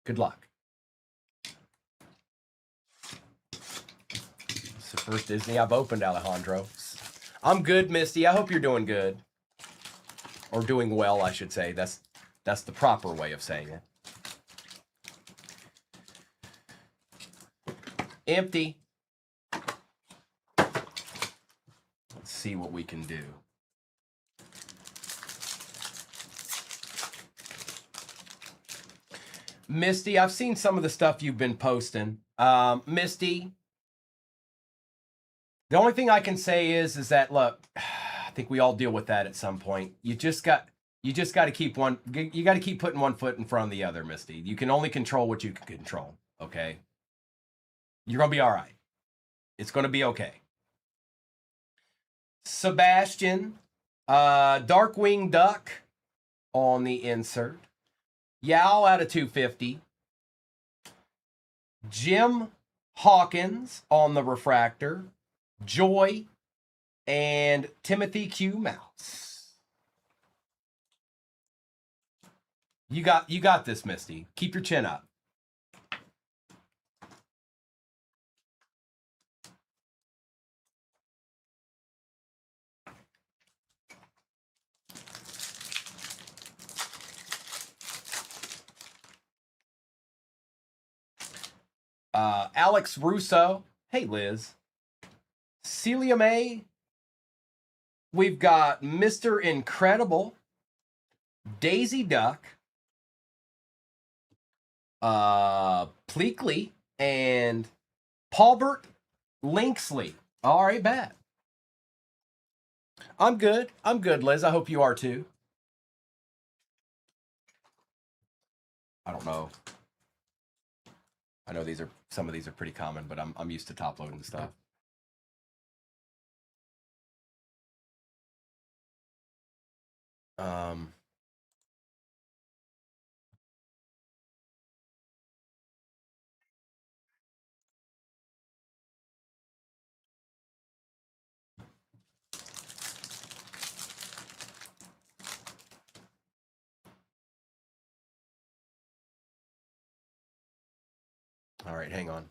Good luck. It's the first Disney I've opened, Alejandro. I'm good, Misty. I hope you're doing good. Or doing well, I should say. That's the proper way of saying it. Empty. Let's see what we can do. Misty, I've seen some of the stuff you've been posting. Misty, the only thing I can say is that, look, I think we all deal with that at some point. You just got to keep putting one foot in front of the other, Misty. You can only control what you can control, okay? You're going to be all right. It's going to be okay. Sebastian, Darkwing Duck on the insert. Yao out of 250. Jim Hawkins on the refractor. Joy and Timothy Q. Mouse. You got this, Misty. Keep your chin up. Alex Russo. Hey, Liz. Celia May. We've got Mr. Incredible. Daisy Duck. Pleakley. And Paulbert Linksley. All right, bad. I'm good. I'm good, Liz. I hope you are too. I don't know. I know some of these are pretty common, but I'm used to top loading stuff. All right, hang on.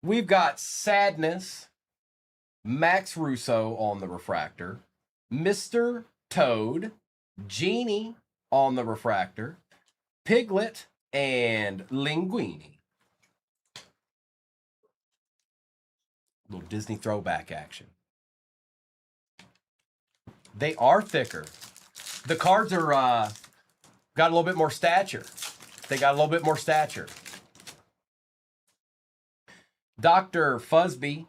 We've got Sadness, Max Russo on the refractor, Mr. Toad, Genie on the refractor, Piglet, and Linguini. Little Disney throwback action. They are thicker. The cards are got a little bit more stature. They got a little bit more stature. Dr. Fuzzby.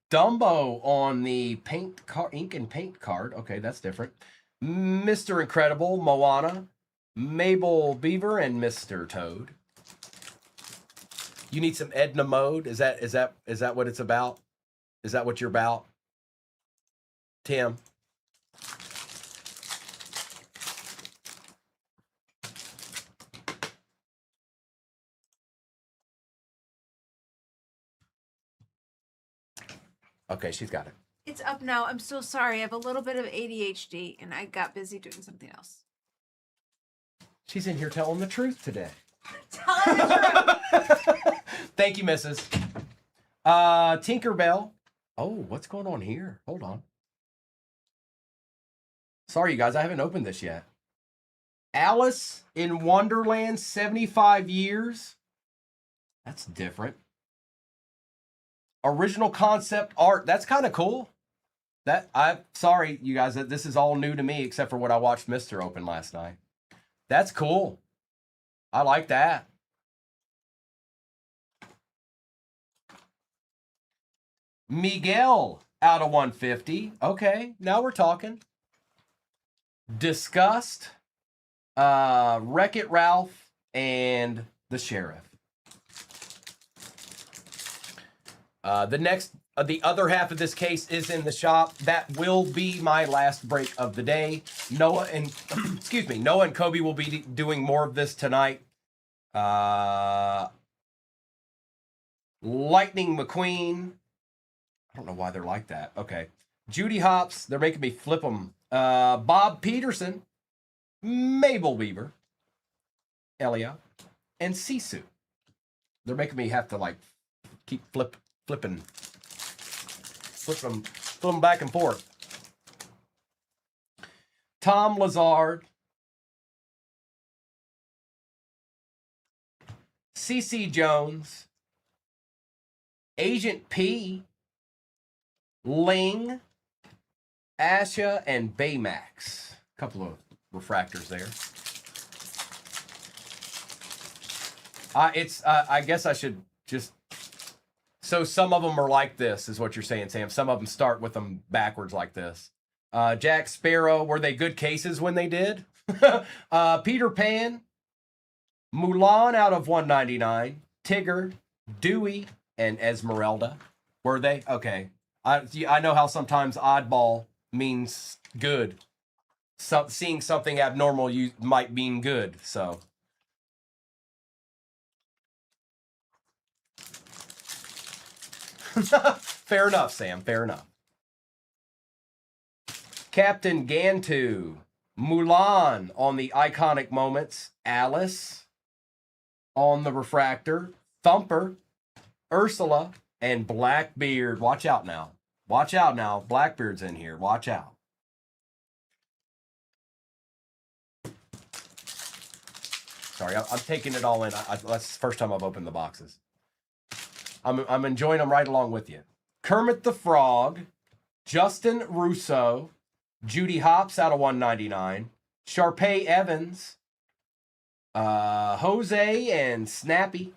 Dumbo on the ink and paint card. Okay, that's different. Mr. Incredible, Moana, Mabel Beaver, and Mr. Toad. You need some Edna mode. Is that what it's about? Is that what you're about, Tim? Okay, she's got it. It's up now. I'm so sorry. I have a little bit of ADHD and I got busy doing something else. She's in here telling the truth today. Telling the truth. Thank you, Mrs. Tinkerbell. Oh, what's going on here? Hold on. Sorry, you guys. I haven't opened this yet. Alice in Wonderland, 75 years. That's different. Original concept art. That's kind of cool. Sorry, you guys, that this is all new to me except for what I watched Mr. open last night. That's cool. I like that. Miguel out of 150. Okay, now we're talking. Disgust, Wreck-It Ralph, and the Sheriff. The other half of this case is in the shop. That will be my last break of the day. Noah and excuse me, Noah and Kobe will be doing more of this tonight. Lightning McQueen. I don't know why they're like that. Okay. Judy Hopps. They're making me flip them. Bob Peterson. Mabel Weaver. Elia. And Sisu. They're making me have to like keep flipping. Flip them back and forth. Tom Lazard. CC Jones. Agent P. Ling. Asha and Baymax. A couple of refractors there. I guess I should just... So some of them are like this, is what you're saying, Sam. Some of them start with them backwards like this. Jack Sparrow, were they good cases when they did? Peter Pan, Mulan out of 199, Tigger, Dewey, and Esmeralda. Were they? Okay. I know how sometimes oddball means good. Seeing something abnormal might mean good, so... Fair enough, Sam. Fair enough. Captain Gantu. Mulan on the iconic moments. Alice on the refractor. Thumper. Ursula. And Blackbeard. Watch out now. Watch out now. Blackbeard's in here. Watch out. Sorry, I'm taking it all in. That's the first time I've opened the boxes. I'm enjoying them right along with you. Kermit the Frog, Justin Russo, Judy Hopps out of 199, Sharpay Evans, Jose and Snappy.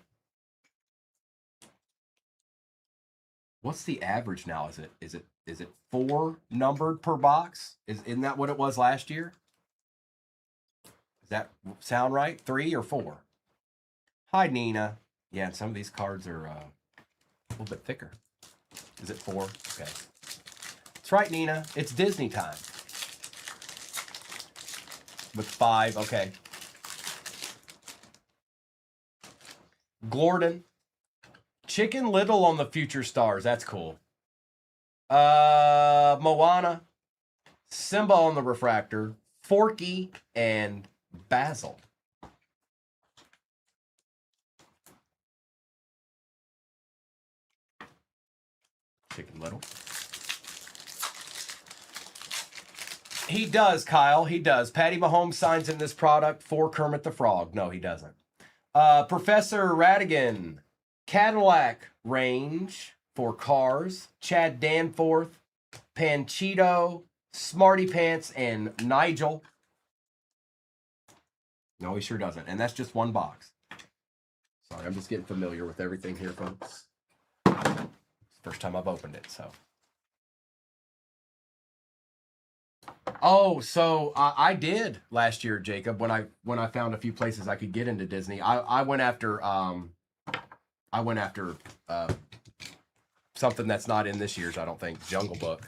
What's the average now? Is it 4 numbered per box? Isn't that what it was last year? Does that sound right? 3 or 4? Hi, Nina. Yeah, some of these cards are a little bit thicker. Is it 4? Okay. That's right, Nina. It's Disney time. With 5, okay. Glorden. Chicken Little on the Future Stars. That's cool. Moana. Simba on the refractor. Forky and Basil. Chicken Little. He does, Kyle. He does. Patty Mahomes signs in this product for Kermit the Frog. No, he doesn't. Professor Radigan, Cadillac range for cars. Chad Danforth, Panchito, Smarty Pants, and Nigel. No, he sure doesn't. And that's just one box. Sorry, I'm just getting familiar with everything here, folks. It's the first time I've opened it, so. Oh, so I did last year, Jacob, when I found a few places I could get into Disney. I went after something that's not in this year's, I don't think, Jungle Book.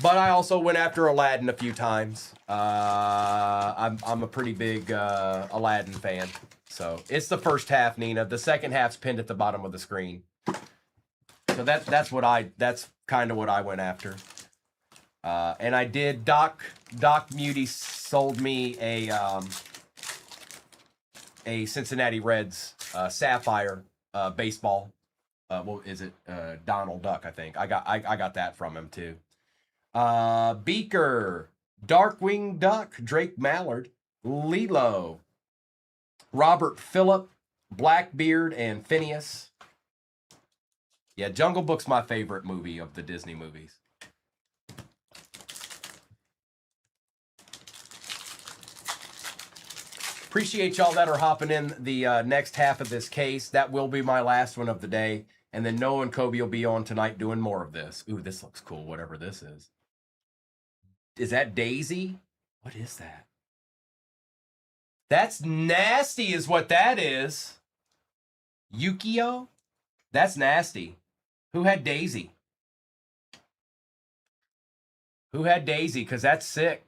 But I also went after Aladdin a few times. I'm a pretty big Aladdin fan. So it's the first half, Nina. The second half's pinned at the bottom of the screen. So that's kind of what I went after. And I did. Doc Muty sold me a Cincinnati Reds Sapphire baseball. What is it? Donald Duck, I think. I got that from him too. Beaker, Darkwing Duck, Drake Mallard, Lilo, Robert Phillip, Blackbeard, and Phineas. Yeah, Jungle Book's my favorite movie of the Disney movies. Appreciate y'all that are hopping in the next half of this case. That will be my last one of the day. And then Noah and Kobe will be on tonight doing more of this. Ooh, this looks cool, whatever this is. Is that Daisy? What is that? That's nasty is what that is. Yukio? That's nasty. Who had Daisy? Who had Daisy? Because that's sick.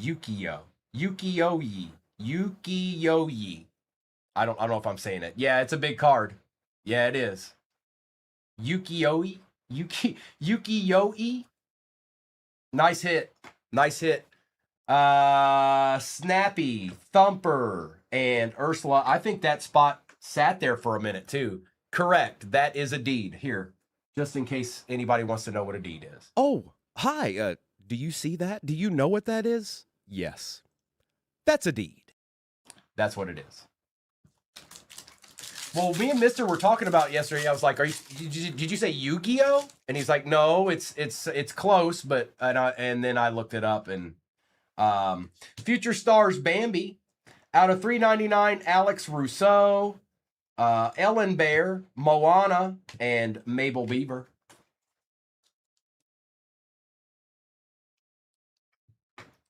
Yukio. Yukioyi. Yukioyi. I don't know if I'm saying it. Yeah, it's a big card. Yeah, it is. Yukioyi. Yukioyi. Nice hit. Nice hit. Snappy, Thumper, and Ursula. I think that spot sat there for a minute too. Correct. That is a deed. Here, just in case anybody wants to know what a deed is. Oh, hi. Do you see that? Do you know what that is? Yes. That's a deed. That's what it is. Well, me and Mister were talking about yesterday. I was like, did you say Yu-Gi-Oh? And he's like, no, it's close, but and then I looked it up and Future Stars Bambi out of $3.99, Alex Rousseau, Ellen Bear, Moana, and Mabel Beaver.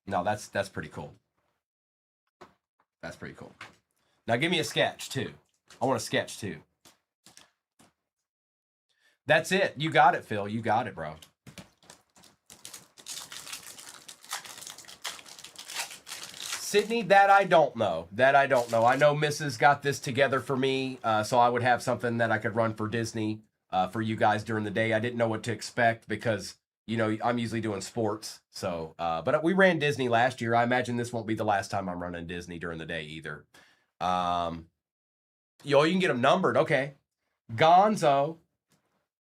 No, that's pretty cool. That's pretty cool. Now give me a sketch too. I want a sketch too. That's it. You got it, Phil. You got it, bro. Sydney, that I don't know. That I don't know. I know Mrs. got this together for me, so I would have something that I could run for Disney for you guys during the day. I didn't know what to expect because, you know, I'm usually doing sports. So, but we ran Disney last year. I imagine this won't be the last time I'm running Disney during the day either. You can get them numbered. Okay. Gonzo,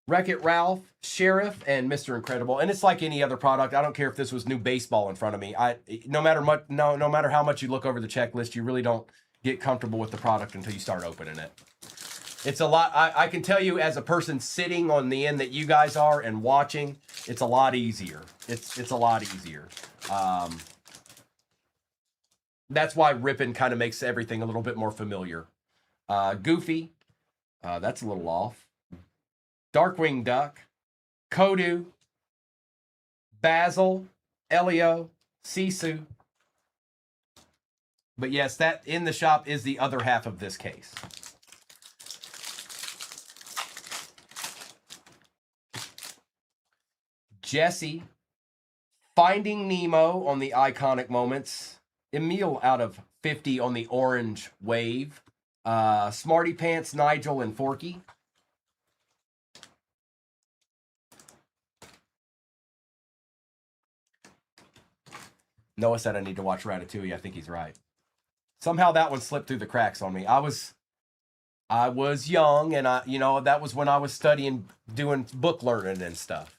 Wreck-It Ralph, Sheriff, and Mr. Incredible. And it's like any other product. I don't care if this was new baseball in front of me. No matter how much you look over the checklist, you really don't get comfortable with the product until you start opening it. It's a lot. I can tell you as a person sitting on the end that you guys are and watching, it's a lot easier. It's a lot easier. That's why ripping kind of makes everything a little bit more familiar. Goofy, that's a little off. Darkwing Duck, Kodu, Basil, Elio, Sisu. But yes, that in the shop is the other half of this case. Jesse, Finding Nemo on the iconic moments. Emil out of 50 on the orange wave. Smarty Pants, Nigel, and Forky. Noah said I need to watch Ratatouille. I think he's right. Somehow that one slipped through the cracks on me. I was I was young, and that was when I was studying, doing book learning and stuff.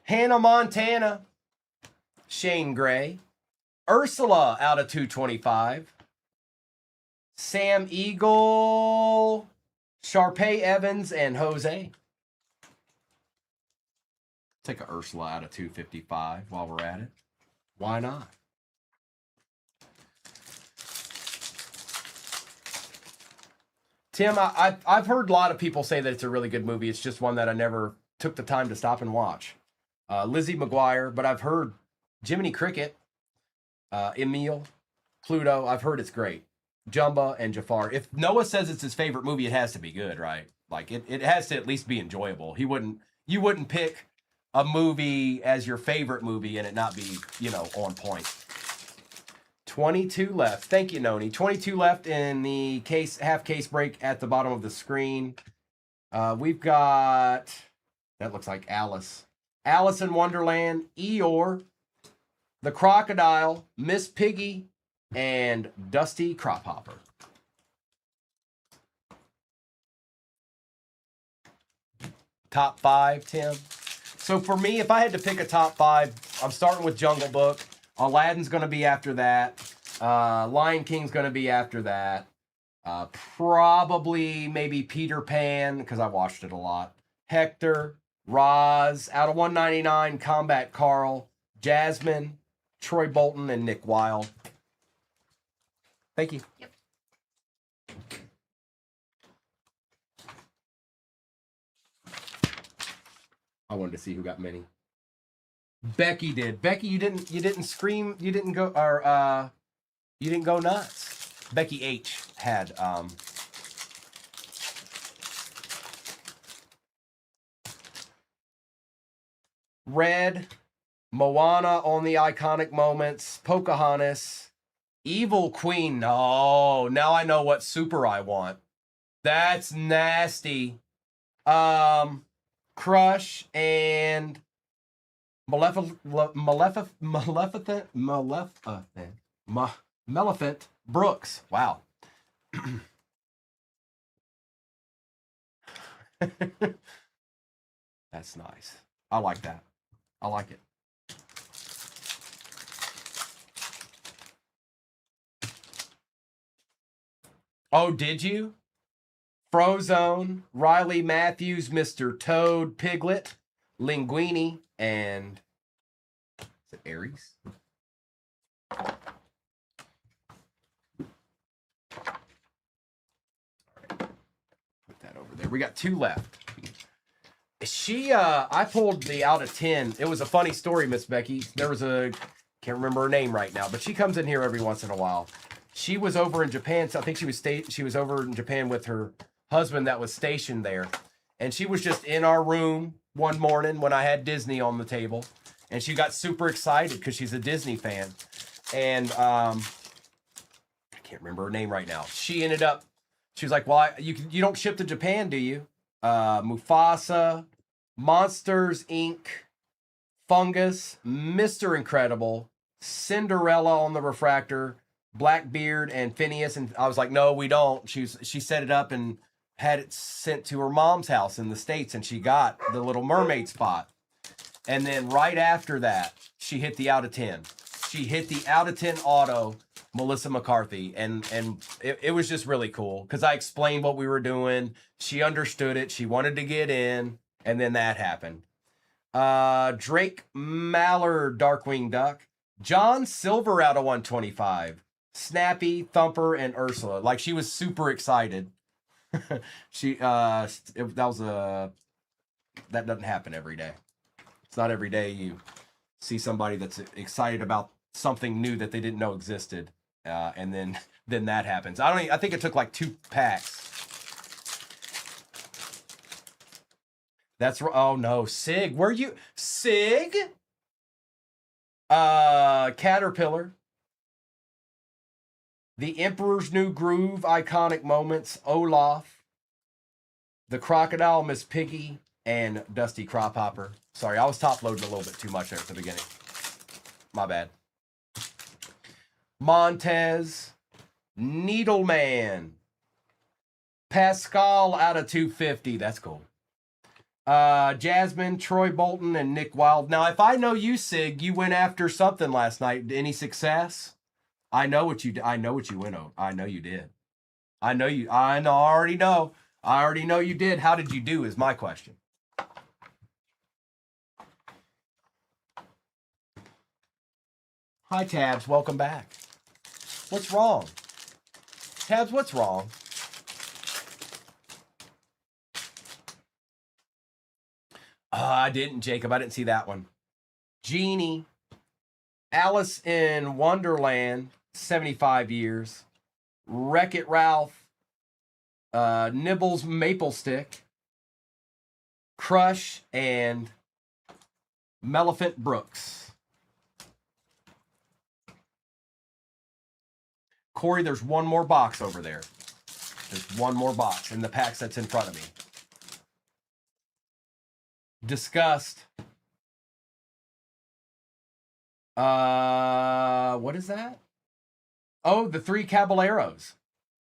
Hannah Montana, Shane Gray, Ursula out of 225, Sam Eagle, Sharpay Evans, and Jose. Take a Ursula out of 255 while we're at it. Why not? Tim, I've heard a lot of people say that it's a really good movie. It's just one that I never took the time to stop and watch. Lizzie McGuire, but I've heard Jiminy Cricket, Emil, Pluto. I've heard it's great. Jumba and Jafar. If Noah says it's his favorite movie, it has to be good, right? Like it has to at least be enjoyable. You wouldn't pick a movie as your favorite movie and it not be, on point. 22 left. Thank you, Noni. 22 left in the half case break at the bottom of the screen. We've got, that looks like Alice. Alice in Wonderland, Eeyore, the Crocodile, Miss Piggy, and Dusty Crophopper. Top 5, Tim. So for me, if I had to pick a top 5, I'm starting with Jungle Book. Aladdin's going to be after that. Lion King's going to be after that. Probably maybe Peter Pan, because I watched it a lot. Hector, Roz, out of 199, Combat Carl, Jasmine, Troy Bolton, and Nick Wilde. Thank you. Yep. I wanted to see who got many. Becky did. Becky, you didn't scream, you didn't go nuts. Becky H had Red, Moana on the iconic moments, Pocahontas, Evil Queen. Oh, now I know what super I want. That's nasty. Crush and Maleficent Brooks. Wow. That's nice. I like that. I like it. Oh, did you? Frozone, Riley Matthews, Mr. Toad, Piglet, Linguini, and is it Aries? All right. Put that over there. We got 2 left. I pulled the out of 10. It was a funny story, Miss Becky. There was can't remember her name right now, but she comes in here every once in a while. She was over in Japan, so I think she was over in Japan with her husband that was stationed there. And she was just in our room one morning when I had Disney on the table. And she got super excited because she's a Disney fan. And I can't remember her name right now. She was like, well, you don't ship to Japan, do you? Mufasa, Monsters, Inc., Fungus, Mr. Incredible, Cinderella on the Refractor, Blackbeard, and Phineas. And I was like, no, we don't. She set it up and had it sent to her mom's house in the States, and she got the Little Mermaid spot. And then right after that, she hit the out of 10. She hit the out of 10 auto, Melissa McCarthy. And it was just really cool because I explained what we were doing. She understood it. She wanted to get in. And then that happened. Drake Mallard, Darkwing Duck. John Silver out of 125. Snappy, Thumper, and Ursula. Like, she was super excited. That doesn't happen every day. It's not every day you see somebody that's excited about something new that they didn't know existed, and then that happens. I think it took like 2 packs. That's oh no, Sig. Were you Sig? Caterpillar. The Emperor's New Groove, iconic moments, Olaf. The Crocodile, Miss Piggy, and Dusty Crop Hopper. Sorry, I was top loading a little bit too much there at the beginning. My bad. Montez, Needleman, Pascal out of 250. That's cool. Jasmine, Troy Bolton, and Nick Wild. Now, if I know you, Sig, you went after something last night. Any success? I know what you went on. I know you did. I already know. I already know you did. How did you do is my question. Hi, Tabs. Welcome back. What's wrong? Tabs, what's wrong? I didn't, Jacob. I didn't see that one. Genie. Alice in Wonderland, 75 years. Wreck-It Ralph. Nibbles Maple Stick. Crush and Melephant Brooks. Corey, there's one more box over there. There's one more box in the packs that's in front of me. Disgust. What is that? Oh, the 3 Caballeros.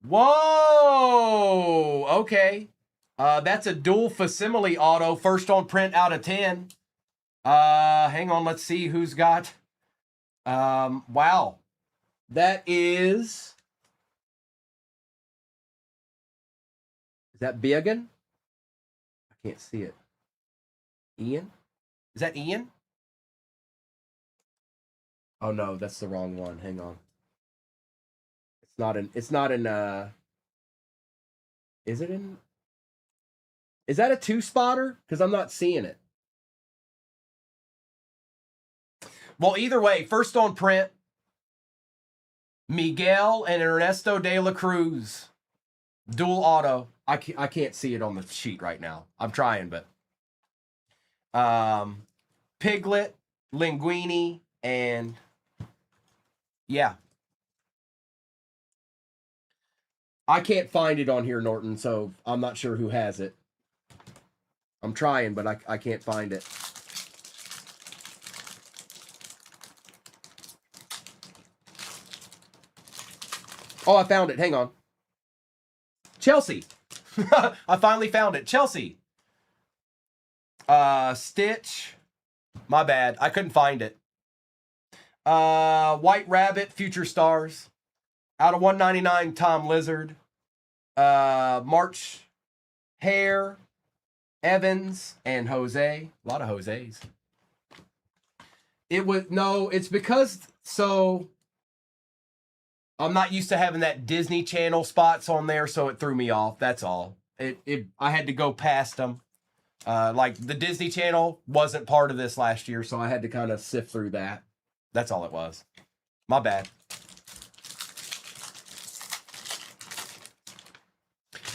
Whoa! Okay. That's a dual facsimile auto. First on print out of 10. Hang on. Let's see who's got. Wow. That is that Biagan? I can't see it. Ian? Is that Ian? Oh no, that's the wrong one. Hang on. Is it in? Is that a 2-spotter? Because I'm not seeing it. Well, either way, first on print, Miguel and Ernesto de la Cruz. Dual auto. I can't see it on the sheet right now. I'm trying, but Piglet, Linguini, and yeah. I can't find it on here, Norton, so I'm not sure who has it. I'm trying, but I can't find it. Oh, I found it. Hang on. Chelsea. I finally found it. Chelsea. Stitch. My bad. I couldn't find it. White Rabbit, Future Stars. Out of 199, Tom Lizard. March Hare, Evans, and Jose. A lot of Jose's. It's because, so I'm not used to having that Disney Channel spots on there, so it threw me off. That's all. I had to go past them. Like the Disney Channel wasn't part of this last year, so I had to kind of sift through that. That's all it was. My bad.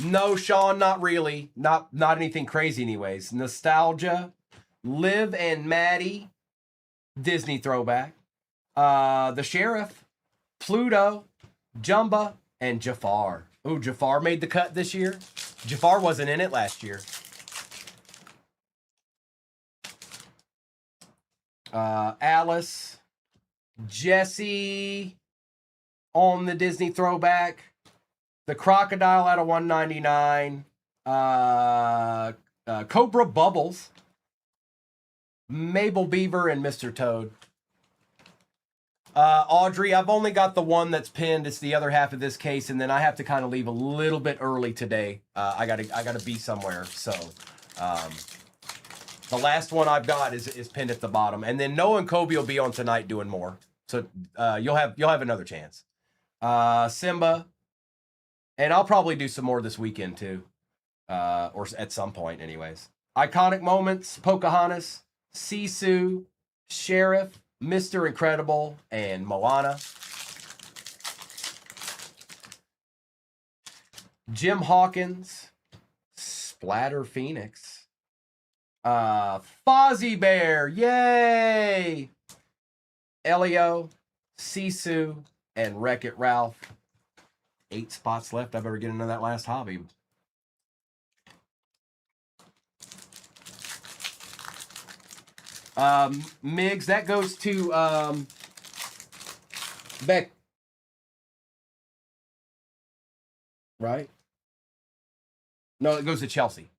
No, Sean, not really. Not anything crazy anyways. Nostalgia, Liv and Maddie, Disney throwback. The Sheriff, Pluto, Jumba, and Jafar. Ooh, Jafar made the cut this year. Jafar wasn't in it last year. Alice, Jesse on the Disney throwback. The Crocodile out of 199. Cobra Bubbles. Mabel Beaver and Mr. Toad. Audrey, I've only got the one that's pinned. It's the other half of this case, and then I have to kind of leave a little bit early today. I gotta be somewhere. So the last one I've got is pinned at the bottom, and then Noah and Kobe will be on tonight doing more. So you'll have another chance. Simba, and I'll probably do some more this weekend too, or at some point, anyways. Iconic Moments, Pocahontas, Sisu, Sheriff, Mr. Incredible, and Moana. Jim Hawkins, Splatter Phoenix. Fozzie Bear, yay! Elio, Sisu, and Wreck-It Ralph. 8 spots left. I better get into that last hobby. Migs, that goes to Beck. Right? No, it goes to Chelsea.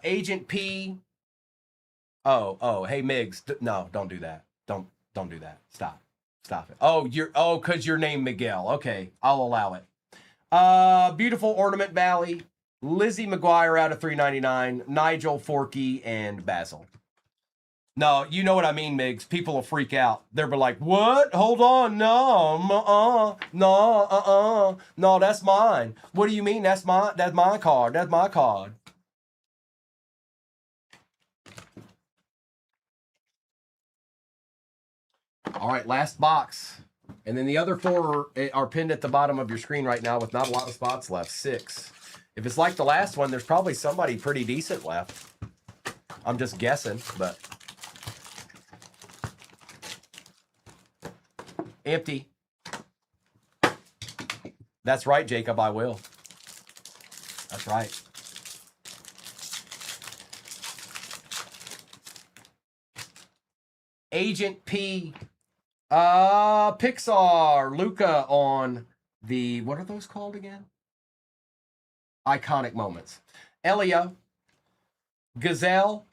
Agent P. Oh, hey Migs. No, don't do that. Don't do that. Stop it. Cause your name Miguel. Okay, I'll allow it. Beautiful Ornament Valley. Lizzie McGuire out of 399. Nigel Forkey and Basil. No, you know what I mean, Migs. People will freak out. They'll be like, what? Hold on. No, no, that's mine. What do you mean? That's my card. That's my card. All right, last box. And then the other 4 are pinned at the bottom of your screen right now with not a lot of spots left. 6. If it's like the last one, there's probably somebody pretty decent left. I'm just guessing, but... Empty. That's right, Jacob, I will. That's right. Agent P. Pixar. Luca on the... What are those called again? Iconic moments. Elio. Gazelle.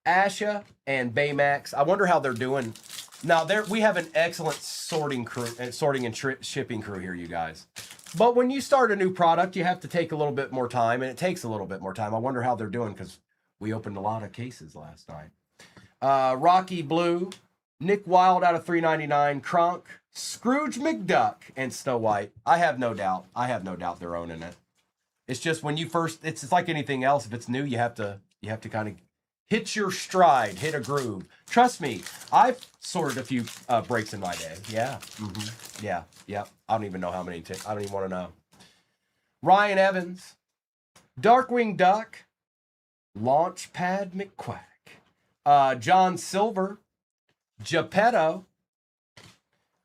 Asha. And Baymax. I wonder how they're doing... Now, we have an excellent sorting and shipping crew here, you guys. But when you start a new product, you have to take a little bit more time, and it takes a little bit more time. I wonder how they're doing because we opened a lot of cases last night. Rocky Blue, Nick Wilde out of 399, Kronk, Scrooge McDuck, and Snow White. I have no doubt they're owning it. It's just when you first, it's like anything else. If it's new, you have to kind of hit your stride, hit a groove. Trust me, I've sorted a few breaks in my day. Yeah. Mm-hmm. Yeah. I don't even know how many. I don't even want to know. Ryan Evans, Darkwing Duck, Launchpad McQuack, John Silver, Geppetto,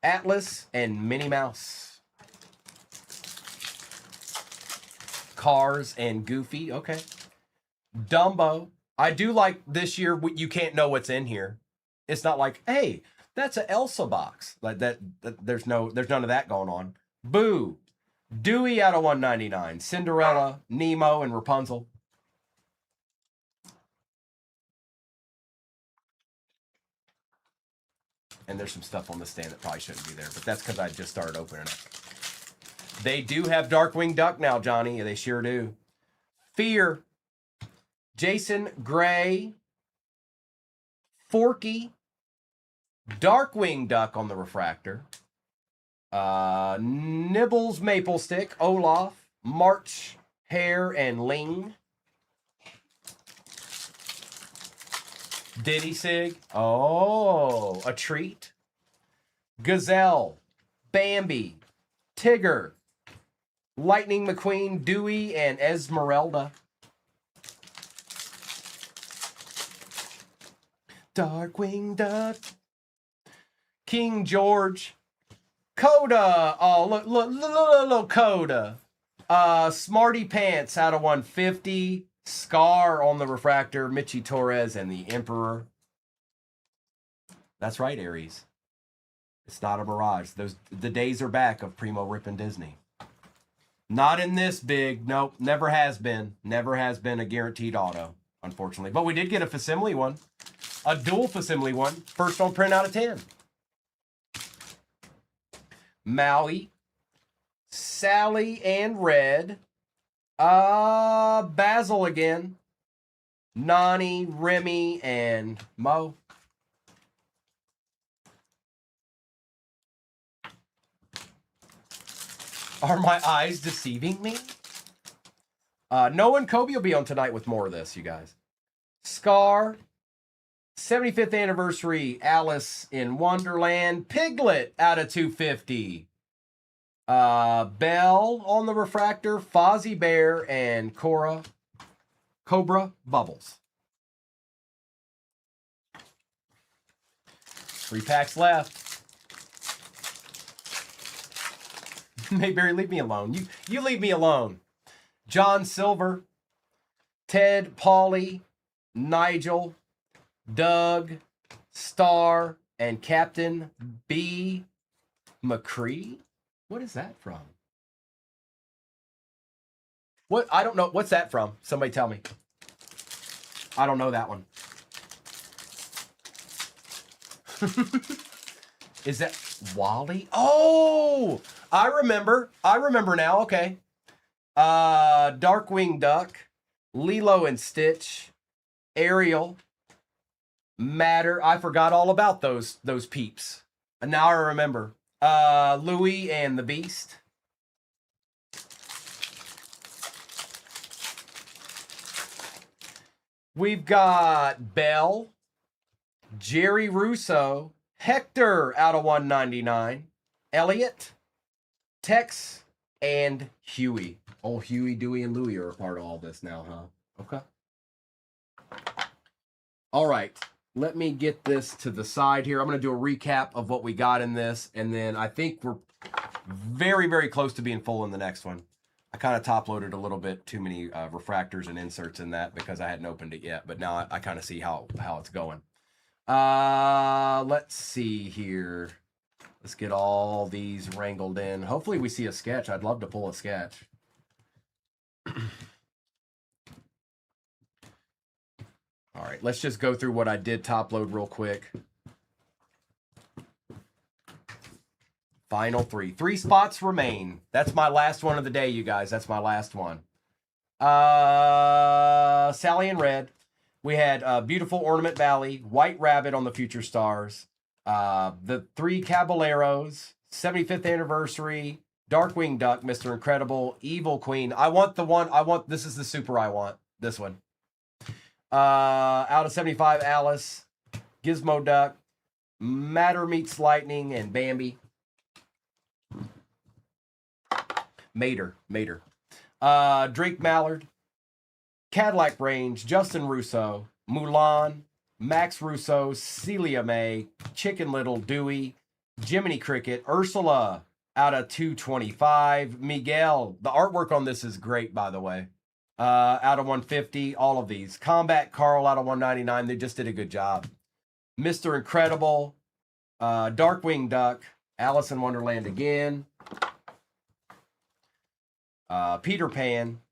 Atlas, and Minnie Mouse. Cars and Goofy. Okay. Dumbo. I do like this year, you can't know what's in here. It's not like, hey, that's an Elsa box. Like that there's none of that going on. Boo. Dewey out of 199. Cinderella, Nemo, and Rapunzel. And there's some stuff on the stand that probably shouldn't be there, but that's because I just started opening it. They do have Darkwing Duck now, Johnny. They sure do. Fear. Jason Gray, Forky, Darkwing Duck on the refractor, Nibbles Maple Stick, Olaf, March Hare, and Ling. Diddy Sig, oh, a treat. Gazelle, Bambi, Tigger, Lightning McQueen, Dewey, and Esmeralda. Darkwing Duck, King George, Coda. Oh, look, Coda. Smarty Pants out of 150. Scar on the refractor. Michi Torres and the Emperor. That's right, Aries. It's not a mirage. The days are back of Primo ripping Disney. Not in this big. Nope, never has been. Never has been a guaranteed auto, unfortunately. But we did get a facsimile one. A dual facsimile one. First on print out of 10. Maui. Sally and Red. Basil again. Nani, Remy, and Mo. Are my eyes deceiving me? Noah and Kobe will be on tonight with more of this, you guys. Scar. 75th anniversary, Alice in Wonderland. Piglet out of 250. Belle on the refractor. Fozzie Bear and Cobra Bubbles. 3 packs left. Mayberry, leave me alone. You leave me alone. John Silver. Ted, Paulie, Nigel, Doug, Star, and Captain B. McCree. What is that from? What? I don't know. What's that from? Somebody tell me. I don't know that one. Is that Wally? Oh, I remember. I remember now. Okay. Darkwing Duck, Lilo and Stitch, Ariel, Matter. I forgot all about those peeps. And now I remember. Louie and the Beast. We've got Belle, Jerry Russo, Hector out of 199, Elliot, Tex, and Huey. Oh, Huey, Dewey, and Louie are a part of all this now, huh? Okay. All right. Let me get this to the side here. I'm going to do a recap of what we got in this, and then I think we're very, very close to being full in the next one. I kind of top-loaded a little bit too many refractors and inserts in that because I hadn't opened it yet, but now I kind of see how it's going. Let's see here. Let's get all these wrangled in. Hopefully we see a sketch. I'd love to pull a sketch. All right, let's just go through what I did top load real quick. Final three. 3 spots remain. That's my last one of the day, you guys. That's my last one. Sally and Red. We had Beautiful Ornament Valley, White Rabbit on the Future Stars, the 3 Caballeros, 75th Anniversary, Darkwing Duck, Mr. Incredible, Evil Queen. I want the one, this is the super I want. This one. Out of 75, Alice, Gizmo Duck, Matter Meets Lightning, and Bambi. Mater. Drake Mallard, Cadillac Range, Justin Russo, Mulan, Max Russo, Celia May, Chicken Little, Dewey, Jiminy Cricket, Ursula out of 225, Miguel. The artwork on this is great, by the way. Out of 150, all of these. Combat Carl out of 199. They just did a good job. Mr. Incredible, Darkwing Duck, Alice in Wonderland again. Peter Pan,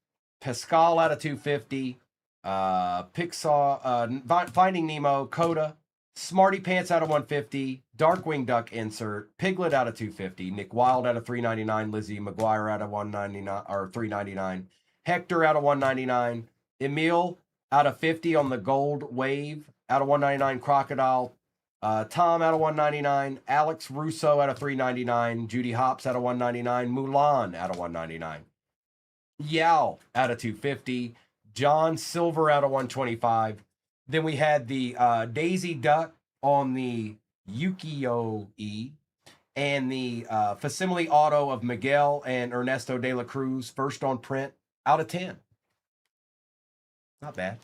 Pascal out of 250, Pixar, Finding Nemo, Coda, Smarty Pants out of 150, Darkwing Duck insert, Piglet out of 250, Nick Wilde out of 399, Lizzie McGuire out of 199 or 399, Hector out of 199, Emil out of 50 on the Gold Wave out of 199, Crocodile, Tom out of 199, Alex Russo out of 399, Judy Hopps out of 199, Mulan out of 199. Yao out of 250, John Silver out of 125. Then we had the Daisy Duck on the Yukio-E and the facsimile auto of Miguel and Ernesto de la Cruz, first on print, out of 10. Not bad.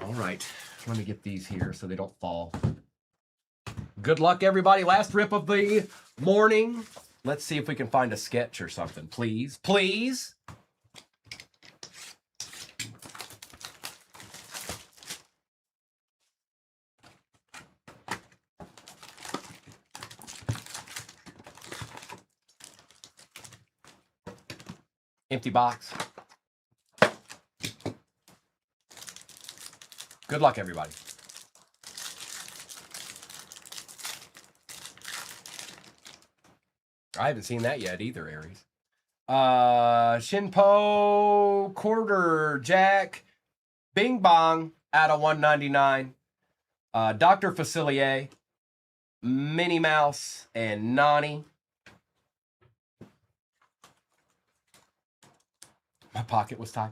All right, let me get these here so they don't fall. Good luck, everybody. Last rip of the morning. Let's see if we can find a sketch or something, please. Please. Empty box. Good luck, everybody. I haven't seen that yet either, Aries. Shinpo, Quarter, Jack, Bing Bong out of 199. Dr. Facilier, Minnie Mouse, and Nani. My pocket was tight.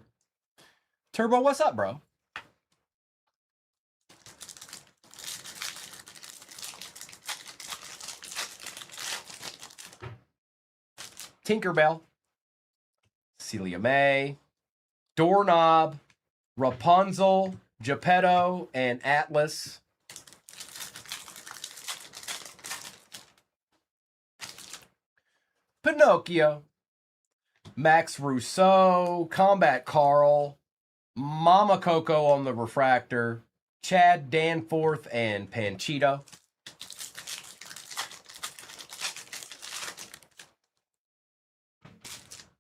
Turbo, what's up, bro? Tinkerbell, Celia May, Doorknob, Rapunzel, Geppetto, and Atlas. Pinocchio, Max Rousseau, Combat Carl, Mama Coco on the refractor, Chad Danforth, and Panchito.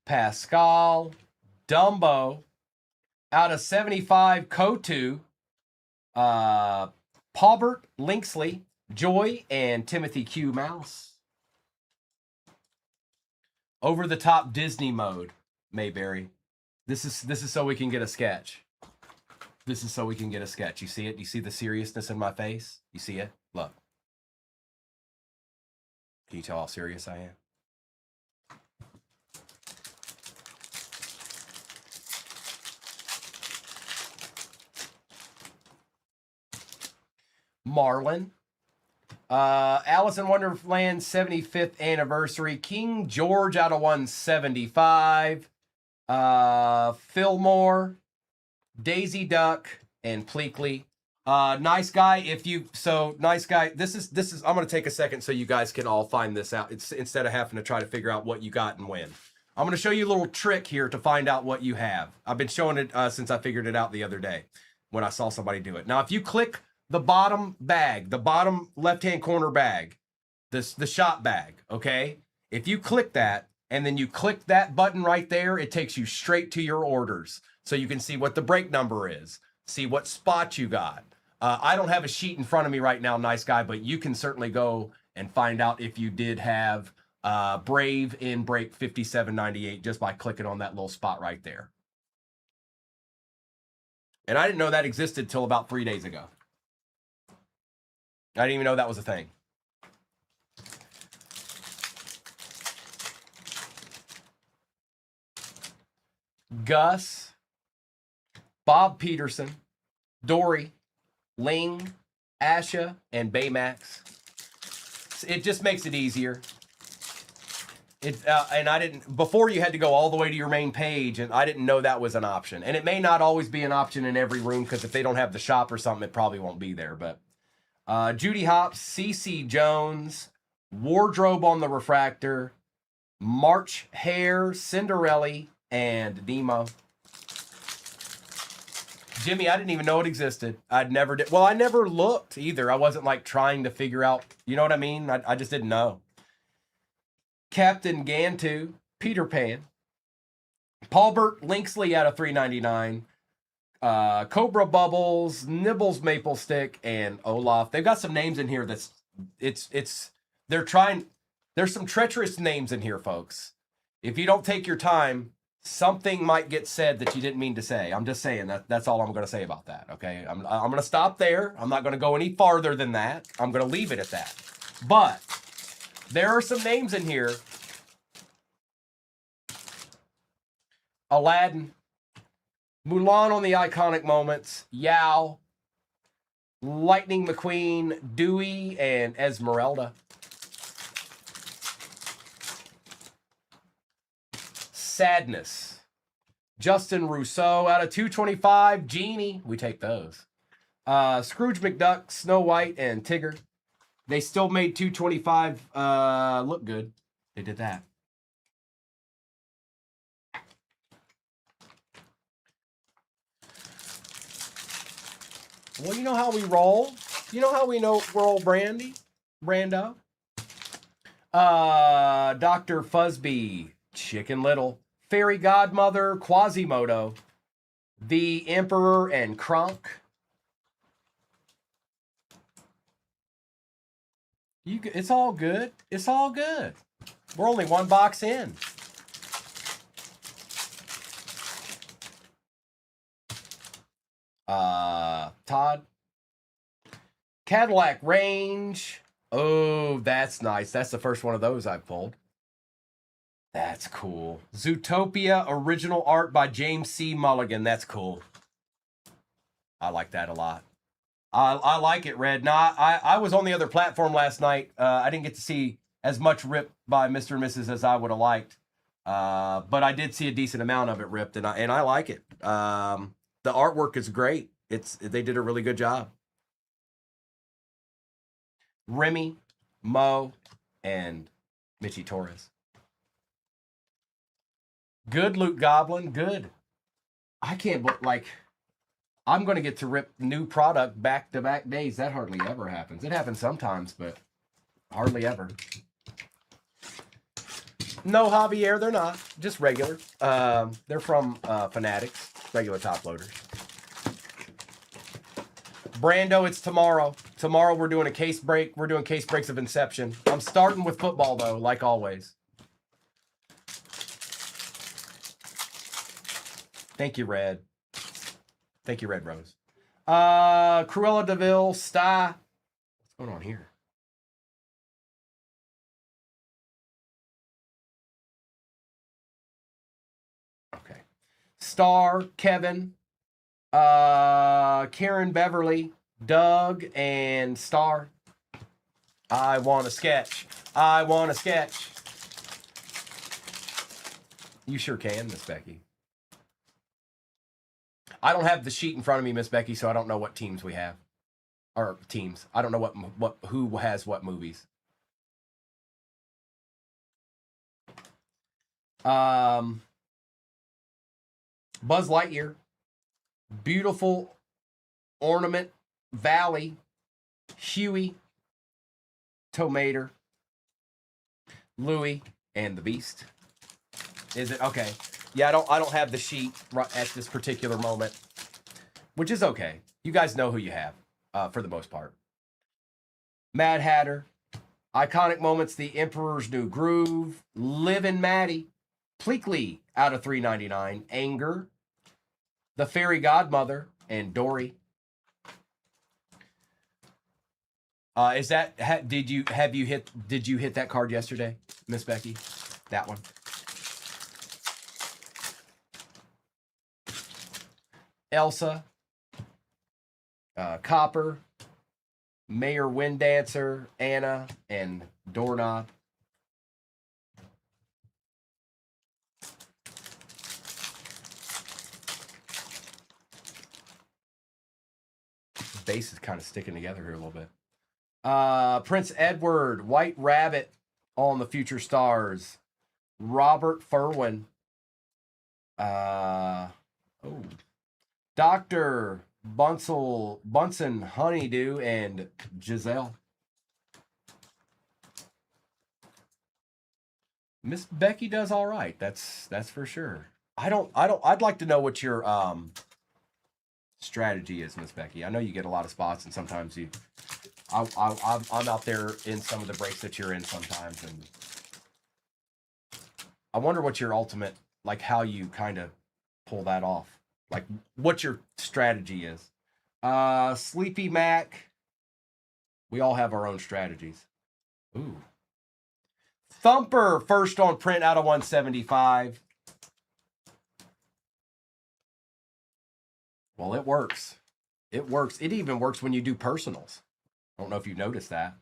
Pascal, Dumbo, out of 75, Kotu, Paubert, Linksley, Joy, and Timothy Q. Mouse. Over the top Disney mode, Mayberry. This is so we can get a sketch. This is so we can get a sketch. You see it? You see the seriousness in my face? You see it? Look. Can you tell how serious I am? Marlin. Alice in Wonderland 75th anniversary. King George out of 175. Fillmore, Daisy Duck, and Pleakley. Nice guy. Nice guy. This is. I'm gonna take a second so you guys can all find this out. It's instead of having to try to figure out what you got and when. I'm gonna show you a little trick here to find out what you have. I've been showing it since I figured it out the other day when I saw somebody do it. Now, if you click the bottom bag, the bottom left-hand corner bag, the shop bag, okay? If you click that and then you click that button right there, it takes you straight to your orders. So you can see what the break number is, see what spot you got. I don't have a sheet in front of me right now, nice guy, but you can certainly go and find out if you did have Brave in break 5798 just by clicking on that little spot right there. And I didn't know that existed till about 3 days ago. I didn't even know that was a thing. Gus, Bob Peterson, Dory, Ling, Asha, and Baymax. It just makes it easier. And I didn't, before you had to go all the way to your main page, and I didn't know that was an option. And it may not always be an option in every room, because if they don't have the shop or something, it probably won't be there. But Judy Hopps, CC Jones, Wardrobe on the refractor, March Hare, Cinderella, and Nemo. Jimmy, I didn't even know it existed. I never looked either. I wasn't like trying to figure out, you know what I mean? I just didn't know. Captain Gantu, Peter Pan, Paulbert Linksley out of 399, Cobra Bubbles, Nibbles Maple Stick, and Olaf. They've got some names in here there's some treacherous names in here, folks. If you don't take your time, something might get said that you didn't mean to say. I'm just saying that's all I'm going to say about that, okay? I'm going to stop there. I'm not going to go any farther than that. I'm going to leave it at that. But there are some names in here. Aladdin, Mulan on the iconic moments, Yao, Lightning McQueen, Dewey, and Esmeralda. Sadness, Justin Rousseau out of 225, Genie, we take those. Scrooge McDuck, Snow White, and Tigger. They still made 225 look good. They did that. Well, you know how we roll. You know how we roll, Brando. Dr. Fuzzbee, Chicken Little, Fairy Godmother, Quasimodo, The Emperor, and Kronk. It's all good. It's all good. We're only one box in. Todd. Cadillac Range. Oh, that's nice. That's the first one of those I've pulled. That's cool. Zootopia, original art by James C. Mulligan. That's cool. I like that a lot. I like it, Red. Now, I was on the other platform last night. I didn't get to see as much ripped by Mr. and Mrs. as I would have liked. But I did see a decent amount of it ripped, and I like it. The artwork is great. They did a really good job. Remy, Mo, and Michi Torres. Good, Luke Goblin. Good. I can't believe, like, I'm going to get to rip new product back-to-back days. That hardly ever happens. It happens sometimes, but hardly ever. No, Javier, they're not. Just regular. They're from Fanatics, regular top loaders. Brando, it's tomorrow. Tomorrow we're doing a case break. We're doing case breaks of Inception. I'm starting with football, though, like always. Thank you, Red. Thank you, Red Rose. Cruella DeVille, Sty. What's going on here? Okay. Star, Kevin, Karen Beverly, Doug, and Star. I want a sketch. I want a sketch. You sure can, Miss Becky. I don't have the sheet in front of me, Miss Becky, so I don't know what teams we have. Or teams. I don't know who has what movies. Buzz Lightyear. Beautiful Ornament Valley. Huey. Tomater. Louie and the Beast. Is it okay? Yeah, I don't have the sheet right at this particular moment, which is okay. You guys know who you have for the most part. Mad Hatter, Iconic Moments, The Emperor's New Groove, Livin' Maddie, Pleakley out of $3.99, Anger, The Fairy Godmother, and Dory. Is that did you hit that card yesterday, Miss Becky? That one. Elsa, Copper, Mayor Wind Dancer, Anna, and Doorknob. The base is kind of sticking together here a little bit. Prince Edward, White Rabbit on the Future Stars. Robert Furwin. Dr. Bunsen Honeydew, and Giselle. Miss Becky does all right. That's for sure. I'd like to know what your strategy is, Miss Becky. I know you get a lot of spots, and sometimes I'm out there in some of the breaks that you're in sometimes, and I wonder what your ultimate, like how you kind of pull that off. Like what your strategy is. Sleepy Mac. We all have our own strategies. Ooh. Thumper, first on print out of 175. Well, it works. It works. It even works when you do personals. I don't know if you noticed that.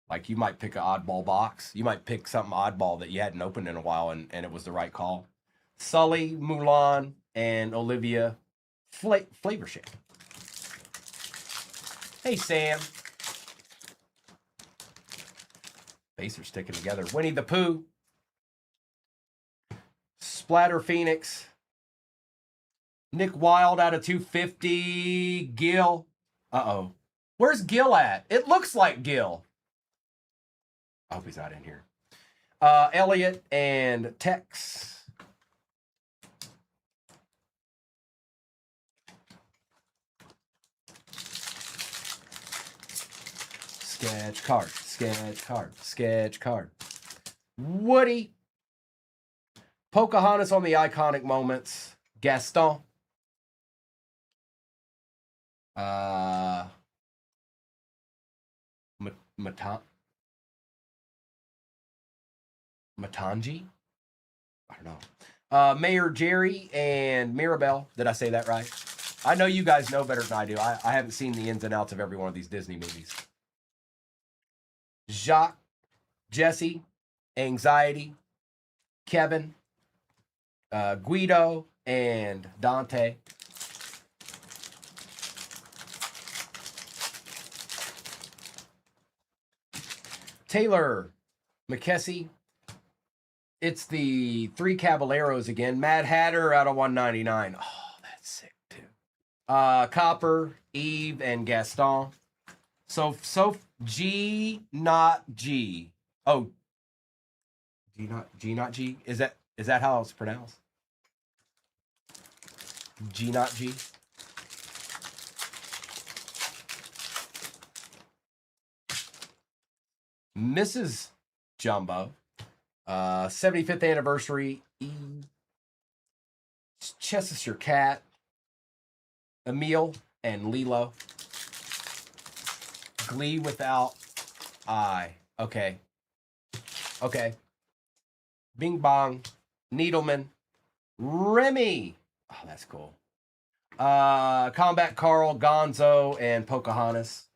Like you might pick an oddball box. You might pick something oddball that you hadn't opened in a while, and it was the right call. Sully, Mulan, and Olivia Flavor Shake. Hey, Sam. Base are sticking together. Winnie the Pooh. Splatter Phoenix. Nick Wilde out of 250. Gil. Uh-oh. Where's Gil at? It looks like Gil. I hope he's not in here. Elliot and Tex. Sketch card, sketch card, sketch card. Woody. Pocahontas on the Iconic Moments. Gaston. Matangi? I don't know. Mayor Jerry and Mirabelle. Did I say that right? I know you guys know better than I do. I haven't seen the ins and outs of every one of these Disney movies. Jacques, Jesse, Anxiety, Kevin, Guido, and Dante. Taylor, McKessie, It's the 3 Caballeros again. Mad Hatter out of 199. Oh, that's sick too. Copper, Eve, and Gaston. So G not G. Oh, G not G. Is that how it's pronounced? G not G. Mrs. Jumbo. 75th anniversary. Chestershire Cat. Emil and Lilo. Glee without I. Okay. Okay. Bing Bong. Needleman. Remy. Oh, that's cool. Combat Carl, Gonzo, and Pocahontas.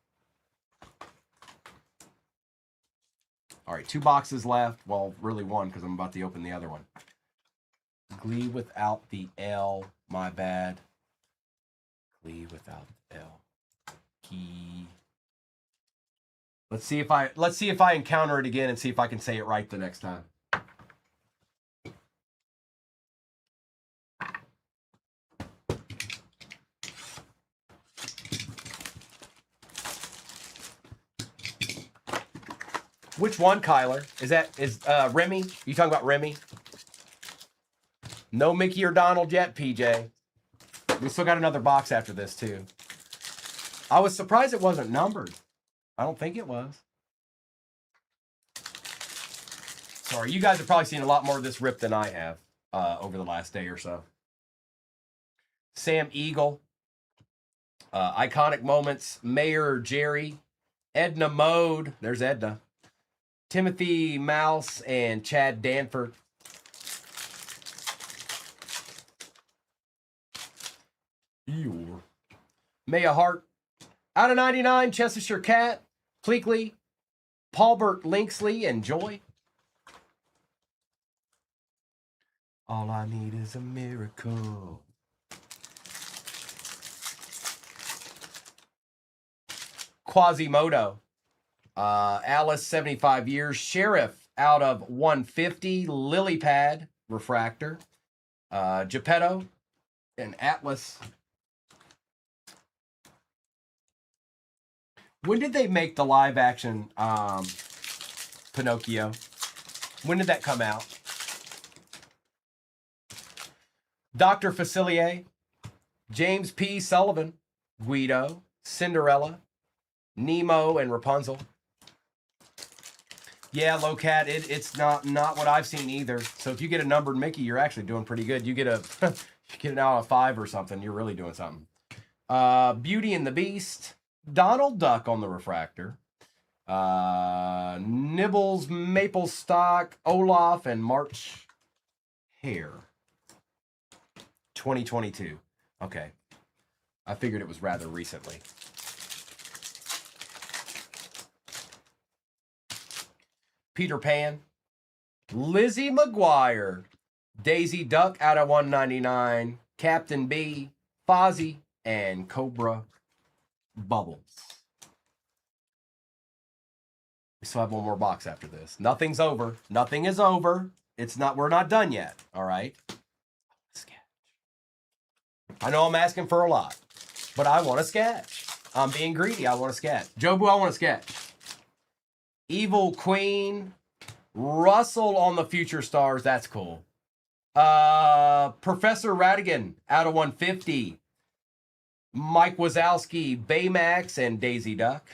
All right, 2 boxes left. Well, really 1 because I'm about to open the other one. Glee without the L. My bad. Glee without the L. Key. Let's see if I encounter it again and see if I can say it right the next time. Which one, Kyler? Is Remy? You talking about Remy? No Mickey or Donald yet, PJ. We still got another box after this, too. I was surprised it wasn't numbered. I don't think it was. Sorry, you guys have probably seen a lot more of this rip than I have over the last day or so. Sam Eagle. Iconic Moments. Mayor Jerry. Edna Mode. There's Edna. Timothy Mouse and Chad Danford. Eeyore. Maya Hart. Out of 99, Chestershire Cat. Pleakley. Paulbert Linksley and Joy. All I need is a miracle. Quasimodo. Alice, 75 years. Sheriff out of 150. Lily Pad, Refractor. Geppetto and Atlas. When did they make the live action Pinocchio? When did that come out? Dr. Facilier. James P. Sullivan. Guido. Cinderella. Nemo and Rapunzel. Yeah, Locat, it's not what I've seen either. So if you get a numbered Mickey, you're actually doing pretty good. You get an out of 5 or something, you're really doing something. Beauty and the Beast. Donald Duck on the Refractor. Nibbles, Maple Stock, Olaf, and March Hare. 2022. Okay. I figured it was rather recently. Peter Pan. Lizzie McGuire. Daisy Duck out of 199. Captain B. Fozzie. And Cobra Bubbles. We still have one more box after this. Nothing's over. Nothing is over. We're not done yet. All right. Sketch. I know I'm asking for a lot, but I want a sketch. I'm being greedy. I want a sketch. Jobu, I want a sketch. Evil Queen. Russell on the Future Stars. That's cool. Professor Radigan out of 150. Mike Wazowski, Baymax, and Daisy Duck.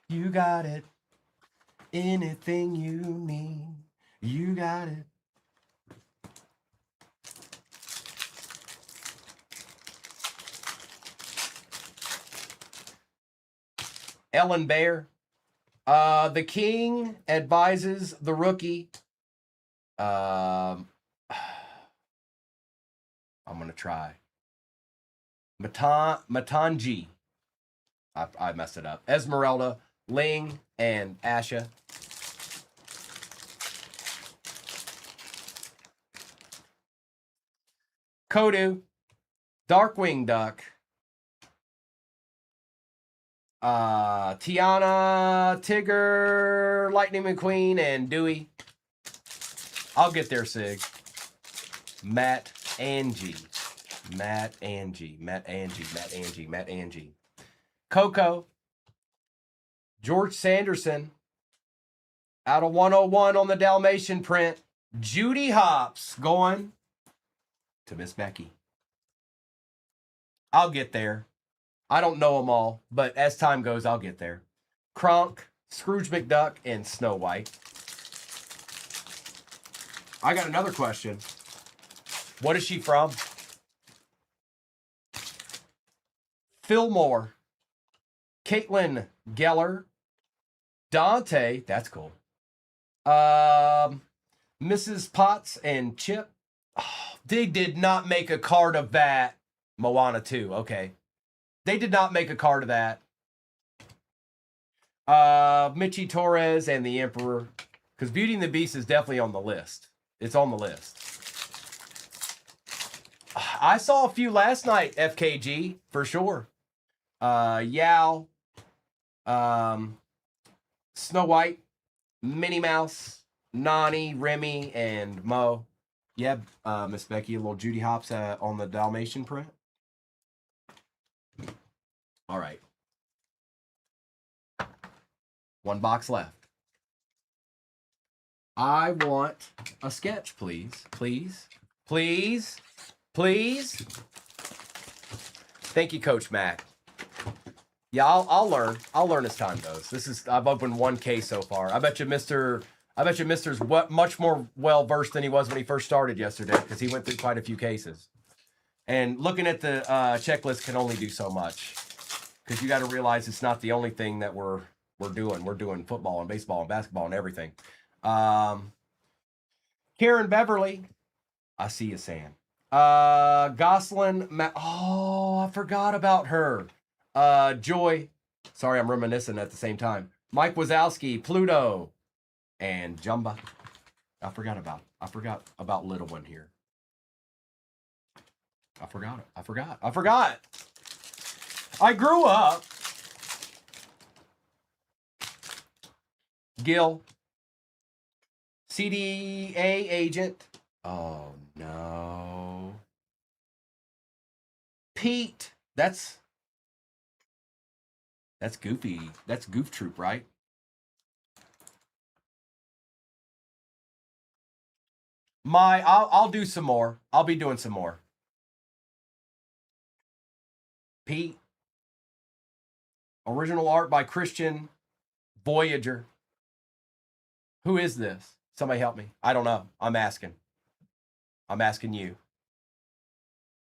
You got it. Anything you need. You got it. Ellen Bear. The King advises the rookie. I'm going to try. Matanji. I messed it up. Esmeralda, Ling, and Asha. Kodu. Darkwing Duck. Tiana, Tigger, Lightning McQueen, and Dewey. I'll get there, Sig. Matt, Angie. Coco. George Sanderson. Out of 101 on the Dalmatian print. Judy Hopps going to Miss Becky. I'll get there. I don't know them all, but as time goes, I'll get there. Kronk, Scrooge McDuck, and Snow White. I got another question. What is she from? Fillmore, Caitlin Geller, Dante, that's cool. Mrs. Potts and Chip. Oh, they did not make a card of that. Moana 2, okay. They did not make a card of that. Michi Torres and the Emperor. Because Beauty and the Beast is definitely on the list. It's on the list. I saw a few last night, FKG, for sure. Yao. Snow White. Minnie Mouse. Nani, Remy, and Mo. Yeah, Miss Becky, a little Judy Hopps on the Dalmatian print. All right. One box left. I want a sketch, please. Please. Please. Please. Thank you, Coach Mac. Yeah, I'll learn. I'll learn as time goes. I've opened one case so far. I bet you Mister's much more well versed than he was when he first started yesterday, because he went through quite a few cases. And looking at the checklist can only do so much, because you got to realize it's not the only thing that we're doing. We're doing football and baseball and basketball and everything. Karen Beverly, I see you, Sam. Goslin, I forgot about her. Joy, sorry, I'm reminiscing at the same time. Mike Wazowski, Pluto, and Jumba. I forgot about little one here. I forgot. I grew up. Gil. CDA agent. Oh no. Pete. That's Goofy. That's Goof Troop, right? I'll do some more. I'll be doing some more. Pete. Original art by Christian Voyager. Who is this? Somebody help me. I don't know. I'm asking you.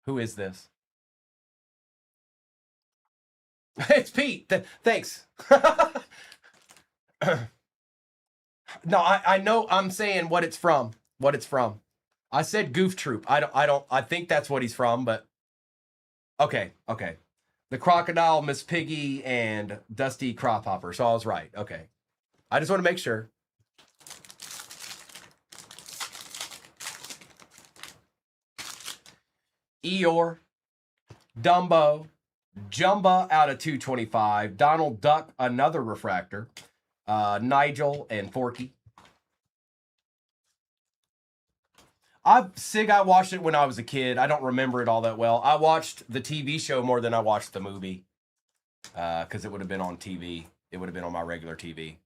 Who is this? It's Pete. Thanks. No, I know I'm saying what it's from. I said Goof Troop. I think that's what he's from, but okay. The Crocodile, Miss Piggy, and Dusty Crop Hopper. So I was right. Okay. I just want to make sure. Eeyore, Dumbo, Jumba out of 225, Donald Duck, another refractor, Nigel, and Forky. I watched it when I was a kid. I don't remember it all that well. I watched the TV show more than I watched the movie, because it would have been on TV. It would have been on my regular TV.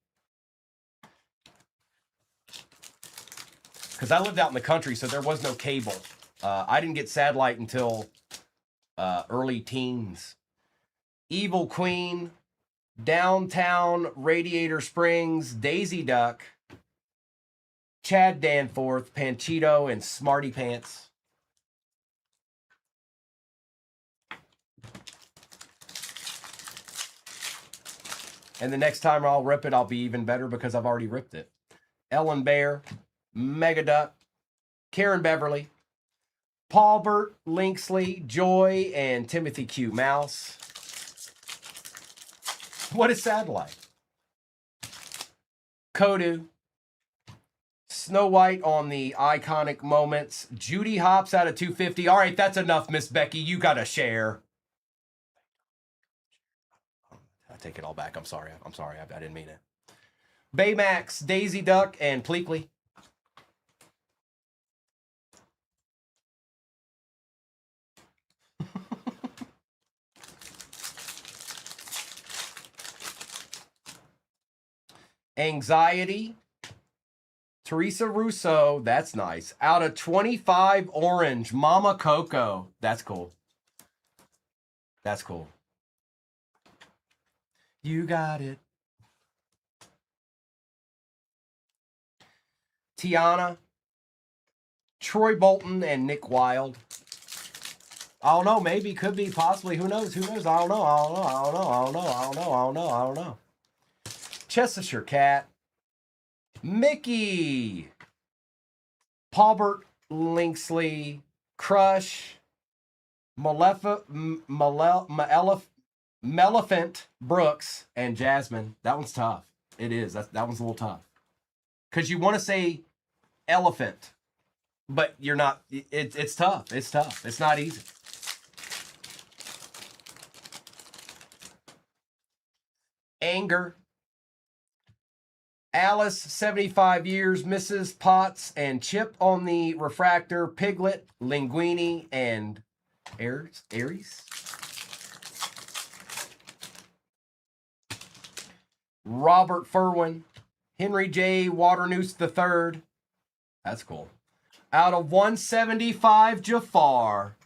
Because I lived out in the country, so there was no cable. I didn't get satellite until early teens. Evil Queen, Downtown, Radiator Springs, Daisy Duck, Chad Danforth, Panchito, and Smarty Pants. And the next time I'll rip it, I'll be even better because I've already ripped it. Ellen Bear, Mega Duck, Karen Beverly, Paul Burt, Linksley, Joy, and Timothy Q. Mouse. What is satellite? Kodu. Snow White on the iconic moments. Judy Hopps out of 250. All right, that's enough, Miss Becky. You got to share. I take it all back. I'm sorry. I didn't mean it. Baymax, Daisy Duck, and Pleakley. Anxiety, Teresa Russo. That's nice. Out of 25 orange, Mama Coco. That's cool. That's cool. You got it. Tiana, Troy Bolton, and Nick Wilde. I don't know. Maybe, could be, possibly. Who knows? Who knows? I don't know. Chestershire Cat. Mickey. Paulbert Linksley. Crush. Maleficent Brooks, and Jasmine. That one's tough. It is. That one's a little tough. Because you want to say elephant, but you're not. It's tough. It's tough. It's not easy. Anger. Alice, 75 years, Mrs. Potts, and Chip on the refractor, Piglet, Linguini, and Aries. Robert Furwin, Henry J. Waternoose III. That's cool. Out of 175, Jafar.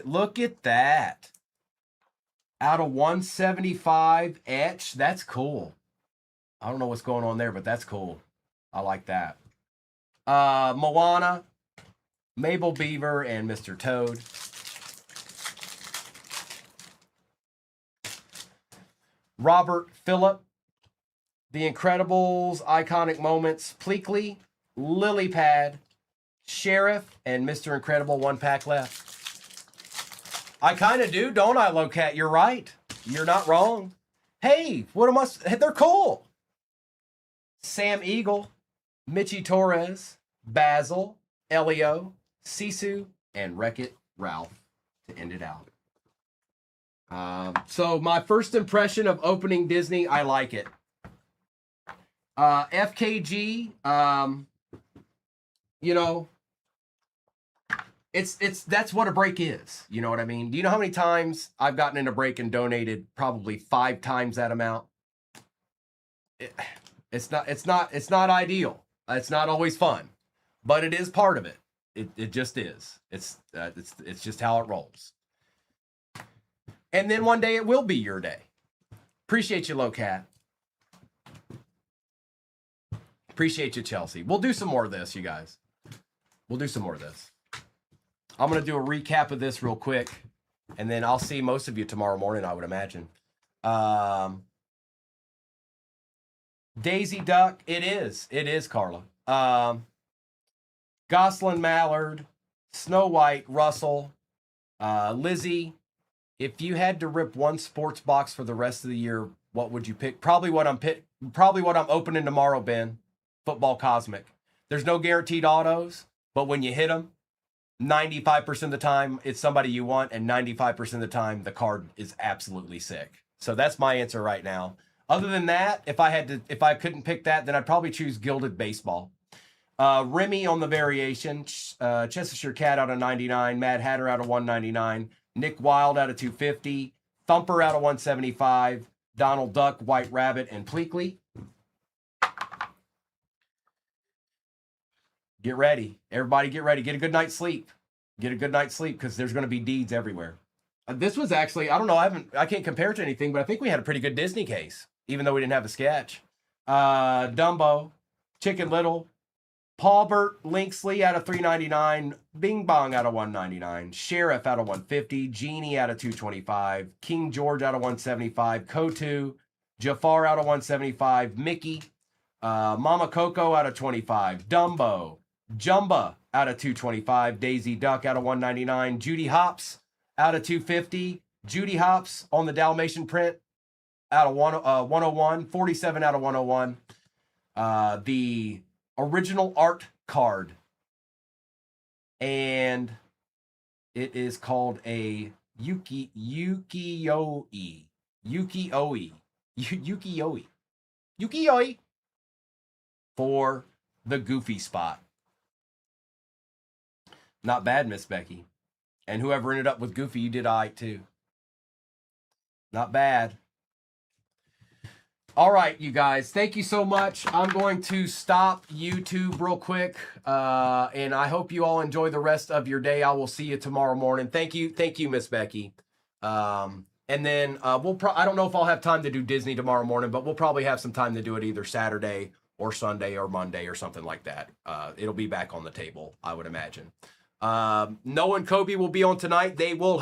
Look at that. Out of 175, Etch. That's cool. I don't know what's going on there, but that's cool. I like that. Moana, Mabel Beaver, and Mr. Toad. Robert Phillip, The Incredibles, Iconic Moments, Pleakley, Lily Pad, Sheriff, and Mr. Incredible. 1 pack left. I kind of do, don't I, Locat? You're right. You're not wrong. Hey, what am I? They're cool. Sam Eagle, Mitchie Torres, Basil, Elio, Sisu, and Wreck-It Ralph to end it out. So my first impression of opening Disney, I like it. FKG, you know, that's what a break is. You know what I mean? Do you know how many times I've gotten in a break and donated? Probably 5 times that amount. It's not ideal. It's not always fun, but it is part of it. It just is. It's just how it rolls. And then one day it will be your day. Appreciate you, Locat. Appreciate you, Chelsea. We'll do some more of this, you guys. We'll do some more of this. I'm going to do a recap of this real quick, and then I'll see most of you tomorrow morning, I would imagine. Daisy Duck, it is, Carla. Goslin Mallard, Snow White, Russell, Lizzie. If you had to rip one sports box for the rest of the year, what would you pick? Probably what I'm opening tomorrow, Ben. Football Cosmic. There's no guaranteed autos, but when you hit them, 95% of the time it's somebody you want, and 95% of the time the card is absolutely sick. So that's my answer right now. Other than that, if I couldn't pick that, then I'd probably choose Gilded Baseball. Remy on the variation, Chestershire Cat out of 99, Mad Hatter out of 199, Nick Wilde out of 250, Thumper out of 175, Donald Duck, White Rabbit, and Pleakley. Get ready. Everybody get ready. Get a good night's sleep. Get a good night's sleep, because there's going to be deeds everywhere. This was actually, I don't know, I can't compare it to anything, but I think we had a pretty good Disney case, even though we didn't have a sketch. Dumbo, Chicken Little, Paulbert Linksley out of 399, Bing Bong out of 199, Sheriff out of 150, Genie out of 225, King George out of 175, Kotu, Jafar out of 175, Mickey, Mama Coco out of 25, Dumbo, Jumba out of 225, Daisy Duck out of 199, Judy Hopps out of 250, Judy Hopps on the Dalmatian print out of 101, 47 out of 101. The original art card, and it is called a Ukiyo-e. Yuki-oi. Yuki-oi. Yuki-oi for the Goofy spot. Not bad, Miss Becky. And whoever ended up with Goofy, you did all right, too. Not bad. All right, you guys. Thank you so much. I'm going to stop YouTube real quick. And I hope you all enjoy the rest of your day. I will see you tomorrow morning. Thank you. Thank you, Miss Becky. And then I don't know if I'll have time to do Disney tomorrow morning, but we'll probably have some time to do it either Saturday or Sunday or Monday or something like that. It'll be back on the table, I would imagine. Noah and Kobe will be on tonight. They will